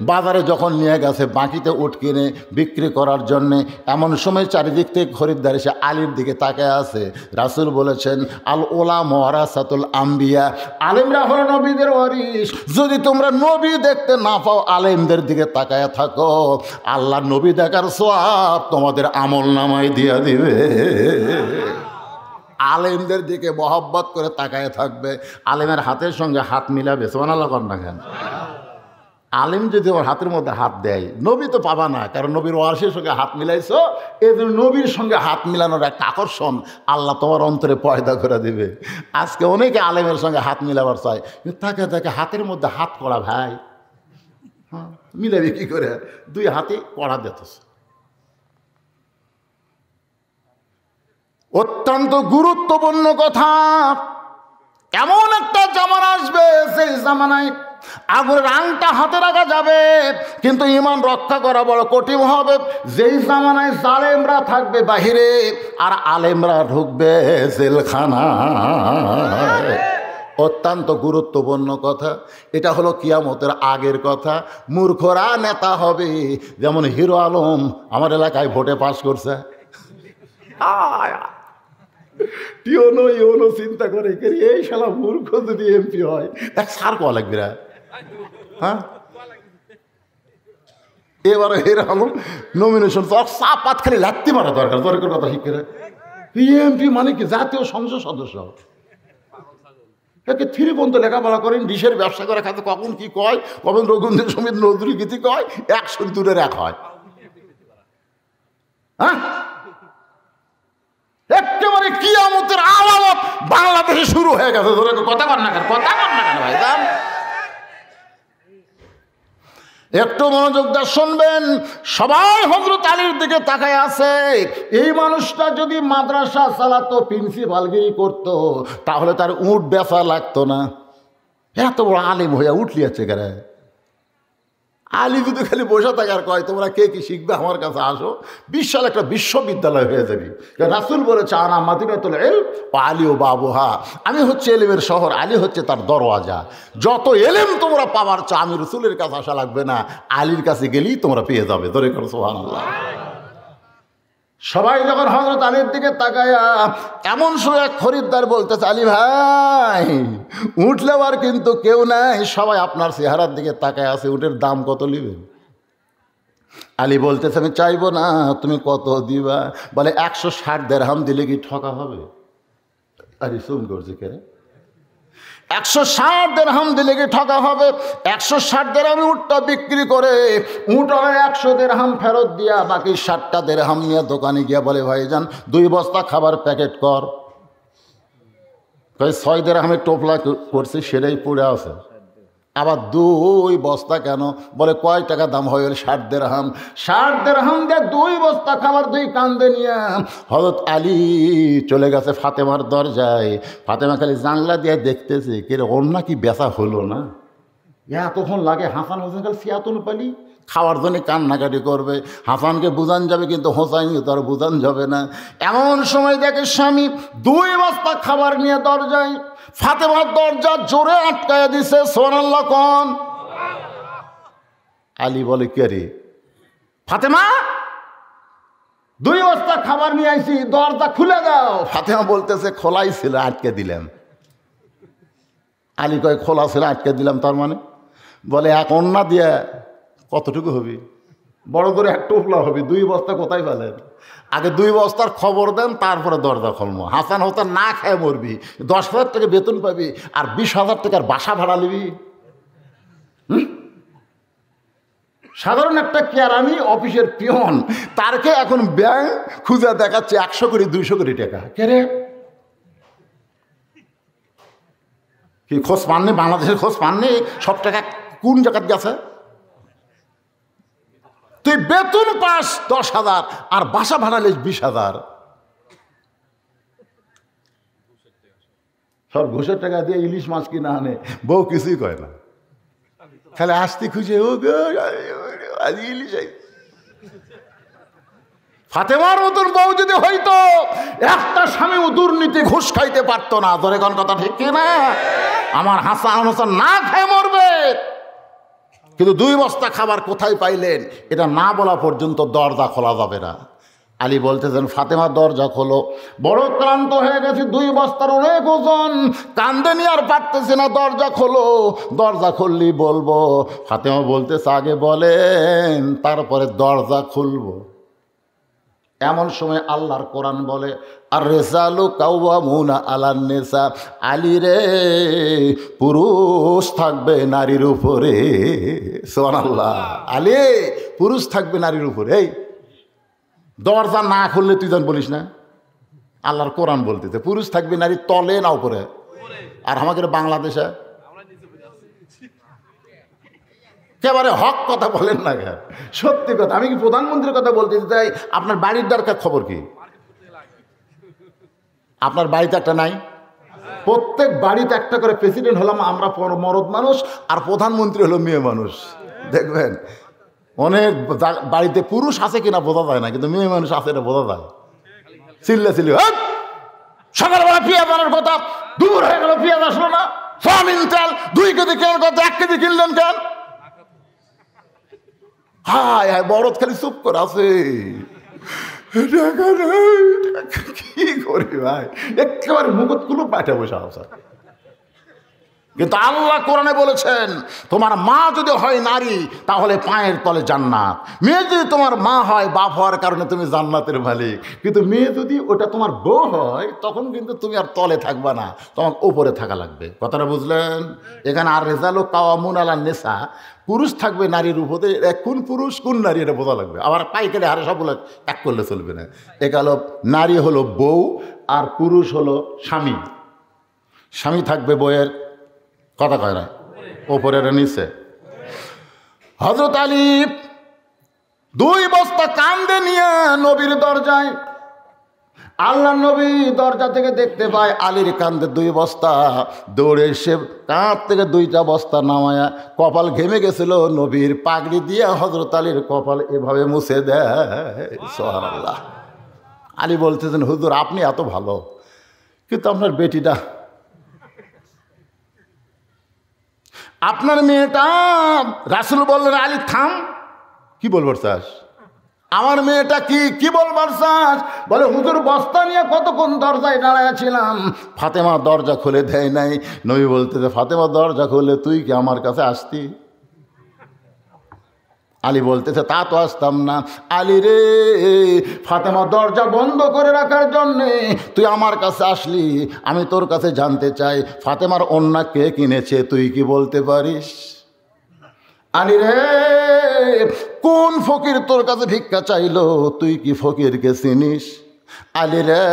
বাজারে যখন নিয়ে গেছে, বাকিতে উট কিনে বিক্রি করার জন্যে, এমন সময় চারিদিক থেকে খরিদ্দার এসে আলীর দিকে তাকায় আছে। রাসূল বলেছেন আল উলামা ওয়ারাসাতুল আম্বিয়া, আলেমরা হলো নবীদের ওয়ারিস। যদি তোমরা নবী দেখতে না পাও, আলেমদের দিকে তাকায় থাকো, আল্লাহ নবী দেখার সওয়াব তোমাদের আমল নামায় দিয়ে দিবে। আলেমদের দিকে মহব্বত করে তাকায় থাকবে, আলেমের হাতের সঙ্গে হাত মিলাবে। সুবহানাল্লাহ কর না কেন? আলেম যদি ওর হাতের মধ্যে হাত দেয়, নবী তো পাবা না, কারণ নবীর ওয়ারিসের সঙ্গে হাত মিলাইছো, এই জন্য নবীর সঙ্গে হাত মিলানোর একটা আকর্ষণ আল্লাহ তোমার অন্তরে পয়দা করে দিবে। আজকে অনেকে আলেমের সঙ্গে হাত মিলাবার চায়, কিন্তু তাকে তাকে হাতের মধ্যে হাত করা ভাই, হ্যাঁ মিলাবি কি করে? 2 হাতে কড়া দিতেছে। অত্যন্ত গুরুত্বপূর্ণ কথা, এমন একটা জামানা আসবে, সেই জামানায় আগুনের আংটা হাতে রাখা যাবে, কিন্তু ঈমান রক্ষা করা বড় কঠিন হবে। যেই জামানায় জালেমরা থাকবে বাহিরে আর আলেমরা ঢুকবে জেলখানায়। অত্যন্ত গুরুত্বপূর্ণ কথা। এটা হলো কিয়ামতের আগের কথা। মূর্খরা নেতা হবে, যেমন হিরো আলম আমার এলাকায় ভোটে পাস করছে। টিওনো চিন্তা করে এই শালা মূর্খ যদি এমপি হয়, এক সার কয়া লাগবে রা। হ্যাঁ, এবারে এরকম নমিনেশন চা পাত খালি লাত্তি মারা দরকার, দরকার কথা ঠিক করে। এমপি মানে কি? জাতীয় সংসদ সদস্য। একে 3 পর্যন্ত লেখাপড়া করেন, ডিশের ব্যবসা করে খাতে, কখন কি কয়, কখন রঘুন্দ্র সমিত নজরুল গীতি কয়, 100 দূরের 1 হয়। হ্যাঁ, একেবারে কিয়ামতের আলামত বাংলাদেশে শুরু হয়ে গেছে। কথা কর না কেন, কথা কর না কেন ভাই? একটু মনোযোগ দিয়ে শুনবেন। সবাই হযরত আলীর দিকে তাকায় আছে। এই মানুষটা যদি মাদ্রাসা চালাতো, প্রিন্সিপালগিরি করতো, তাহলে তার উট বেচা লাগতো না। এত বড় আলিম হইয়া উঠলিয়াছে কেন? আলী যদি খালি বসে থাকার কয় তোমরা কে কি শিখবে আমার কাছে আসো, বিশাল একটা বিশ্ববিদ্যালয় হয়ে যাবে। রাসূল বলেছে আনা মাদিনাতুল ইলম ওয়া আলী ও বাবুহা, আমি হচ্ছে এলেমের শহর, আলী হচ্ছে তার দরওয়াজা। যত এলেম তোমরা পাওয়ার চা, আমি রাসূলের কাছে আসা লাগবে না, আলীর কাছে গেলেই তোমরা পেয়ে যাবে। ধরে করো সুবহানাল্লাহ। সবাই যখন হযরত আলীর দিকে তাকায়া, এমন সময় এক খরিদ্দার বলতেছে আলী ভাই উঠ লেবার কিন্তু কেউ নাই, সবাই আপনার চেহারার দিকে তাকায় আছে, উটের দাম কত নেবেন? আলী বলতেছে আমি চাইবো না, তুমি কত দিবা? বলে 160 দিরহাম দিলে কি ঠকা হবে? আরে শুন করছে কে? 160 দিরহাম দিলে কি ঠকা হবে? 160 দিরহামে উটটা বিক্রি করে উট 100 দিরহাম ফেরত দিয়া বাকি 60টা দিরহাম নিয়ে দোকানে গিয়া বলে ভাইজান 2 বস্তা খাবার প্যাকেট কর। 6 দিরহামের টোপলা করছে সেটাই পড়ে আছে। আবার 2 বস্তা কেন? বলে কয় টাকা দাম হয়ে গেল? 60 দিরহাম। 60 দিরহাম দিয়ে 2 বস্তা খাবার 2 কান্দে নিয়ে হযরত আলী চলে গেছে ফাতেমার দরজায়। ফাতেমা খালি জানলা দিয়ে দেখতেছে কে ওর নাকি বেচা হলো না। এতক্ষণ লাগে হাসান হোসেন খালি সিয়াতুল পালি খাওয়ার জন্য কান্নাকাটি করবে। হাসানকে বুঝান যাবে কিন্তু হোসাইনকে তো আর বুঝান যাবে না। এমন সময় দেখে স্বামী 2 বস্তা খাবার নিয়ে দরজায়। ফাতেমার দরজা জোরে আটকায় দিছে। সুবহানাল্লাহ কোন? আলী বলে কে রে? ফাতেমা 2 বস্তা খাবার নিয়ে আইছি, দরজা খুলে দাও। ফাতেমা বলতেছে খোলাই ছিল, আটকে দিলাম। আলী কয় খোলা ছিল আটকে দিলাম তার মানে? বলে এক অন্যা দিয়ে কতটুকু হবে? বড় করে এক টোপলা হবে। 2 বস্তা কোথায় পেলেন? আগে 2 বস্তার খবর দেন, তারপরে দরজা খুলবো। হাসান হোসেন না খেয়ে মরবি, 10,000 টাকা বেতন পাবি আর 20,000 টাকার বাসা ভাড়া নিবি। সাধারণ একটা কেরানি অফিসের পিয়ন, তারকে এখন ব্যাংক খুঁজে দেখাচ্ছে 100 কোটি 200 কোটি টাকা। কে রে? কি খোঁজ পাননি? বাংলাদেশের খোঁজ পাননি? সব টাকা কোন জায়গায় গেছে? তুই বেতন পাস 10,000 আর বাসা ভাড়া লিস 20,000। সব ঘুষের টাকা দিয়ে ইলিশ মাছ কিনা আনে, বউ কিছুই কয় না, খালি আসতে খুঁজে ও ইলিশ। ফাতেমার মতন বউ যদি হইতো একটা স্বামীও দুর্নীতি ঘুষ খাইতে পারতো না। ধরে কোন কথা ঠিক কিনা? আমার হাসান হোসেন না খেয়ে মরবে। কিন্তু 2 বস্তা খাবার কোথায় পাইলেন এটা না বলা পর্যন্ত দরজা খোলা যাবে না। আলী বলতেছেন ফাতেমা দরজা খোলো, বড় ক্লান্ত হয়ে গেছে, 2 বস্তার অনেক ওজন, কান্দে নিয়ে আর পারতেছে না, দরজা খোলো। দরজা খুললি বলবো। ফাতেমা বলতেছে আগে বলেন তারপরে দরজা খুলবো। এমন সময় আল্লাহর কোরআন বলে আর রিজালু কাওয়ামুনা আলান নিসা, আলী রে পুরুষ থাকবে নারীর উপরে। সুবহানাল্লাহ। আলী পুরুষ থাকবে নারীর উপরে। এই দরজা না খুললে তুই যেন বলিস না, আল্লাহর কোরআন বলতেছে পুরুষ থাকবে নারীর তলে না উপরে। আর আমাদের বাংলাদেশে একেবারে হক কথা বলেন না কেন? সত্যি কথা। আমি কি প্রধানমন্ত্রীর কথা বলতে চাই? আপনার বাড়ির দরকার খবর কি? আপনার বাড়িতে একটা নাই? প্রত্যেক বাড়িতে একটা করে প্রেসিডেন্ট হলাম আমরা মরদ মানুষ, আর প্রধানমন্ত্রী হলো মেয়ে মানুষ। দেখবেন অনেক বাড়িতে পুরুষ আছে কিনা বোঝা যায় না, কিন্তু মেয়ে মানুষ আছে এটা বোঝা যায়। চিল্লা চিল্লি সকালবেলা পেঁয়াজ আনার কথা, দুপুর হয়ে গেল পেঁয়াজ আসলো না। সয়াবিন তেল 2 কেজি কেনার কথা 1 কেজি কিনলেন কেন? হায় হায় বরদ খালি চুপ করে আছে। কি করি ভাই, একেবারে মুখগুলো পাঠে বসে আছে। কিন্তু আল্লাহ কোরআনে বলেছেন তোমার মা যদি হয় নারী তাহলে পায়ের তলে জান্নাত। মেয়ে যদি তোমার মা হয় বাপ হওয়ার কারণে তুমি জান্নাতের মালিক। কিন্তু মেয়ে যদি ওটা তোমার বউ হয় তখন কিন্তু তুমি আর তলে থাকবা না, তোমার উপরে থাকা লাগবে। কথাটা বুঝলেন? এখানে আর রিজালু কাওয়ামুন আলান নিসা, পুরুষ থাকবে নারীর উপরে। কোন পুরুষ কোন নারী এটা বোঝা লাগবে। আবার পাইকারি হারে সবগুলো এক করলে চলবে না। একালো নারী হলো বউ আর পুরুষ হলো স্বামী। স্বামী থাকবে বউয়ের কথা কয় না ওপরের নিচে। হযরত আলী 2 বস্তা কান্দে নিয়ে নবীর দরজায়। আল্লাহ নবী দরজা থেকে দেখতে পায় আলীর কান্দে 2 বস্তা। দৌড়ে এসে কাঁধ থেকে 2টা বস্তা নামায়া, কপাল ঘেমে গেছিল, নবীর পাগড়ি দিয়ে হযরত আলীর কপাল এভাবে মুছে দেয়। সুবহানাল্লাহ। আলী বলতেছেন হুজুর আপনি এত ভালো, কিন্তু আপনার বেটিটা, আপনার মেয়েটা। রাসূল বললেন আলী থাম, কি বলবার চাস? আমার মেয়েটা কি বলবার চাস? বলে হুজুর বস্তা নিয়ে কতক্ষণ দরজায় দাঁড়াইছিলাম, ফাতেমা দরজা খুলে দেয় নাই। নবী বলতেছে ফাতেমা দরজা খুলে তুই কি আমার কাছে আসতি? আলী বলতেছে তা তো আসতাম না। আলী রে, ফাতেমা দরজা বন্ধ করে রাখার জন্যে তুই আমার কাছে আসলি, আমি তোর কাছে জানতে চাই ফাতেমার ওন্না কে কিনেছে, তুই কি বলতে পারিস? আলী রে, কোন ফকির তোর কাছে ভিক্ষা চাইলো, তুই কি ফকিরকে চিনিস? আলী রে,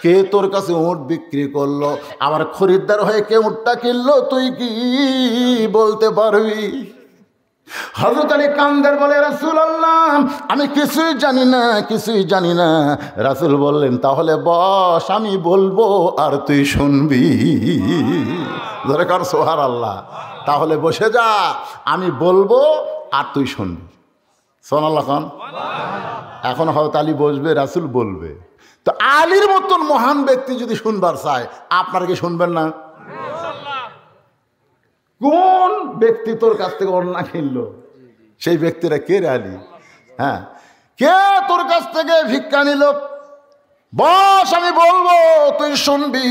কে তোর কাছে উট বিক্রি করলো, আবার খরিদ্দার হয়ে কে উটটা কিনলো, তুই কি বলতে পারবি? হযরত আলী কান্দের বলে, রাসূলুল্লাহ আমি কিছুই জানি না, কিছুই জানি না। রাসূল বললেন তাহলে বস, আমি বলবো আর তুই শুনবি। ধরে কর সুবহানাল্লাহ। তাহলে বসে যা, আমি বলবো আর তুই শুনবি। সুবহানাল্লাহ খান। এখন হযরত আলী বসবে, রাসূল বলবে। তো আলীর মতন মহান ব্যক্তি যদি শুনবার চায়, আপনারা কি শুনবেন না? কোন ব্যক্তি তোর কাছ থেকে অন্যায় কিনলো, সেই ব্যক্তিরা কে রে আলী? হ্যাঁ, কে তোর কাছ থেকে ভিক্ষা নিল? বস, আমি বলবো তুই শুনবি।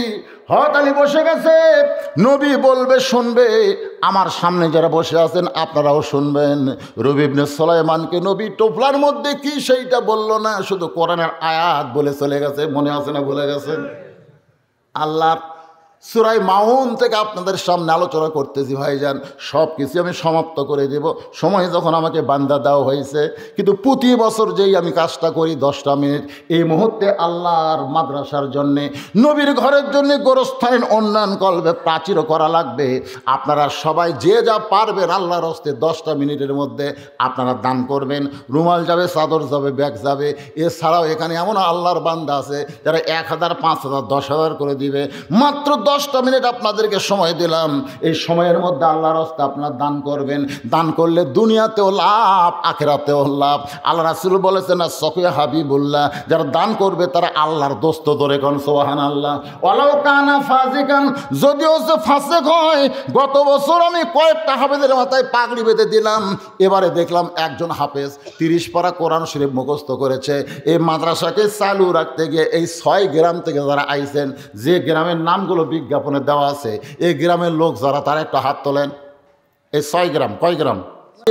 হযরত আলী বসে গেছে, নবী বলবে শুনবে। আমার সামনে যারা বসে আছেন আপনারাও শুনবেন। রবি ইবনে সুলাইমানকে নবী টোপলার মধ্যে কি সেইটা বলল না, শুধু কোরআনের আয়াত বলে চলে গেছে। মনে আছে না ভুলে গেছেন? আল্লাহর সূরা মাউন থেকে আপনাদের সামনে আলোচনা করতেছি ভাইজান, সব কিছু আমি সমাপ্ত করে দেব সময় যখন আমাকে বান্দা দেওয়া হয়েছে। কিন্তু প্রতি বছর যেই আমি কাজটা করি 10টা মিনিট, এই মুহূর্তে আল্লাহর মাদ্রাসার জন্যে, নবীর ঘরের জন্যে গোরস্থানের উন্নয়ন কলবে প্রাচীর করা লাগবে। আপনারা সবাই যে যা পারবেন আল্লাহর হস্তে 10টা মিনিটের মধ্যে আপনারা দান করবেন। রুমাল যাবে, চাদর যাবে, ব্যাগ যাবে। এছাড়াও এখানে এমন আল্লাহর বান্দা আছে যারা 1000, 5000, 10,000 করে দিবে। মাত্র 10টা মিনিট আপনাদেরকে সময় দিলাম, এই সময়ের মধ্যে আল্লাহর রাস্তায় আপনারা দান করবেন। দান করলে দুনিয়াতেও লাভ, আখিরাতেও লাভ। আল্লাহ রাসূল বলেছেন না, সফিয়া হাবিবুল্লাহ, যারা দান করবে তারা আল্লাহর দোস্ত। ধরে কোন সুবহানাল্লাহ। ওয়ালাউ কানা ফাসিকান, যদিও সে ফাসিক হয়। গত বছর আমি কয়েকটা হাফেজের মাথায় পাগড়ি বেঁধে দিলাম, এবারে দেখলাম একজন হাফেজ 30 পারা কোরআন শরীফ মুখস্থ করেছে। এই মাদ্রাসাকে চালু রাখতে গিয়ে এই 6 গ্রাম থেকে যারা আইছেন, যে গ্রামের নামগুলো বিজ্ঞাপনে দেওয়া আছে, এই গ্রামের লোক যারা, তারা একটা হাত তোলেন। এই 6 গ্রাম, কয় গ্রাম?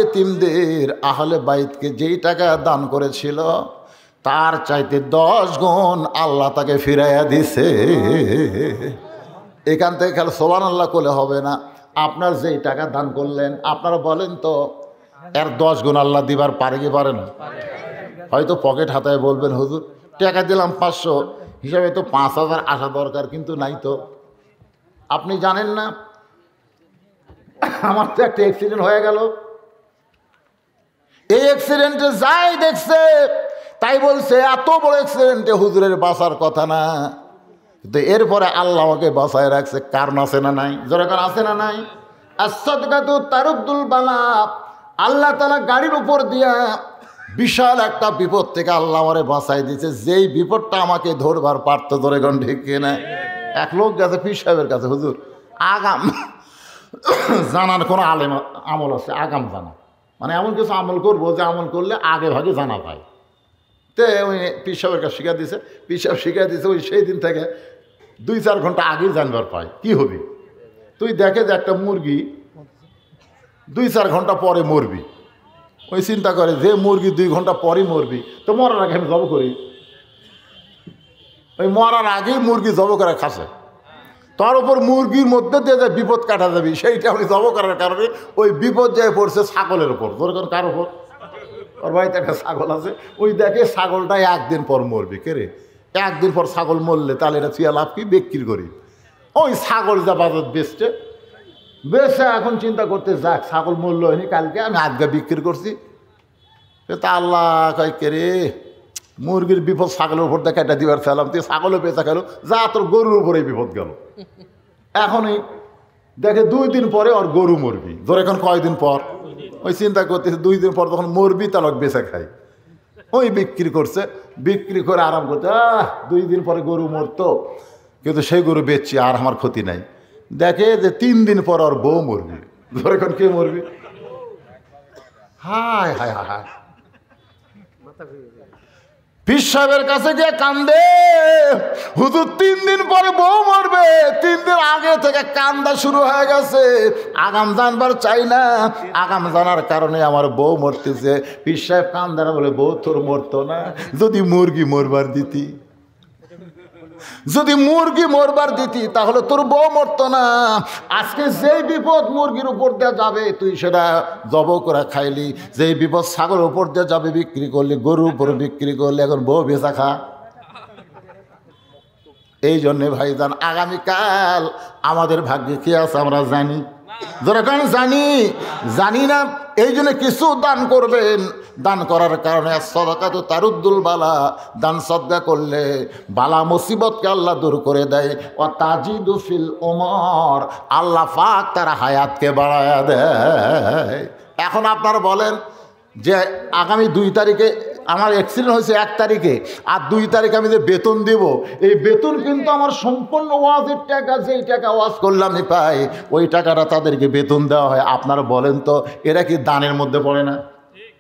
এতিমদের আহলে বাইতকে যেই টাকা দান করেছিল তার চাইতে 10 গুণ আল্লাহ তাকে ফিরাইয়া দিছে। এখান থেকে খেলে সুবহানাল্লাহ করলে হবে না। আপনার যেই টাকা দান করলেন, আপনারা বলেন তো এর 10 গুণ আল্লাহ দিবার পারে কি পারে না? হয়তো পকেট হাতায় বলবেন হুজুর টাকা দিলাম 500, হিসাবে তো 5000 আসা দরকার, কিন্তু নাই তো। আপনি জানেন না, আমার তো একটা অ্যাক্সিডেন্ট হয়ে গেল। এই অ্যাক্সিডেন্টে যাই দেখছে তাই বলছে এত বড় অ্যাক্সিডেন্টে হুজুরের বাঁচার কথা না, কিন্তু এরপরে আল্লাহ আমাকে বাঁচায় রাখছে। কারণ আছে না নাই? যেরকম আছে না নাই? as-সাদকাতু তারুদ্দুল বালা। আল্লাহ তাআলা গাড়ির উপর দিয়া বিশাল একটা বিপদ থেকে আল্লাহ আমারে বাঁচাই দিয়েছে, যেই বিপদটা আমাকে ধরবার পারত। ধরে কোন ঠিক কিনা? এক লোক গেছে পীর সাহেবের কাছে, হুজুর আগাম জানার কোনো আমল আছে? আগাম জানা মানে এমন কিছু আমল করবো যে আমল করলে আগে ভাগে জানা পায়। তো ওই পীর সাহেবের কাছে শিখা দিয়েছে, পীর সাহেব শিখা দিয়েছে। ওই সেই দিন থেকে 2-4 ঘন্টা আগেই জানবার পায় কি হবে। তুই দেখে যে একটা মুরগি 2-4 ঘন্টা পরে মরবি, ওই চিন্তা করে যে মুরগি 2 ঘন্টা পরে মরবি, তো মরার আগে আমি জব করি। ওই মরার আগেই মুরগি জব করে খাসে, তার উপর মুরগির মধ্যে দিয়ে যে বিপদ কাটা যাবি, সেইটা উনি জব করার কারণে ওই বিপদ যায় পড়ছে ছাগলের ওপর। ধরুন কার ওপর? ওর বাড়িতে একটা ছাগল আছে, ওই দেখে ছাগলটা 1 দিন পর মরবি। কে রে 1 দিন পর ছাগল মরলে তাহলে এটা চুয়া লাভ কি? বিক্রি করি। ওই ছাগল যা বাজার বেচছে এখন চিন্তা করতে যাক ছাগল মূল্য হয়নি, কালকে আমি আজকে বিক্রি করছি। তা আল্লাহ কয় কে রে, মুরগির বিপদ ছাগলের উপর দেখা এটা দিবার চাইলাম, তুই ছাগলও পেঁচা গেল, যা তোর গরুর উপরে বিপদ গেল। এখনই দেখে 2 দিন পরে ওর গরু মরবি। ধর এখন কয়দিন পর? ওই চিন্তা করতেছে 2 দিন পর তখন মরবি, তাহলে বেচা খাই। ওই বিক্রি করছে, বিক্রি করে আরাম করতে 2 দিন পরে গরু মরতো, কিন্তু সেই গরু বেচছি আর আমার ক্ষতি নাই। দেখে যে 3 দিন পর ওর বউ মরবি। ধর এখন কে মরবি? হায় হায় হায় হায়, পীর সাহেবের কাছে গিয়ে কান্দে, হুজুর 3 দিন পরে বউ মরবে। 3 দিন আগে থেকে কান্দা শুরু হয়ে গেছে, আগাম জানবার চাই না, আগাম জানার কারণে আমার বউ মরতেছে। পীর সাহেব কান্দারা বলে, বউ তোর মরতো না যদি মুরগি মরবার দিতি, যদি মুরগি মরবার দিতি তাহলে তোর বউ মরতো না। আজকে যেই বিপদ মুরগির উপর দিয়ে যাবে তুই সেটা জব করে খাইলি, যেই বিপদ ছাগলের উপর দিয়ে যাবে বিক্রি করলি, গরুর উপর বিক্রি করলি, এখন বউ বেচা খা। এই জন্যে ভাইজান আগামীকাল আমাদের ভাগ্যে কি আছে আমরা জানি, যখন জানি না, এই জন্য কিছু দান করবেন। দান করার কারণে সদকা তো তারুদ্দুল বালা, দান সদকা করলে বালা মুসিবতকে আল্লাহ দূর করে দেয়। ও তাজিদু ফিল উমর, আল্লাহ পাক তার হায়াতকে বাড়ায়া দেয়। এখন আপনারা বলেন যে আগামী 2 তারিখে আমার অ্যাক্সিডেন্ট হয়েছে, 1 তারিখে, আর 2 তারিখে আমি যে বেতন দেব, এই বেতন কিন্তু আমার সম্পূর্ণ ওয়াজের টাকা, যেই টাকা ওয়াজ করলাম আমি পাই, ওই টাকাটা তাদেরকে বেতন দেওয়া হয়। আপনারা বলেন তো এরা কি দানের মধ্যে পড়ে না?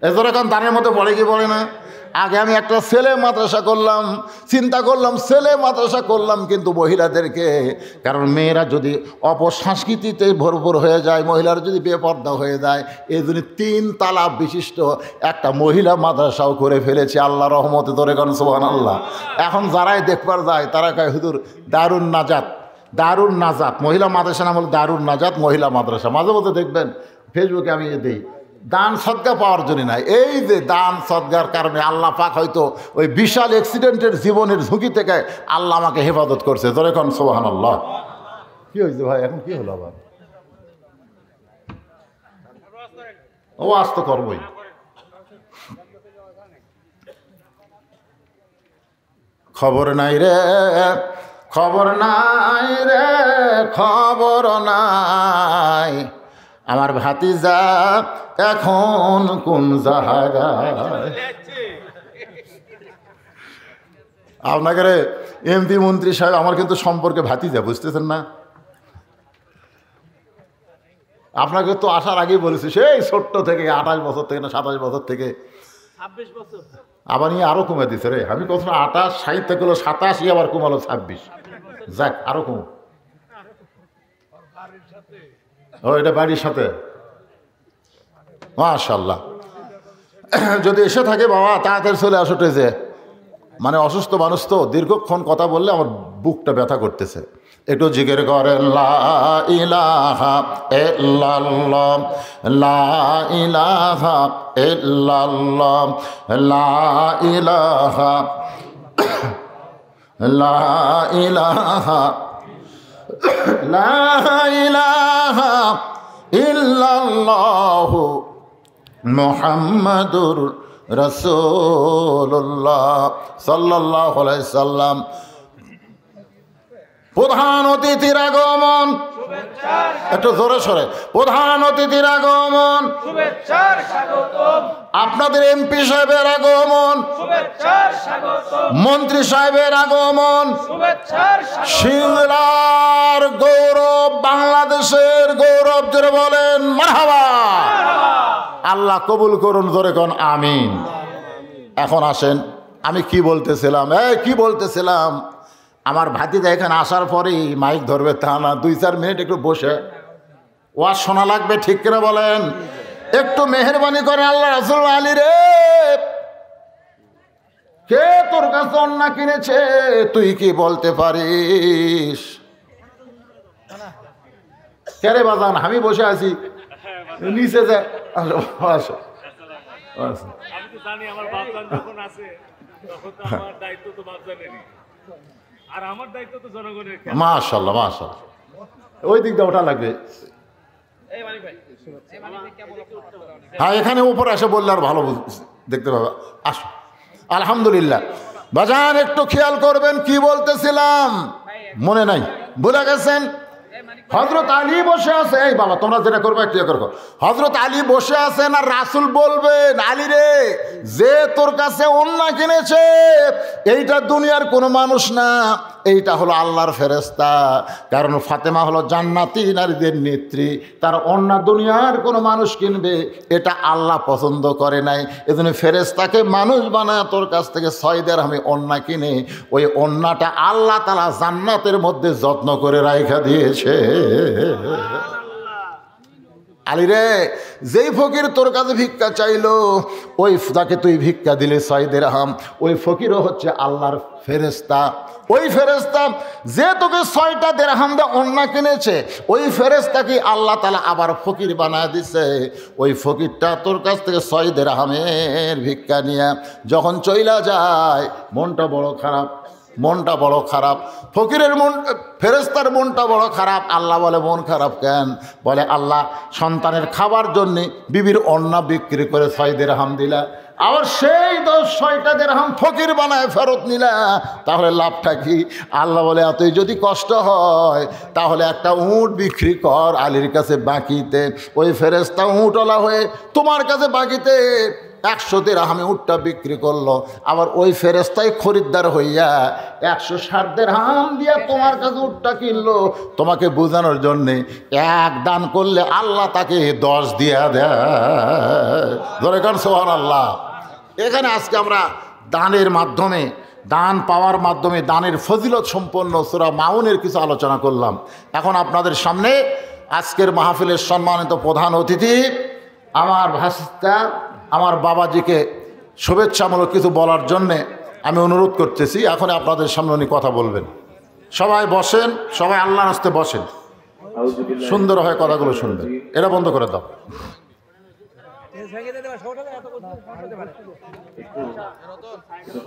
এজরকম দানের মধ্যে পড়ে কি পড়ে না? আগে আমি একটা ছেলে মাদ্রাসা করলাম, চিন্তা করলাম ছেলে মাদ্রাসা করলাম কিন্তু মহিলাদেরকে, কারণ মেয়েরা যদি অপসংস্কৃতিতে ভরপুর হয়ে যায়, মহিলারা যদি বেপর্দা হয়ে যায়, এই জন্য 3 তালা বিশিষ্ট একটা মহিলা মাদ্রাসাও করে ফেলেছে আল্লাহ রহমতে, ধরে কোন সুবহানাল্লাহ। এখন যারাই দেখবার যায় তারা কয় হুজুর দারুন নাজাত মহিলা মাদ্রাসা নাম হলো দারুন নাজাত মহিলা মাদ্রাসা। মাঝে মধ্যে দেখবেন ফেসবুকে আমি দিই, দান সদকা পাওয়ার জন্য নাই, এই যে দান সদকার কারণে আল্লাহ পাক হয়তো ওই বিশাল অ্যাক্সিডেন্টের জীবনের ঝুঁকি থেকে আল্লাহ আমাকে হেফাজত করছে। ধরে কোন সুবহানাল্লাহ। কি হয়েছে ভাই, এখন কি হলো আবার? ও আস্ত করবই। খবর নাই রে, খবর নাই রে, খবর নাই আমার ভাতিজা এখন কোন জায়গায়। আপনাকে এমপি মন্ত্রী সাহেব আমার কিন্তু সম্পর্কে ভাতিজা, বুঝতেছেন না? আপনাকে তো আসার আগেই বলেছি, সেই ছোট্ট থেকে 28 বছর থেকে না 27 বছর থেকে 26 বছর, আবার নিয়ে আরো কমে দিচ্ছে রে। আমি কখনো 28 60 থেকে 27, আবার কমালো 26, যাক আরো কম। ও এটা বাড়ির সাথে, মাশাআল্লাহ। যদি এসে থাকে বাবা তাড়াতাড়ি চলে আসো যে, মানে অসুস্থ মানুষ তো, দীর্ঘক্ষণ কথা বললে আমার বুকটা ব্যথা করতেছে। একটু জিকির করেন লা ইলাহা ইল্লাল্লাহ, লা ইলাহা ইল্লাল্লাহ, লা ইলাহা, লা ইলাহা, লা ইলাহা ইল্লাল্লাহ মুহাম্মাদুর রাসূলুল্লাহ সাল্লাল্লাহু আলাইহি সাল্লাম। প্রধান অতিথির আগমন, একটু জোরে সরে, প্রধান অতিথির আগমন, শুভেচ্ছার স্বাগতম, আপনাদের এমপি সাহেবের আগমন, শুভেচ্ছার স্বাগতম, মন্ত্রী সাহেবের আগমন, শুভেচ্ছার স্বাগতম, সিংড়ার গৌরব, বাংলাদেশের গৌরব, জোরে বলেন মারহাবা। আল্লাহ কবুল করুন, জোরে কোন আমিন। এখন আসেন, আমি কি বলতেছিলাম, আমার ভাতিজা এখানে আসার পরেই মাইক ধরবে তা না, 2-4 মিনিট একটু বসে ওয়াজ শোনা লাগবে, ঠিক করে বলেন? একটু মেহেরবানি করে আল্লাহ রাসূল আলী রে, কে তোর কাছে অন্না কিনেছে তুই কি বলতে পারিস? কে রে বাজান, আমি বসে আছি নিচে যা, আসো আসো। আমি তো জানি আমার বাপজান যখন আছে তখন তো আমার দায়িত্ব তো বাপজানেরই, আর আমার দায়িত্ব তো জনগণের। মাশাআল্লাহ মাশাআল্লাহ, ওই দিক দিয়ে ওঠা লাগবে। হ্যাঁ এখানে উপরে এসে বললে আর ভালো দেখতে পাবে। আসো, আলহামদুলিল্লাহ। বাজান একটু খেয়াল করবেন, কি বলতেছিলাম মনে নাই, ভুলে গেছেন? হযরত আলী বসে আছে, এই বাবা তোমরা যেটা করবে ক্লিয়ার করো। হযরত আলী বসে আছেন আর রাসূল বলবেন, আলী রে যে তোর কাছে ওন্না কিনেছে এইটা দুনিয়ার কোনো মানুষ না, এইটা হলো আল্লাহর ফেরেশতা। কারণ ফাতেমা হলো জান্নাতি নারীদের নেত্রী, তার ওন্না দুনিয়ার কোনো মানুষ কিনবে এটা আল্লাহ পছন্দ করে নাই। এজন্য ফেরেশতাকে মানুষ বানায় তোর কাছ থেকে 6 দিরহামে ওন্না কিনে ওই ওন্নাটা আল্লাহ তাআলা জান্নাতের মধ্যে যত্ন করে রাইখা দিয়েছে। আলী রে, যেই ফকির তোর কাছে ভিক্ষা চাইলো ওই তাকে তুই ভিক্ষা দিলে 6 দিরহাম, ওই ফকিরও হচ্ছে আল্লাহর ফেরেশতা। ওই ফেরেশতা যে তোকে 6টা দিরহাম দিয়ে ওন্না কিনেছে ওই ফেরেশতাকে আল্লাহ তাআলা আবার ফকির বানায় দিছে। ওই ফকিরটা তোর কাছ থেকে 6 দিরহামের ভিক্ষা নিয়ে যখন চইলা যায় মনটা বড় খারাপ, মনটা বড় খারাপ। ফকিরের মন, ফেরেশতার মনটা বড় খারাপ। আল্লাহ বলে মন খারাপ কেন? বলে আল্লাহ সন্তানের খাবার জন্যে বিবির ওন্না বিক্রি করে 6 দিরহাম দিলা, আবার সেই 6টা দিরহাম ফকির বানায় ফেরত নিলা, তাহলে লাভটা কি? আল্লাহ বলে এতই যদি কষ্ট হয় তাহলে একটা উট বিক্রি কর আলীর কাছে বাকিতে। ওই ফেরেশতা উটওয়ালা হয়ে তোমার কাছে বাকিতে 100 দিরহামে উটটা বিক্রি করলো, আবার ওই ফেরেশতাই খরিদ্দার হইয়া 160 দিরহাম দিয়া তোমার কাছে উটটা কিনলো। তোমাকে বোঝানোর জন্যে এক দান করলে আল্লাহ তাকে 10 দিয়া দেয়। ধরে কারণ সুবহানাল্লাহ। এখানে আজকে আমরা দানের মাধ্যমে, দান পাওয়ার মাধ্যমে দানের ফজিলত সম্পন্ন সূরা মাউনের কিছু আলোচনা করলাম। এখন আপনাদের সামনে আজকের মাহফিলের সম্মানিত প্রধান অতিথি আমার ভাস্তা আমার বাবাজিকে শুভেচ্ছামূলক কিছু বলার জন্যে আমি অনুরোধ করতেছি। এখন আপনাদের সামনে উনি কথা বলবেন। সবাই বসেন, সবাই আল্লাহর হস্তে বসেন, সুন্দর হয় কথাগুলো শুনবেন। এটা বন্ধ করে দাও।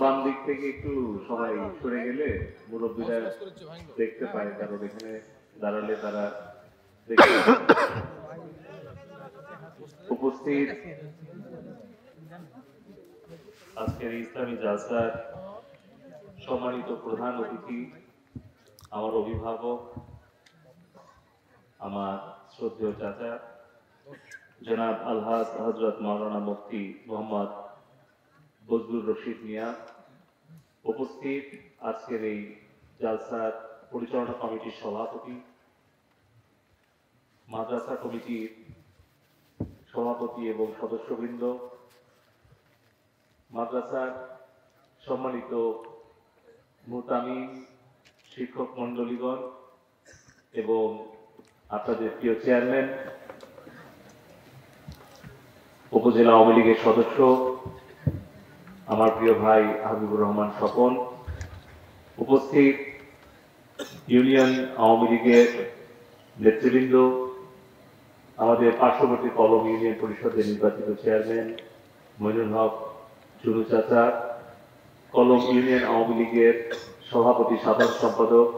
বাম দিক থেকে একটু সবাই সরে গেলে মুরব্বীরা দেখতে পায়, কারণ এখানে দাঁড়ালে তারা দেখতে উপস্থিত আজকের ইসলামী জালসার সম্মানিত প্রধান অতিথি, আমার অভিভাবক, আমার শ্রদ্ধেয় চাচা জনাব আলহাজ হযরত মাওলানা মুফতি মোহাম্মদ বজলুর রশিদ মিয়া, উপস্থিত আজকের এই জালসার পরিচালনা কমিটির সভাপতি, মাদ্রাসা কমিটির সভাপতি এবং সদস্যবৃন্দ, মাদ্রাসার সম্মানিত মুতামিম, শিক্ষক মণ্ডলীগণ এবং আপনাদের প্রিয় চেয়ারম্যান, উপজেলা আওয়ামী লীগের সদস্য আমার প্রিয় ভাই হাবিবুর রহমান স্বপন, উপস্থিত ইউনিয়ন আওয়ামী লীগের নেতৃবৃন্দ, আমাদের পার্শ্ববর্তী কলম ইউনিয়ন পরিষদের নির্বাচিত চেয়ারম্যান মইনুল হক চুনু চাচা, কলম ইউনিয়ন আওয়ামী লীগের সভাপতি সাধারণ সম্পাদক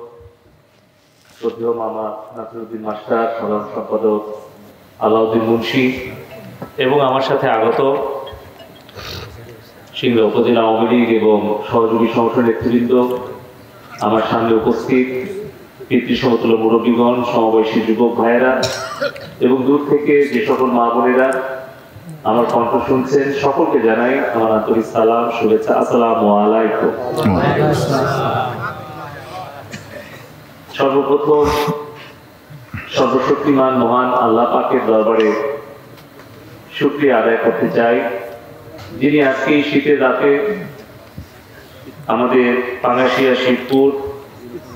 শ্রদ্ধেয় মামা নাসিরউদ্দিন মাস্টার, সাধারণ সম্পাদক আলাউদ্দিন মুন্সি এবং আমার সাথে আগত সিংড়া উপজেলা আওয়ামী লীগ এবং সহযোগী সংগঠনের নেতৃবৃন্দ, আমার সামনে উপস্থিত পিতৃ সমতুল্য মুরব্বীগণ, সমবয়সী যুবক ভাইয়েরা এবং দূর থেকে যে সকল মা বোনেরা আমার কণ্ঠ শুনছেন, সকলকে জানাই আমার আন্তরিক সালাম, শুভেচ্ছা। আসসালামু আলাইকুম। সর্বপ্রথম সর্বশক্তিমান মহান আল্লাহ পাকের দরবারে শুকরিয়া আদায় করতে চাই, যিনি আজকে এই শীতের রাতে আমাদের পাঙ্গাশিয়া, শিবপুর,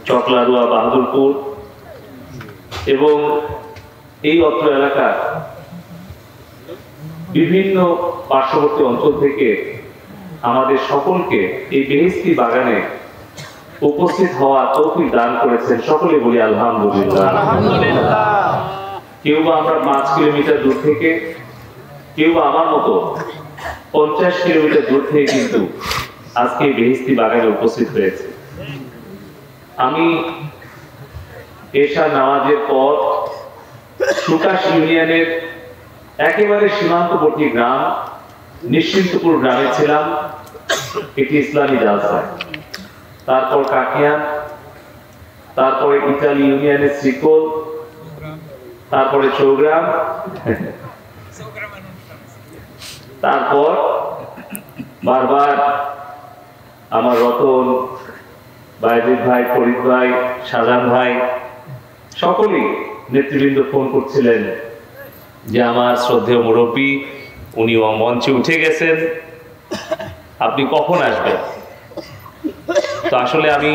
চকলারুয়া, বাহাদুরপুর এবং এই অত্র এলাকার বিভিন্ন পার্শ্ববর্তী অঞ্চল থেকে আমাদের সকলকে এই বেহেশতি বাগানে উপস্থিত হওয়া তৌফিক দান করেছেন। সকলে বলি আলহামদুলিল্লাহ। কেউ বা আমরা 5 কিলোমিটার দূর থেকে, কেউ বা আমার মতো 50 কিলোমিটার দূর থেকে কিন্তু আজকে বেহেশতি বাগানে উপস্থিত হয়েছে। আমি এশা নামাজের পর সুকাশ ইউনিয়নের একেবারে সীমান্তবর্তী গ্রাম নিশ্চিন্তপুর গ্রামে ছিলাম একটি ইসলামী জালসায়, তারপর কাকিয়ান, তারপরে ইতালি ইউনিয়নের শ্রীকোল, তারপরে চৌগ্রাম, তারপর বারবার আমার রতন, বায়েজিদ ভাই, ফরিদ ভাই, শাহজাহান ভাই সকলেই নেতৃবৃন্দ ফোন করছিলেন যে আমার শ্রদ্ধেয় মুরব্বী উনি মঞ্চে উঠে গেছেন, আপনি কখন আসবেন। তো আসলে আমি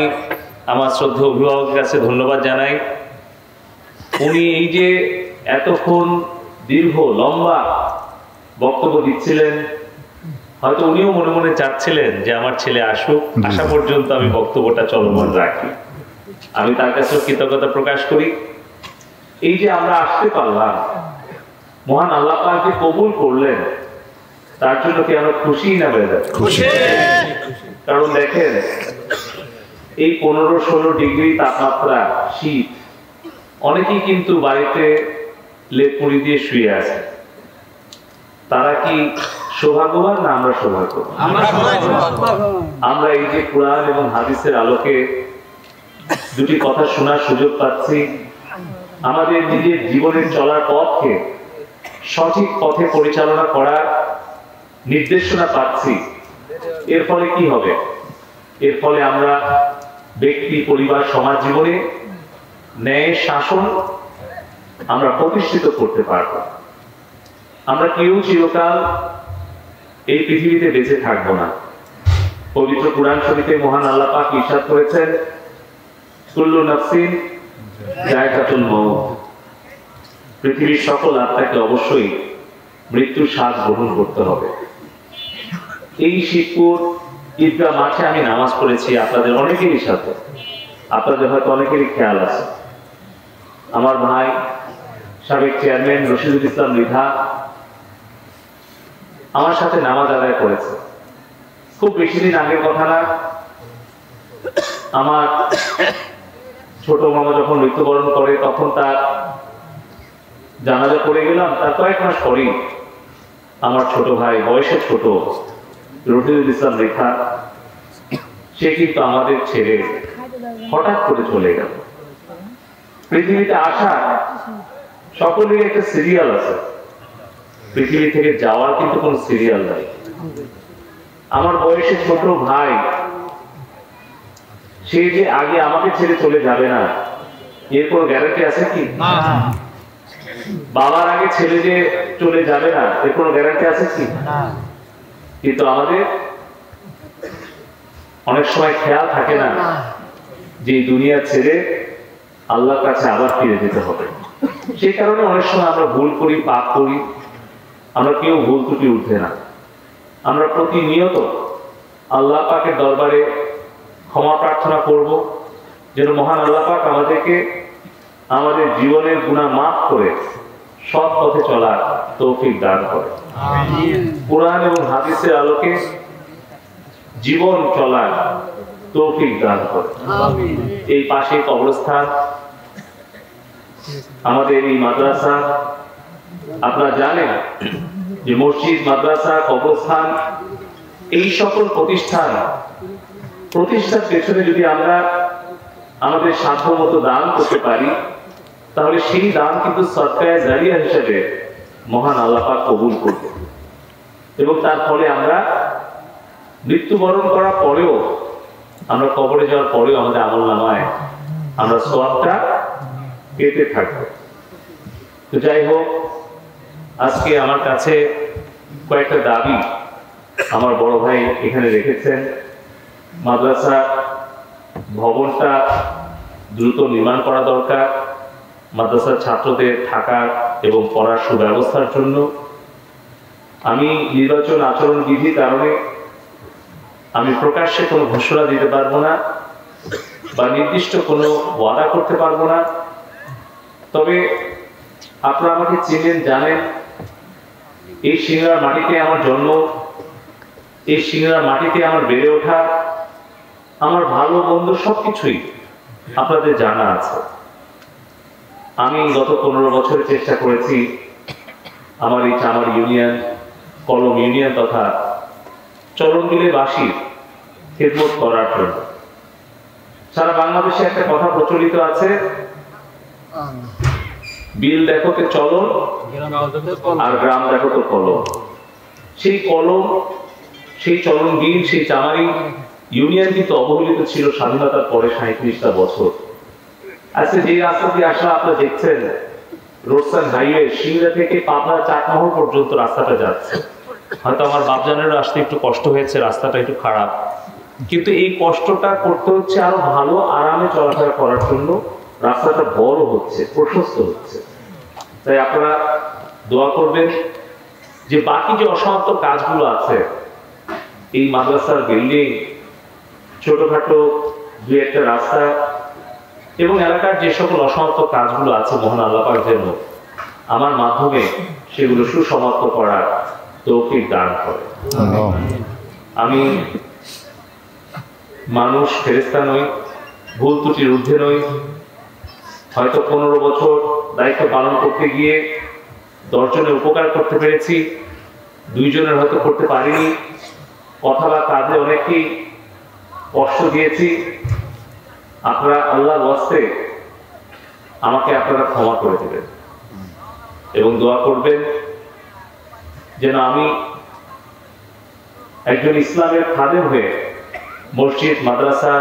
আমার শ্রদ্ধেয় অভিভাবকের কাছে ধন্যবাদ জানাই। উনি এই যে এতক্ষণ দীর্ঘ লম্বা বক্তব্য দিচ্ছিলেন, হয়তো উনিও মনে মনে চাচ্ছিলেন যে আমার ছেলে আসুক, আসা পর্যন্ত আমি বক্তব্যটা চলমান রাখি। আমি তার কাছে কৃতজ্ঞতা প্রকাশ করি। এই যে আমরা আসতে পারলাম, মহান আল্লাহ পাক যে কবুল করলেন, তার জন্য কি আমরা খুশি না বেজার? খুশি। কারণ দেখেন, এই 15-16 ডিগ্রি তাপমাত্রা, শীত, অনেকেই কিন্তু বাড়িতে লেপ মুড়ি দিয়ে শুয়ে আছে। তারা কি সৌভাগ্যবান না আমরা সৌভাগ্যবান? আমরা এই যে কোরআন এবং হাদিসের আলোকে দুটি কথা শোনার সুযোগ পাচ্ছি, আমাদের নিজের জীবনের চলার পথকে সঠিক পথে পরিচালনা করার নির্দেশনা পাচ্ছি। এর ফলে কি হবে? এর ফলে আমরা ব্যক্তি, পরিবার, সমাজ জীবনে ন্যায় শাসন আমরা প্রতিষ্ঠিত করতে পারব। আমরা কেউ চিরকাল এই পৃথিবীতে বেঁচে থাকবো না। পবিত্র কুরআন শরীফে মহান আল্লাহ পাক ইরশাদ করেছেন, কুল্লু নাফসিন যায়কাতুল মউত, পৃথিবীর সকল আত্মাকে অবশ্যই মৃত্যুর স্বাদ গ্রহণ করতে হবে। এই শিবপুর ঈদগাহ মাঠে আমি নামাজ পড়েছি আপনাদের অনেকেরই সাথে, আপনাদের হয়তো অনেকেরই খেয়াল আছে। আমার ভাই সাবেক চেয়ারম্যান রশিদুল ইসলাম মৃধা আমার সাথে নামাজ আদায় করেছে। খুব বেশি দিন আগের কথা না, আমার ছোট মামা যখন মৃত্যুবরণ করে তখন তার জানাজা পড়ে গেলাম। তার কয়েক মাস পরেই আমার ছোট ভাই, বয়সে ছোট, রশিদুল ইসলাম মৃধা, সে কিন্তু আমাদের ছেড়ে হঠাৎ করে চলে গেল। পৃথিবীতে আসা সকলের একটা সিরিয়াল আছে, পৃথিবী থেকে যাওয়ার কিন্তু কোন সিরিয়াল নাই। আমার বয়সে ছোট ভাই, সে যে আগে আমাকে ছেড়ে চলে যাবে না, এর কোনো গ্যারান্টি আছে কি? বাবার আগে ছেলে যে চলে যাবে না, এর কোনো গ্যারান্টি আছে কি? কিন্তু আমাদের অনেক সময় খেয়াল থাকে না যে দুনিয়া ছেড়ে আল্লাহর কাছে আবার ফিরে যেতে হবে। সেই কারণে অনেক সময় আমরা ভুল করি, পাপ করি। আমরা কেউ ভুল ত্রুটি উঠে না। আমরা প্রতিনিয়ত আল্লাহ পাকের দরবারে ক্ষমা প্রার্থনা করব, যেন মহান আল্লাহ পাক আমাদেরকে আমাদের জীবনের গুনাহ মাফ করে সৎ পথে চলার তৌফিক দান করে। কোরআন এবং হাদিসের আলোকে জীবন চলার তৌফিক দান করে। এই পাশে কবরস্থান, আমাদের এই মাদ্রাসা, আপনারা জানেন যে মসজিদ, মাদ্রাসা, কবরস্থান, এই সকল প্রতিষ্ঠার পেছনে যদি আমরা আমাদের সাধ্যমতো দান করতে পারি, তাহলে সেই দান কিন্তু সদকায়ে জারিয়া হিসেবে মহান আল্লাহ পাক কবুল করবে। এবং তার ফলে আমরা মৃত্যুবরণ করার পরেও, আমরা কবরে যাওয়ার পরেও আমাদের আমলনামায় আমরা সওয়াবটা পেতে থাকবো। তো যাই হোক, আজকে আমার কাছে কয়েকটা দাবি আমার বড় ভাই এখানে রেখেছেন। মাদ্রাসা ভবনটা দ্রুত নির্মাণ করা দরকার, মাদ্রাসার ছাত্রদের থাকার এবং পড়ার সুব্যবস্থার জন্য। আমি নির্বাচন আচরণ বিধির কারণে আমি প্রকাশ্যে কোনো ঘোষণা দিতে পারবো না বা নির্দিষ্ট কোনো ওয়াদা করতে পারবো না। তবে আপনারা আমাকে চিনেন, জানেন, এই সিংড়ার মাটিতে আমার জন্ম, এই সিংড়ার মাটিতে আমার বেড়ে ওঠা, আমার ভালো মন্দ সবকিছুই আপনাদের জানা আছে। আমি গত 15 বছরের চেষ্টা করেছি আমার এই চামার ইউনিয়ন, কলম ইউনিয়ন তথা চরণবিলেবাসীর খেদমত করার জন্য। সারা বাংলাদেশে একটা কথা প্রচলিত আছে, বিল দেখো তো চলন আর গ্রাম দেখো তো কলম। সেই কলম সেই চলনবিল, সেই চামারি ইউনিয়ন কিন্তু অবহেলিত ছিল স্বাধীনতার পরে 37টা বছর। আজকে যে রাস্তা দিয়ে আসলে আপনারা দেখছেন রোডসাইড হাইওয়ে সিংড়া থেকে পাবনা চাটমোহর পর্যন্ত রাস্তাটা যাচ্ছে। হয়তো আমার বাপজানেরও আসতে একটু কষ্ট হয়েছে, রাস্তাটা একটু খারাপ, কিন্তু এই কষ্টটা করতে হচ্ছে আরো ভালো আরামে চলাফেরা করার জন্য। রাস্তাটা বড় হচ্ছে, প্রশস্ত হচ্ছে। তাই আপনারা দোয়া করবেন যে বাকি যে অসমাপ্ত কাজগুলো আছে, এই মাদ্রাসার বিল্ডিং, ছোটখাটো দুই একটা রাস্তা এবং এলাকার যে সকল অসমাপ্ত কাজগুলো আছে, মহান আল্লাহ পাক যেন আমার মাধ্যমে সেগুলো সুসমাপ্ত করার তৌফিক দান করে। আমি মানুষ, ফেরেশতা নই, ভুল ত্রুটির ঊর্ধ্বে নই। হয়তো 15 বছর দায়িত্ব পালন করতে গিয়ে 10 জনের উপকার করতে পেরেছি, 2 জনের হয়তো করতে পারিনি। কথা বা কাজে অনেককেই কষ্ট দিয়েছি। আপনারা আল্লাহর ওয়াস্তে আমাকে আপনারা ক্ষমা করে দেবেন এবং দোয়া করবেন যেন আমি একজন ইসলামের খাদেম হয়ে মসজিদ মাদ্রাসা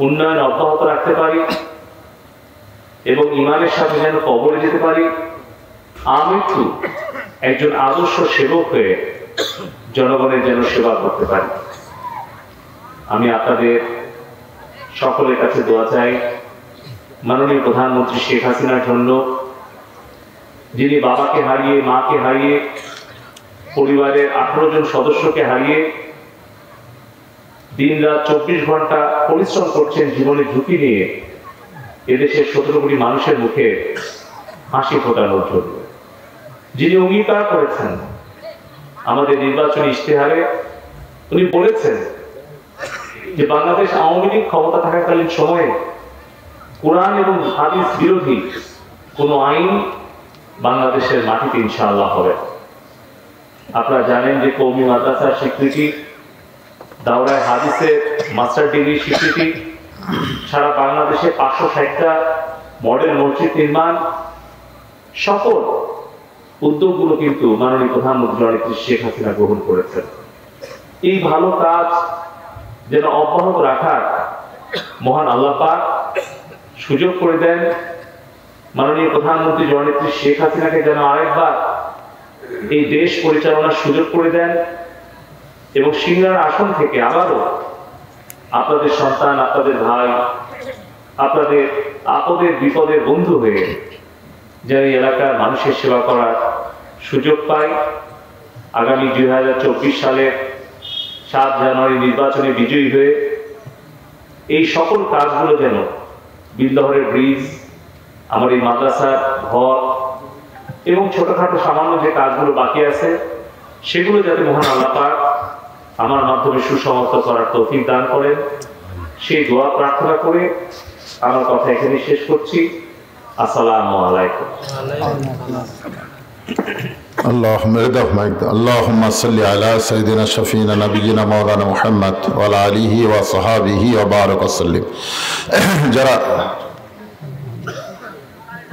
উন্নয়ন অব্যাহত রাখতে পারি এবং ইমানের সাথে যেন কবরে যেতে পারি। আমৃত্যু একজন আদর্শ সেবক হয়ে জনগণের যেন সেবা করতে পারি। আমি আপনাদের সকলের কাছে দোয়া চাই মাননীয় প্রধানমন্ত্রী শেখ হাসিনার জন্য, যিনি বাবাকে হারিয়ে, মাকে হারিয়ে, পরিবারের 18 জন সদস্যকে হারিয়ে দিন রাত 24 ঘন্টা পরিশ্রম করছেন জীবনের ঝুঁকি নিয়ে এদেশের 17 কোটি মানুষের মুখে হাসি ফোটানোর জন্য। যিনি অঙ্গীকার করেছেন আমাদের নির্বাচনী ইশতেহারে, উনি বলেছেন যে বাংলাদেশ আওয়ামী লীগ ক্ষমতা থাকাকালীন সময়ে কোরআন এবং হাদিস বিরোধী কোনো আইন বাংলাদেশের মাটিতে ইনশাআল্লাহ হবে। আপনারা জানেন যে কওমি মাদ্রাসার স্বীকৃতি, দাওরায়ে হাদিসের মাস্টার ডিগ্রি স্বীকৃতি, সারা বাংলাদেশে 560টা মডেল মসজিদ নির্মাণ, সকল উদ্যোগগুলো কিন্তু মাননীয় প্রধানমন্ত্রী জননেত্রী শেখ হাসিনা গ্রহণ করেছেন। এই ভালো কাজ যেন অব্যাহত রাখার মহান আল্লাহ পাক সুযোগ করে দেন। মাননীয় প্রধানমন্ত্রী জননেত্রী শেখ হাসিনাকে যেন আরেকবার এই দেশ পরিচালনার সুযোগ করে দেন এবং সিংড়ার আসন থেকে আবারও আপনাদের সন্তান, আপনাদের ভাই, আপনাদের আপদের বিপদের বন্ধু হয়ে যেন এই এলাকার মানুষের সেবা করার সুযোগ পায়। আগামী 2024 সালের 7 জানুয়ারি নির্বাচনে বিজয়ী হয়ে এই সকল কাজগুলো যেন বিলদহরের ব্রিজ, আমার এই মাদ্রাসার ঘর এবং ছোটখাটো সামান্য যে কাজগুলো বাকি আছে সেগুলো যাতে মহান আল্লাহ পাক আমার মাধ্যমে সুসমাপ্ত করার তৌফিক দান করেন, সেই দোয়া প্রার্থনা করে আমার কথা এখানে শেষ করছি। আসসালামু আলাইকুম। اللهم صل على سيدنا شفينا نبينا مولانا محمد وعلى آله وصحبه وبارك وسلم। যারা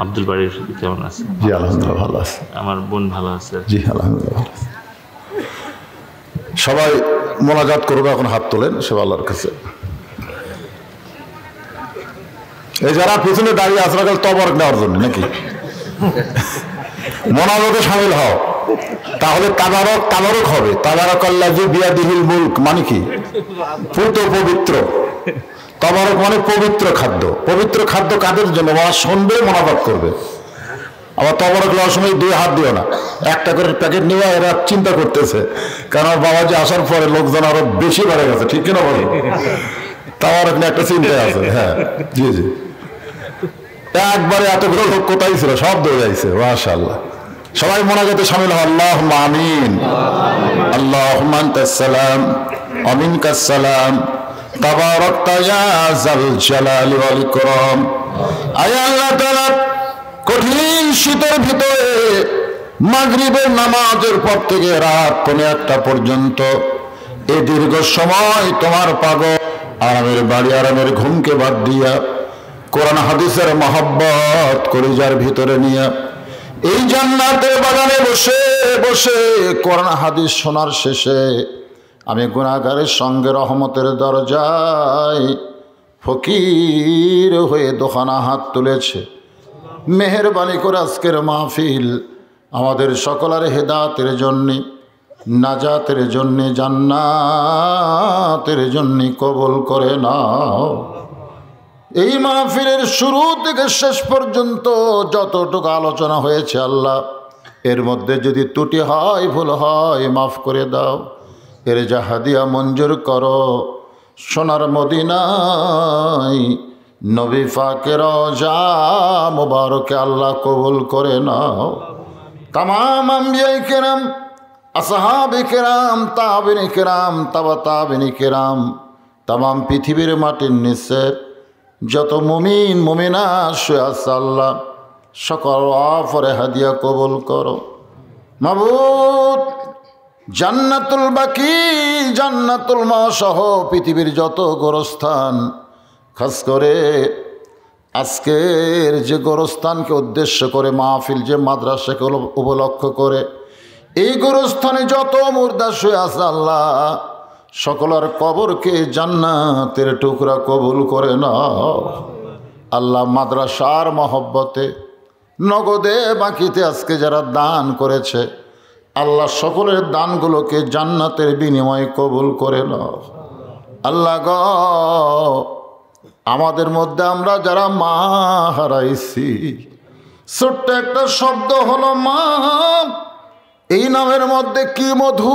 আব্দুল বাড়ির কেমন আছে? জি আলহামদুলিল্লাহ ভালো আছে। আমার বোন ভালো আছে? জি আলহামদুলিল্লাহ ভালো আছে। সবাই মোনাজাত করবে, এখন হাত তোলেন সব আল্লাহর কাছে। এই যারা পিছনে দাঁড়িয়ে আসলে তবরক নেওয়ার জন্য নাকি মোনাজাতে শামিল হও, তাহলে তাবারক হবে। তাবারক আল্লাযী বিয়াদিহিল মুলক মানে কি? পূত পবিত্র। তবারক মানে পবিত্র খাদ্য। পবিত্র খাদ্য কাদের জন্য? বাবা শুনবে, মোনাজাত করবে। আবার তবরক নেওয়ার সময় 2 হাত দিও না, একটা করে প্যাকেট নিয়ে এরা চিন্তা করতেছে, কারণ বাবাজি আসার পরে লোকজন আরো বেশি বেড়ে গেছে, ঠিক কিনা বলো? তবরক নিয়ে একটা চিন্তা আছে। হ্যাঁ জি জি, একবারে এতগুলো লোক কোথায় ছিল, সব দৌড়ে যাইছে। মাশাআল্লাহ, সবাই মোনাজাতে শামিল হও। আল্লাহুম্মা আমিন। আল্লাহুম্মা আনতাস সালাম ওয়া মিনকাস সালাম তাবারাকতা ইয়া যাল জালালি ওয়াল ইকরাম। আয়া আল্লাহ তাআলা, কঠিন শীতের ভিতরে মাগরিবের নামাজের পর থেকে রাত 1:30 পর্যন্ত এই দীর্ঘ সময় তোমার পাগল আরামের বাড়ি, আরামের ঘুমকে বাদ দিয়া কোরআন হাদিসের মহব্বত কলিজার ভিতরে নিয়ে এই জান্নাতের বাগানে বসে বসে কোরআন হাদিস শোনার শেষে আমি গুনাহগারের সঙ্গে রহমতের দরজায় ফকির হয়ে দোকানা হাত তুলেছে। মেহেরবানি করে আজকের মাহফিল আমাদের সকলের হেদায়েতের জন্যে, নাজাতের জন্যে, জান্নাতের জন্যে কবুল করে নাও। এই মাহফিলের শুরু থেকে শেষ পর্যন্ত যতটুকু আলোচনা হয়েছে আল্লাহ, এর মধ্যে যদি ত্রুটি হয়, ভুল হয়, মাফ করে দাও। এর যা হাদিয়া মঞ্জুর করো। সোনার মদিনায় নবী পাকের রওজা মুবারকে আল্লাহ কবুল করে নাও। তামাম আম্বিয়ায়ে কেরাম, আসহাবে কেরাম, তাবেঈনে কেরাম, তাবা তাবেঈনে কেরাম, তামাম পৃথিবীর মাটির নিচে যত মুমিন মুমিনাত শুয়ে আছে আল্লাহ সকল আফরে হাদিয়া কবুল করো। মাবুদ, জান্নাতুল বাকি, জান্নাতুল মাওয়া সহ পৃথিবীর যত গোরস্থান, খাস করে আজকের যে গোরস্থানকে উদ্দেশ্য করে মাহফিল, যে মাদ্রাসাকে উপলক্ষ করে এই গোরস্থানে যত মুর্দা শুয়ে আছে আল্লাহ সকলের কবরকে জান্নাতের টুকরা কবুল করে নাও। আল্লাহ মাদ্রাসার মহব্বতে নগদে বাকিতে আজকে যারা দান করেছে আল্লাহ সকলের দানগুলোকে জান্নাতের বিনিময়ে কবুল করে নাও। আল্লাহ গ, আমাদের মধ্যে আমরা যারা মা হারাইছি, ছোট্ট একটা শব্দ হলো মা, এই নামের মধ্যে কি মধু,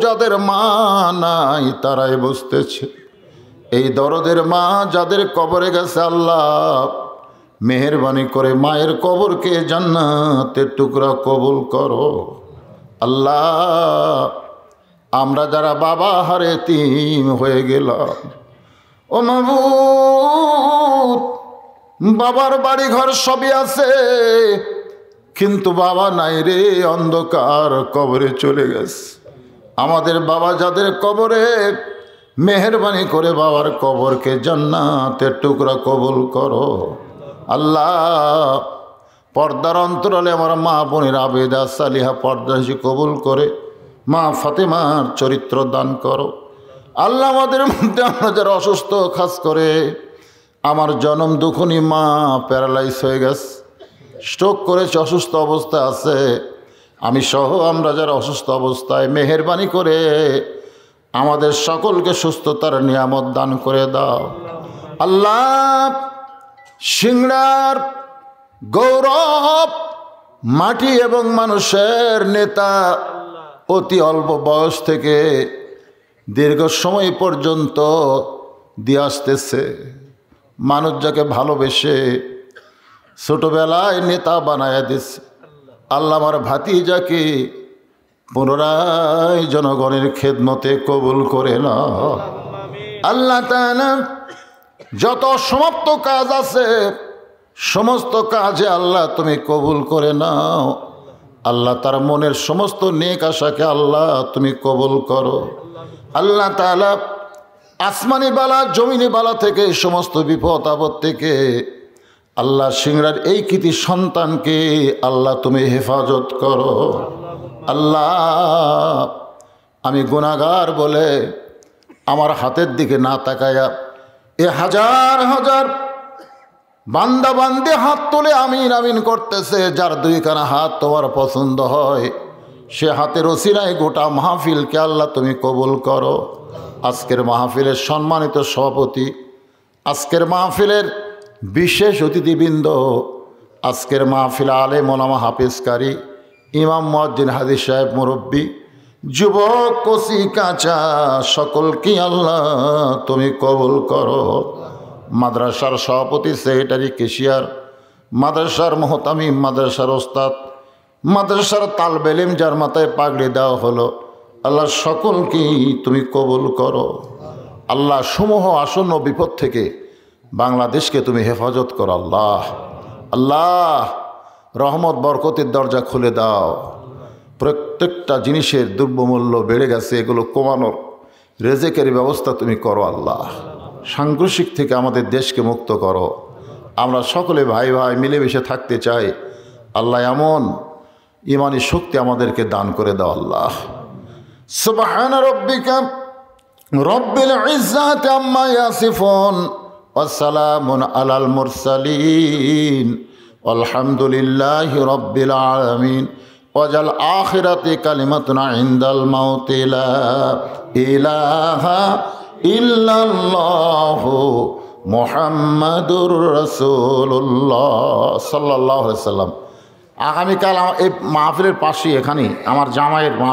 যাদের মা নাই তারাই বুঝতেছে। এই দরদের মা যাদের কবরে গেছে আল্লাহ মেহেরবানি করে মায়ের কবরকে জান্নাতের টুকরা কবুল করো। আল্লাহ, আমরা যারা বাবা হারে এতিম হয়ে গেলাম, ও মাবুদ, বাবার বাড়ি ঘর সবই আছে কিন্তু বাবা নাই রে, অন্ধকার কবরে চলে গেছে। আমাদের বাবা যাদের কবরে, মেহেরবানি করে বাবার কবরকে জান্নাতের টুকরা কবুল করো। আল্লাহ, পর্দার অন্তরালে আমার মা বোনের আবেদা সালিহা পর্দাশী কবুল করে মা ফাতেমার চরিত্র দান করো। আল্লাহ, আমাদের মধ্যে আমরা যারা অসুস্থ, খাস করে আমার জনম দুখুনি মা প্যারালাইজ হয়ে গেছে, স্ট্রোক করেছে, অসুস্থ অবস্থায় আছে, আমি সহ আমরা যারা অসুস্থ অবস্থায়, মেহেরবানি করে আমাদের সকলকে সুস্থতার নিয়ামত দান করে দাও। আল্লাহ, সিংড়ার গৌরব, মাটি এবং মানুষের নেতা, অতি অল্প বয়স থেকে দীর্ঘ সময় পর্যন্ত দিয়ে আসতেছে। মানুষ যাকে ভালোবেসে ছোটবেলায় নেতা বানায় দিচ্ছে। আল্লাহ, আমার ভাতিজাকে পুনরায় জনগণের খেদমতে কবুল করে না। আল্লাহ তাআলা যত সমাপ্ত কাজ আছে সমস্ত কাজে আল্লাহ তুমি কবুল করে নাও। আল্লাহ, তার মনের সমস্ত নেক আশাকে আল্লাহ তুমি কবুল করো। আল্লাহ তাআলা আসমানি বালা, জমিনি বালা থেকে সমস্ত বিপদ আপদ থেকে আল্লাহ সিংড়ার এই কৃতি সন্তানকে আল্লাহ তুমি হেফাজত করো। আল্লাহ, আমি গুনাহগার বলে আমার হাতের দিকে না তাকায়া এ হাজার হাজার বান্দা বান্দি হাত তুলে আমিন আমিন করতেছে। যার দুইখানা হাত তোমার পছন্দ হয় সে হাতের ওসিলায় গোটা মাহফিলকে আল্লাহ তুমি কবুল করো। আজকের মাহফিলের সম্মানিত সভাপতি, আজকের মাহফিলের বিশেষ অতিথিবৃন্দ, আজকের মাহফিল আলেম ওলামা হাফেজকারী, ইমাম মুয়াজ্জিন হাদিস সাহেব, মুরব্বী, যুবক, কচি কাঁচা সকলকে আল্লাহ তুমি কবুল করো। মাদ্রাসার সভাপতি, সেক্রেটারি, কেশিয়ার, মাদ্রাসার মোহতামিম, মাদ্রাসার ওস্তাদ, মাদ্রাসার তালবে ইলম যার মাথায় পাগড়ি দেওয়া হলো, আল্লাহ সকলকেই তুমি কবুল করো। আল্লাহ, সমূহ আসন্ন বিপদ থেকে বাংলাদেশকে তুমি হেফাজত করো। আল্লাহ, আল্লাহ রহমত বরকতের দরজা খুলে দাও। প্রত্যেকটা জিনিসের দ্রব্যমূল্য বেড়ে গেছে, এগুলো কমানোর রেজেকের ব্যবস্থা তুমি করো। আল্লাহ, সাংঘর্ষিক থেকে আমাদের দেশকে মুক্ত করো। আমরা সকলে ভাই ভাই মিলেমিশে থাকতে চাই। আল্লাহ, এমন ইমানি শক্তি আমাদেরকে দান করে দাও। আল্লাহ, সুবহান রাব্বিকা রব্বিল ইজ্জাতি আম্মা ইয়াসিফুন ওয়া সালামুন আলাল মুরসালিন আলহামদুলিল্লাহি রব্বিল আলামিন ওয়াজাল আখিরাতি কালিমাতুনা ইনদাল মাউতি লা ইলাহা ইল্লাল্লাহু মুহাম্মাদুর রাসূলুল্লাহ সাল্লাল্লাহু আলাইহি ওয়াসাল্লাম। আগামীকাল এই মাহফিলের পাশে এখানে আমার জামাইয়ের